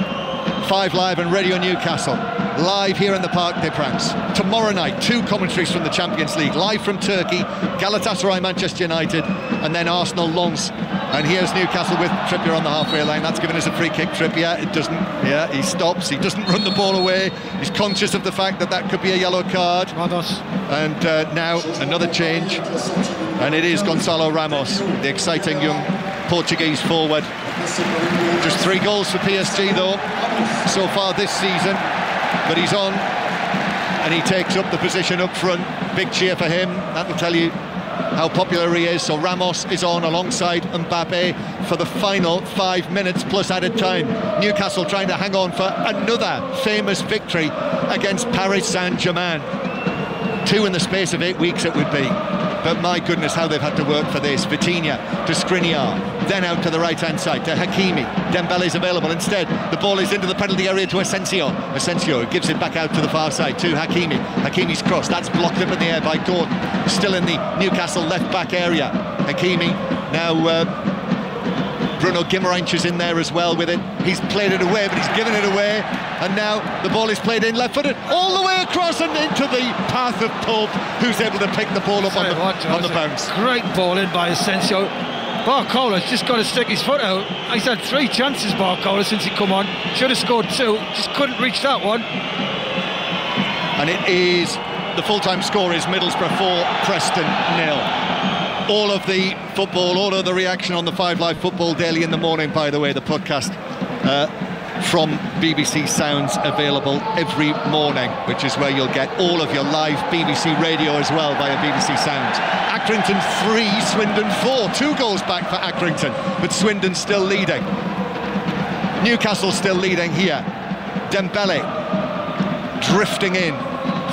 5 Live and Radio Newcastle, live here in the Parc des Princes. Tomorrow night, 2 commentaries from the Champions League, live from Turkey, Galatasaray, Manchester United, and then Arsenal, Lens. And here's Newcastle with Trippier on the halfway line. That's given us a free kick. Trippier, it doesn't, he stops, he doesn't run the ball away. He's conscious of the fact that that could be a yellow card. And now another change, and it is Gonçalo Ramos, the exciting young Portuguese forward. Just 3 goals for PSG though so far this season, but he's on and he takes up the position up front. Big cheer for him. That will tell you how popular he is. So Ramos is on alongside Mbappe for the final 5 minutes plus added time. Newcastle trying to hang on for another famous victory against Paris Saint-Germain. 2 in the space of 8 weeks it would be. But my goodness, how they've had to work for this. Vitinha to Skriniar, then out to the right-hand side to Hakimi. Dembele's available instead. The ball is into the penalty area to Asensio. Asensio gives it back out to the far side to Hakimi. Hakimi's cross, that's blocked up in the air by Gordon. Still in the Newcastle left-back area. Hakimi now... Bruno Guimaraes is in there as well with it. He's played it away, but he's given it away. And now the ball is played in left-footed, all the way across and into the path of Pope, who's able to pick the ball up on the bounce. Great ball in by Asensio. Barcola's just got to stick his foot out. He's had 3 chances, Barcola, since he come on. Should have scored 2, just couldn't reach that one. And it is, the full-time score is Middlesbrough 4, Preston 0. All of the football, all of the reaction on the 5 Live Football Daily in the morning, by the way, the podcast from BBC Sounds available every morning, which is where you'll get all of your live BBC radio as well via BBC Sounds. Accrington 3, Swindon 4, 2 goals back for Accrington, but Swindon still leading. Newcastle still leading here. Dembele drifting in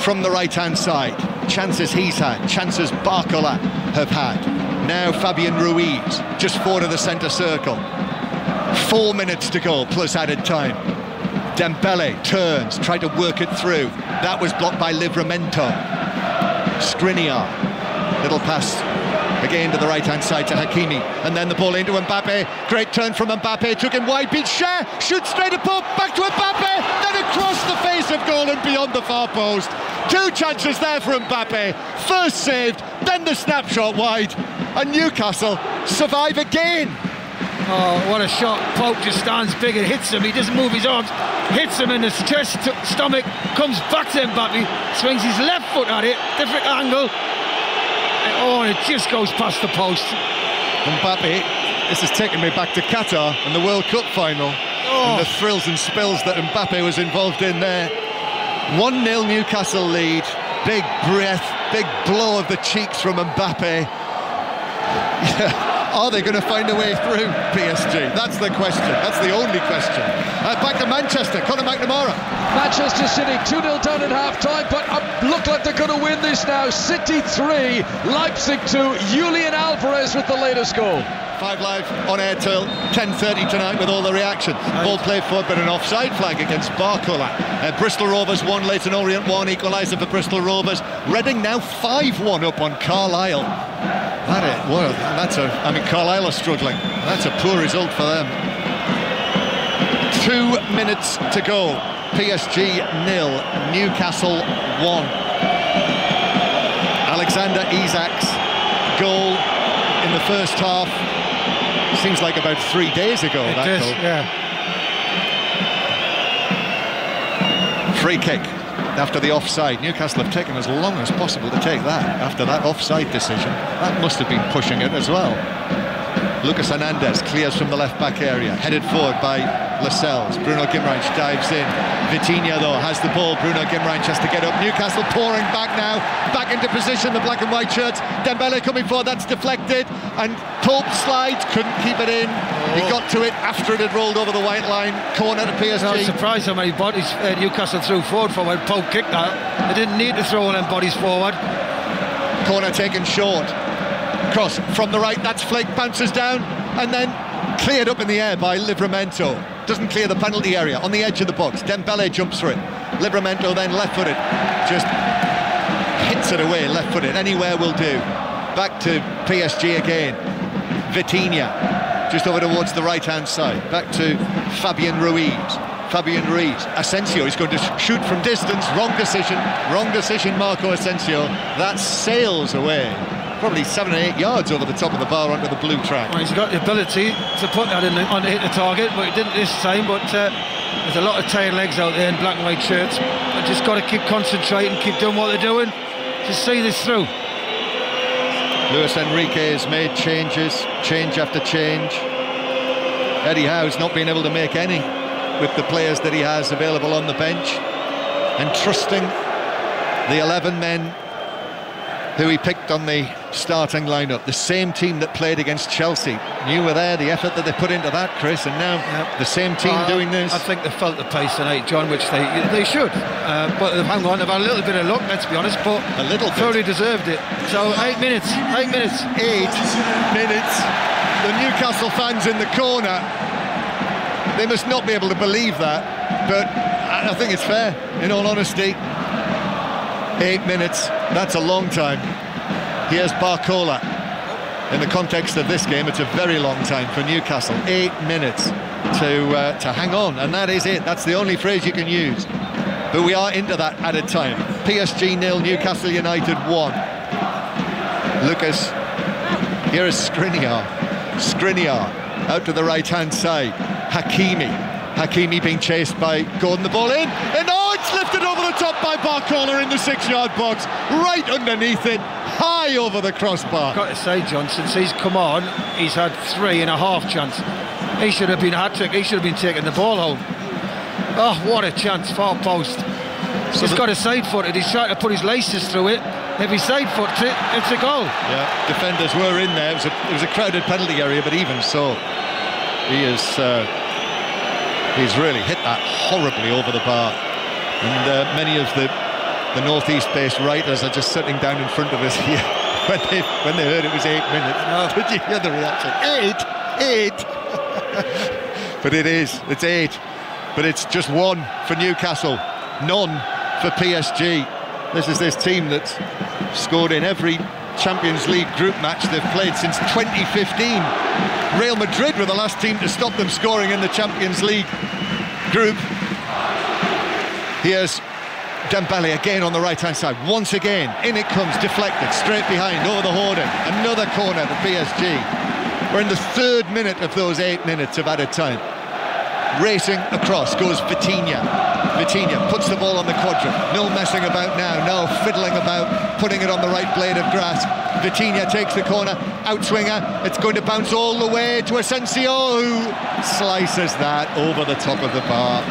from the right-hand side. Chances he's had, chances Barcola have had. Now Fabian Ruiz, just forward of the centre circle. 4 minutes to go, plus added time. Dembele turns, tried to work it through. That was blocked by Livramento. Skriniar, little pass again to the right-hand side to Hakimi. And then the ball into Mbappe. Great turn from Mbappe, took him wide, beat Cher, shoots straight at Pope, back to Mbappe, then across the face of goal and beyond the far post. 2 chances there for Mbappe. First saved, then the snapshot wide, and Newcastle survive again. Oh, what a shot. Pope just stands big and hits him. He doesn't move his arms, hits him in the chest, stomach, comes back to Mbappe, swings his left foot at it, different angle. And it just goes past the post. Mbappe, this has taken me back to Qatar and the World Cup final. And the thrills and spills that Mbappe was involved in there. 1-0 Newcastle lead. Big breath, big blow of the cheeks from Mbappe. Are they going to find a way through PSG? That's the question. That's the only question. Back to Manchester, Conor McNamara. Manchester City 2-0 down at half-time, but look like they're going to win this now. City 3, Leipzig 2. Julian Alvarez with the latest goal. 5 Live on air till 10:30 tonight with all the reaction. Ball played forward, but an offside flag against Barcola. Bristol Rovers 1, Leyton Orient 1, equaliser for Bristol Rovers. Reading now 5-1 up on Carlisle. Carlisle are struggling. That's a poor result for them. 2 minutes to go. PSG 0, Newcastle 1. Alexander Isak's goal in the first half. Seems like about 3 days ago. That goal. Yeah. Free kick after the offside. Newcastle have taken as long as possible to take that after that offside decision. That must have been pushing it as well. Lucas Hernandez clears from the left-back area, headed forward by Lascelles. Bruno Guimaraes dives in. Vitinha, though, has the ball. Bruno Guimaraes has to get up. Newcastle pouring back now, back into position, the black and white shirts. Dembele coming forward, that's deflected, and Pope slides, couldn't keep it in. He got to it after it had rolled over the white line. Corner to PSG. I was surprised how many bodies Newcastle threw forward for when Pope kicked that. They didn't need to throw all them bodies forward. Corner taken short. Cross from the right, that's flicked, bounces down, and then cleared up in the air by Livramento. Doesn't clear the penalty area, on the edge of the box. Dembele jumps for it. Livramento then left-footed, just hits it away, left-footed. Anywhere will do. Back to PSG again. Vitinha, just over towards the right-hand side. Back to Fabian Ruiz. Asensio is going to shoot from distance. Wrong decision, Marco Asensio. That sails away. Probably 7 or 8 yards over the top of the bar onto the blue track. Well, he's got the ability to put that on to hit the target, but he didn't this time. But there's a lot of tail legs out there in black and white shirts. I just got to keep concentrating, keep doing what they're doing to see this through. Luis Enrique has made changes, change after change. Eddie Howe's not been able to make any with the players that he has available on the bench, and trusting the 11 men who he picked on the starting lineup. The same team that played against Chelsea. You were there, the effort that they put into that, Chris, and now the same team doing this. I think they felt the pace tonight, John, which they should. But hang on, they've had a little bit of luck, let's be honest, but a little bit. Thoroughly deserved it. So 8 minutes. 8 minutes. The Newcastle fans in the corner, they must not be able to believe that, but I think it's fair, in all honesty. 8 minutes, that's a long time. Here's Barcola. In the context of this game, it's a very long time for Newcastle. 8 minutes to hang on, and that is it. That's the only phrase you can use. But we are into that added time. PSG 0, Newcastle United 1. Lucas, here is Skriniar out to the right-hand side. Hakimi being chased by Gordon, the ball in, and it's lifted over the top by Barcola in the 6-yard box, right underneath it, high over the crossbar. I've got to say, John, since he's come on, he's had 3.5 chances. He should have been a hat-trick, he should have been taking the ball home. Oh, what a chance, far post. So he's got a side foot, and he's trying to put his laces through it. If he side foots it, it's a goal. Yeah, defenders were in there. It was a crowded penalty area, but even so, he is... he's really hit that horribly over the bar, and many of the northeast-based writers are just sitting down in front of us here when they heard it was 8 minutes. Oh, did you hear the reaction? 8. But it's 8. But it's just 1 for Newcastle, none for PSG. This is this team that's scored in every Champions League group match they've played since 2015. Real Madrid were the last team to stop them scoring in the Champions League group. Here's Dembele again on the right-hand side. Once again, in it comes, deflected, straight behind, over the hoarding. Another corner to PSG. We're in the 3rd minute of those 8 minutes of added time. Racing across goes Vitinha. Vitinha puts the ball on the quadrant. No messing about now, no fiddling about, putting it on the right blade of grass. Vitinha takes the corner, outswinger. It's going to bounce all the way to Asensio, who slices that over the top of the bar.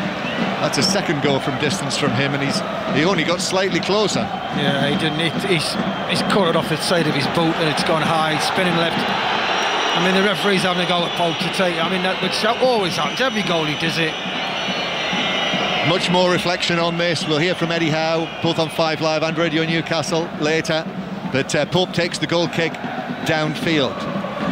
That's a second goal from distance from him, and he only got slightly closer. Yeah, he didn't. He's caught it off the side of his boot, and it's gone high, spinning left. I mean, the referee's having a go at Pope to take. I mean, that always happens. Every goalie does it. Much more reflection on this. We'll hear from Eddie Howe, both on 5 Live and Radio Newcastle later. But Pope takes the goal kick downfield.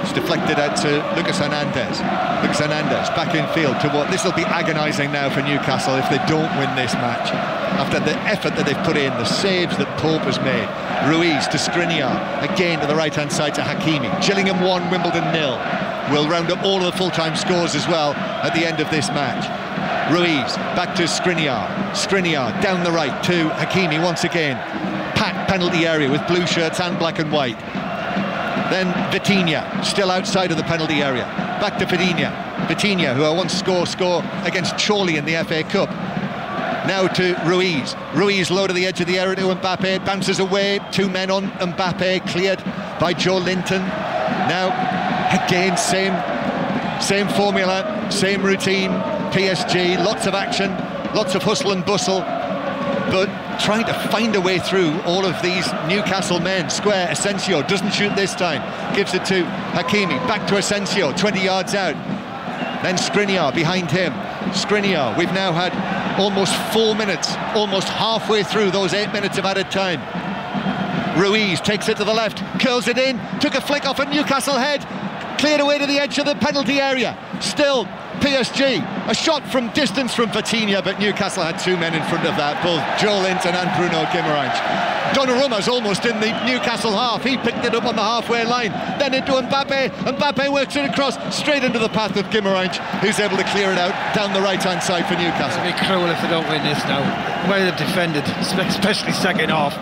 It's deflected out to Lucas Hernandez. Lucas Hernandez back in field to what? This will be agonising now for Newcastle if they don't win this match. After the effort that they've put in, the saves that Pope has made. Ruiz to Skriniar, again to the right-hand side to Hakimi. Gillingham 1, Wimbledon 0. We'll round up all of the full-time scores as well at the end of this match. Ruiz back to Skriniar down the right to Hakimi once again. Packed penalty area with blue shirts and black and white. Then Vitinha, still outside of the penalty area. Back to Vitinha, who I once score against Chorley in the FA Cup. Now to Ruiz. Ruiz low to the edge of the area to Mbappe. Bounces away. 2 men on Mbappe, cleared by Joe Linton. Now Again, same formula, same routine. PSG, lots of action, lots of hustle and bustle, but trying to find a way through all of these Newcastle men. Square, Asensio doesn't shoot this time, gives it to Hakimi, back to Asensio, 20 yards out. Then Skriniar behind him. Skriniar, we've now had almost 4 minutes, almost halfway through those 8 minutes of added time. Ruiz takes it to the left, curls it in, took a flick off a Newcastle head, cleared away to the edge of the penalty area. Still PSG, a shot from distance from Vitinha, but Newcastle had 2 men in front of that, both Joe Linton and Bruno Guimaraes. Donnarumma's almost in the Newcastle half. He picked it up on the halfway line, then into Mbappe. Mbappe works it across straight into the path of Guimaraes, who's able to clear it out down the right-hand side for Newcastle. It'll be cruel if they don't win this now. The way they've defended, especially second half.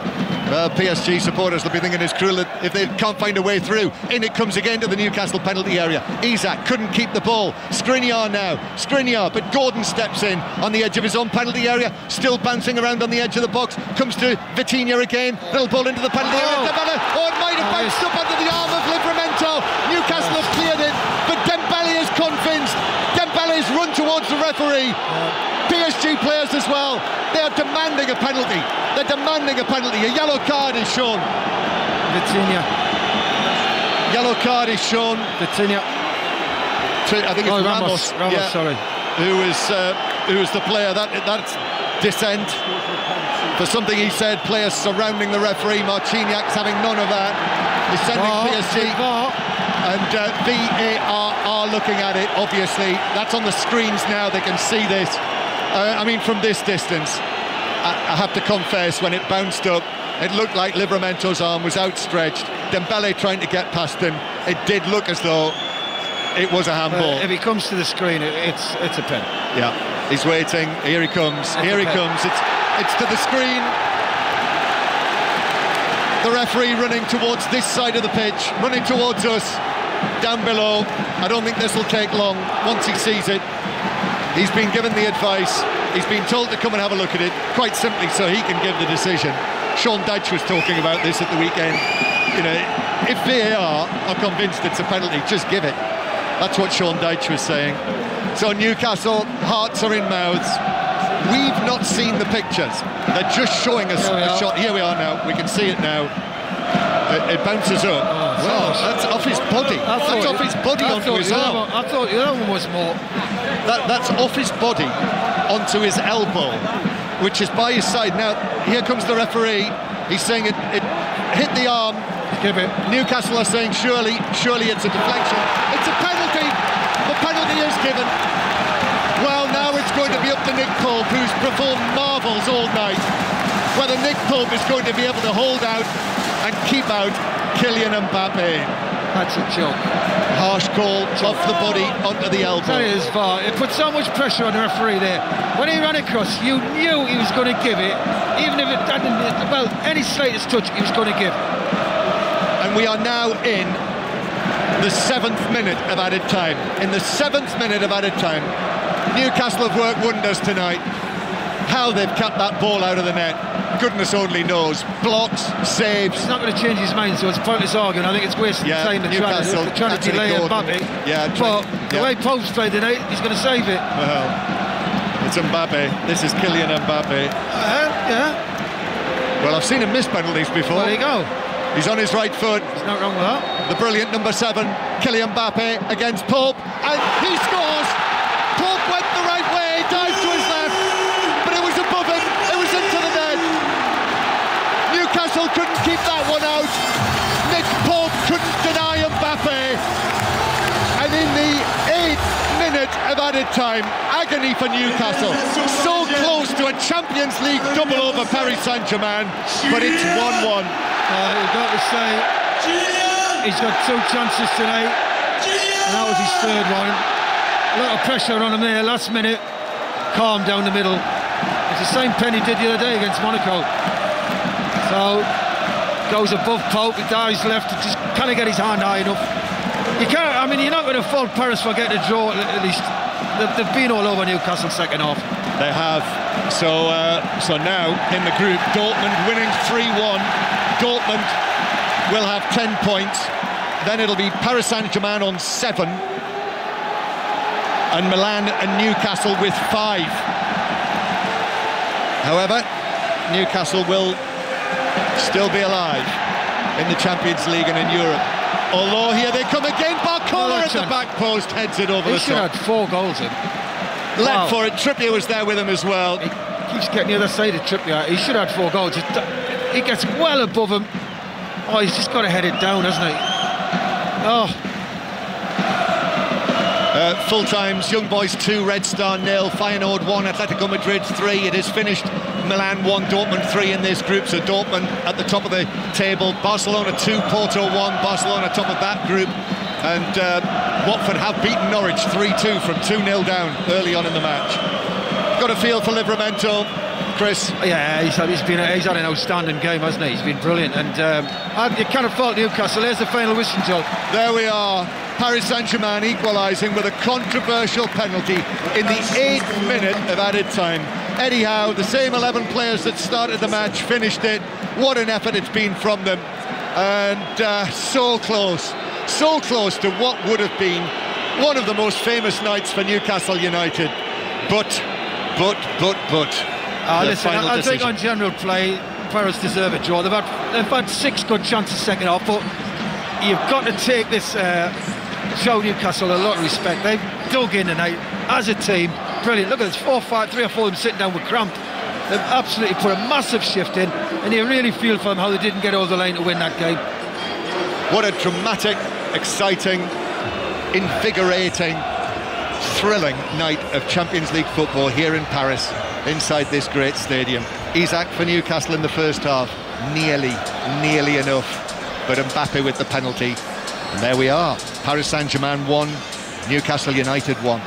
Well, PSG supporters will be thinking it's cruel if they can't find a way through. In it comes again to the Newcastle penalty area. Isak couldn't keep the ball. Skriniar now. Skriniar, but Gordon steps in on the edge of his own penalty area, still bouncing around on the edge of the box. Comes to Vitinha again. Little ball into the penalty area. Oh, it might have bounced up under the arm of Livramento. Newcastle have cleared it, but Dembele is convinced. Dembele's run towards the referee. PSG players as well. They are demanding a penalty. They're demanding a penalty. A yellow card is shown. Vitinha. Yellow card is shown. Vitinha. I think it's Ramos. Yeah, sorry. Who was the player? That's dissent for something he said. Players surrounding the referee. Marciniak's having none of that. He's sending PSG. And VAR are looking at it, obviously. That's on the screens now. They can see this. I mean, from this distance, I have to confess, when it bounced up, it looked like Livramento's arm was outstretched. Dembele trying to get past him. It did look as though it was a handball. If he comes to the screen, it's a pen. Yeah, he's waiting. Here he comes. Here he comes. It's to the screen. The referee running towards this side of the pitch, running towards us, down below. I don't think this will take long once he sees it. He's been given the advice. He's been told to come and have a look at it, quite simply so he can give the decision. Sean Dyche was talking about this at the weekend. You know, if VAR are convinced it's a penalty, just give it. That's what Sean Dyche was saying. So Newcastle, hearts are in mouths. We've not seen the pictures. They're just showing us a shot. Here we are now. We can see it now. It bounces up. Well, that's off his body. That's off his body onto his arm. I thought the other one was more. That's off his body onto his elbow, which is by his side. Now, here comes the referee. He's saying it hit the arm. Give it. Newcastle are saying surely it's a deflection. It's a penalty. The penalty is given. Well, now it's going to be up to Nick Pope, who's performed marvels all night, whether Nick Pope is going to be able to hold out and keep out Kylian Mbappe. That's a joke. Harsh call, off the body, onto the elbow. That is VAR. It put so much pressure on the referee there. When he ran across, you knew he was going to give it, even if it hadn't, well, any slightest touch, he was going to give. And we are now in the 7th minute of added time. In the 7th minute of added time, Newcastle have worked wonders tonight. How they've kept that ball out of the net, goodness only knows. Blocks, saves. He's not going to change his mind, so it's pointless arguing. I think it's wasting time to try to delay Mbappe. Yeah, but the way Pope's played tonight, he's going to save it. Well, it's Mbappe. This is Kylian Mbappe. Yeah. Well, I've seen him miss penalties before. There you go. He's on his right foot. There's nothing wrong with that. The brilliant number 7, Kylian Mbappe against Pope, and he scores. Pope went the right way, dives to his left, but it was above him. It was into the net. Newcastle couldn't keep that one out. Nick Pope couldn't deny Mbappe, and in the 8th minute of added time, agony for Newcastle. So close to a Champions League double over Paris Saint-Germain, but it's 1-1. You've got to say, he's got 2 chances tonight, and that was his 3rd one. A lot of pressure on him there, last minute, calm down the middle. It's the same pen he did the other day against Monaco. So, goes above Pope, he dives left, just can't get his hand high enough. You can't, I mean, you're not going to fault Paris for getting a draw at least. They've been all over Newcastle second half. They have. So now in the group, Dortmund winning 3-1. Dortmund will have 10 points. then it'll be Paris Saint-Germain on 7, and Milan and Newcastle with 5. However, Newcastle will still be alive in the Champions League and in Europe. Although here they come again, Barcola at the back post, heads it over the top. He should have had 4 goals in. Led for it, Trippier was there with him as well. He keeps getting the other side of Trippier. He should have had 4 goals. He gets well above him. Oh, he's just got to head it down, hasn't he? Oh. Full times, Young Boys 2, Red Star 0, Feyenoord 1, Atletico Madrid 3. It is finished. Milan 1, Dortmund 3 in this group. So Dortmund at the top of the table. Barcelona 2, Porto 1. Barcelona top of that group. And Watford have beaten Norwich 3-2 from 2-0 down early on in the match. Got a feel for Livramento, Chris? Yeah, he's had an outstanding game, hasn't he? He's been brilliant. And you can't fault Newcastle. There's the final whistle, Joe. There we are. Paris Saint-Germain equalising with a controversial penalty in the 8th minute of added time. Eddie Howe, the same 11 players that started the match, finished it. What an effort it's been from them. And so close to what would have been one of the most famous nights for Newcastle United. But. Listen, I think on general play, Paris deserve it, Joe. They've had 6 good chances second half, but you've got to take this, show Newcastle a lot of respect. They've dug in tonight as a team. Brilliant. Look at this, 3 or 4 of them sitting down with cramp. They've absolutely put a massive shift in, and you really feel for them how they didn't get over the line to win that game. What a dramatic, exciting, invigorating, thrilling night of Champions League football here in Paris, inside this great stadium. Isak for Newcastle in the first half, nearly enough, but Mbappe with the penalty. And there we are, Paris Saint-Germain 1, Newcastle United 1.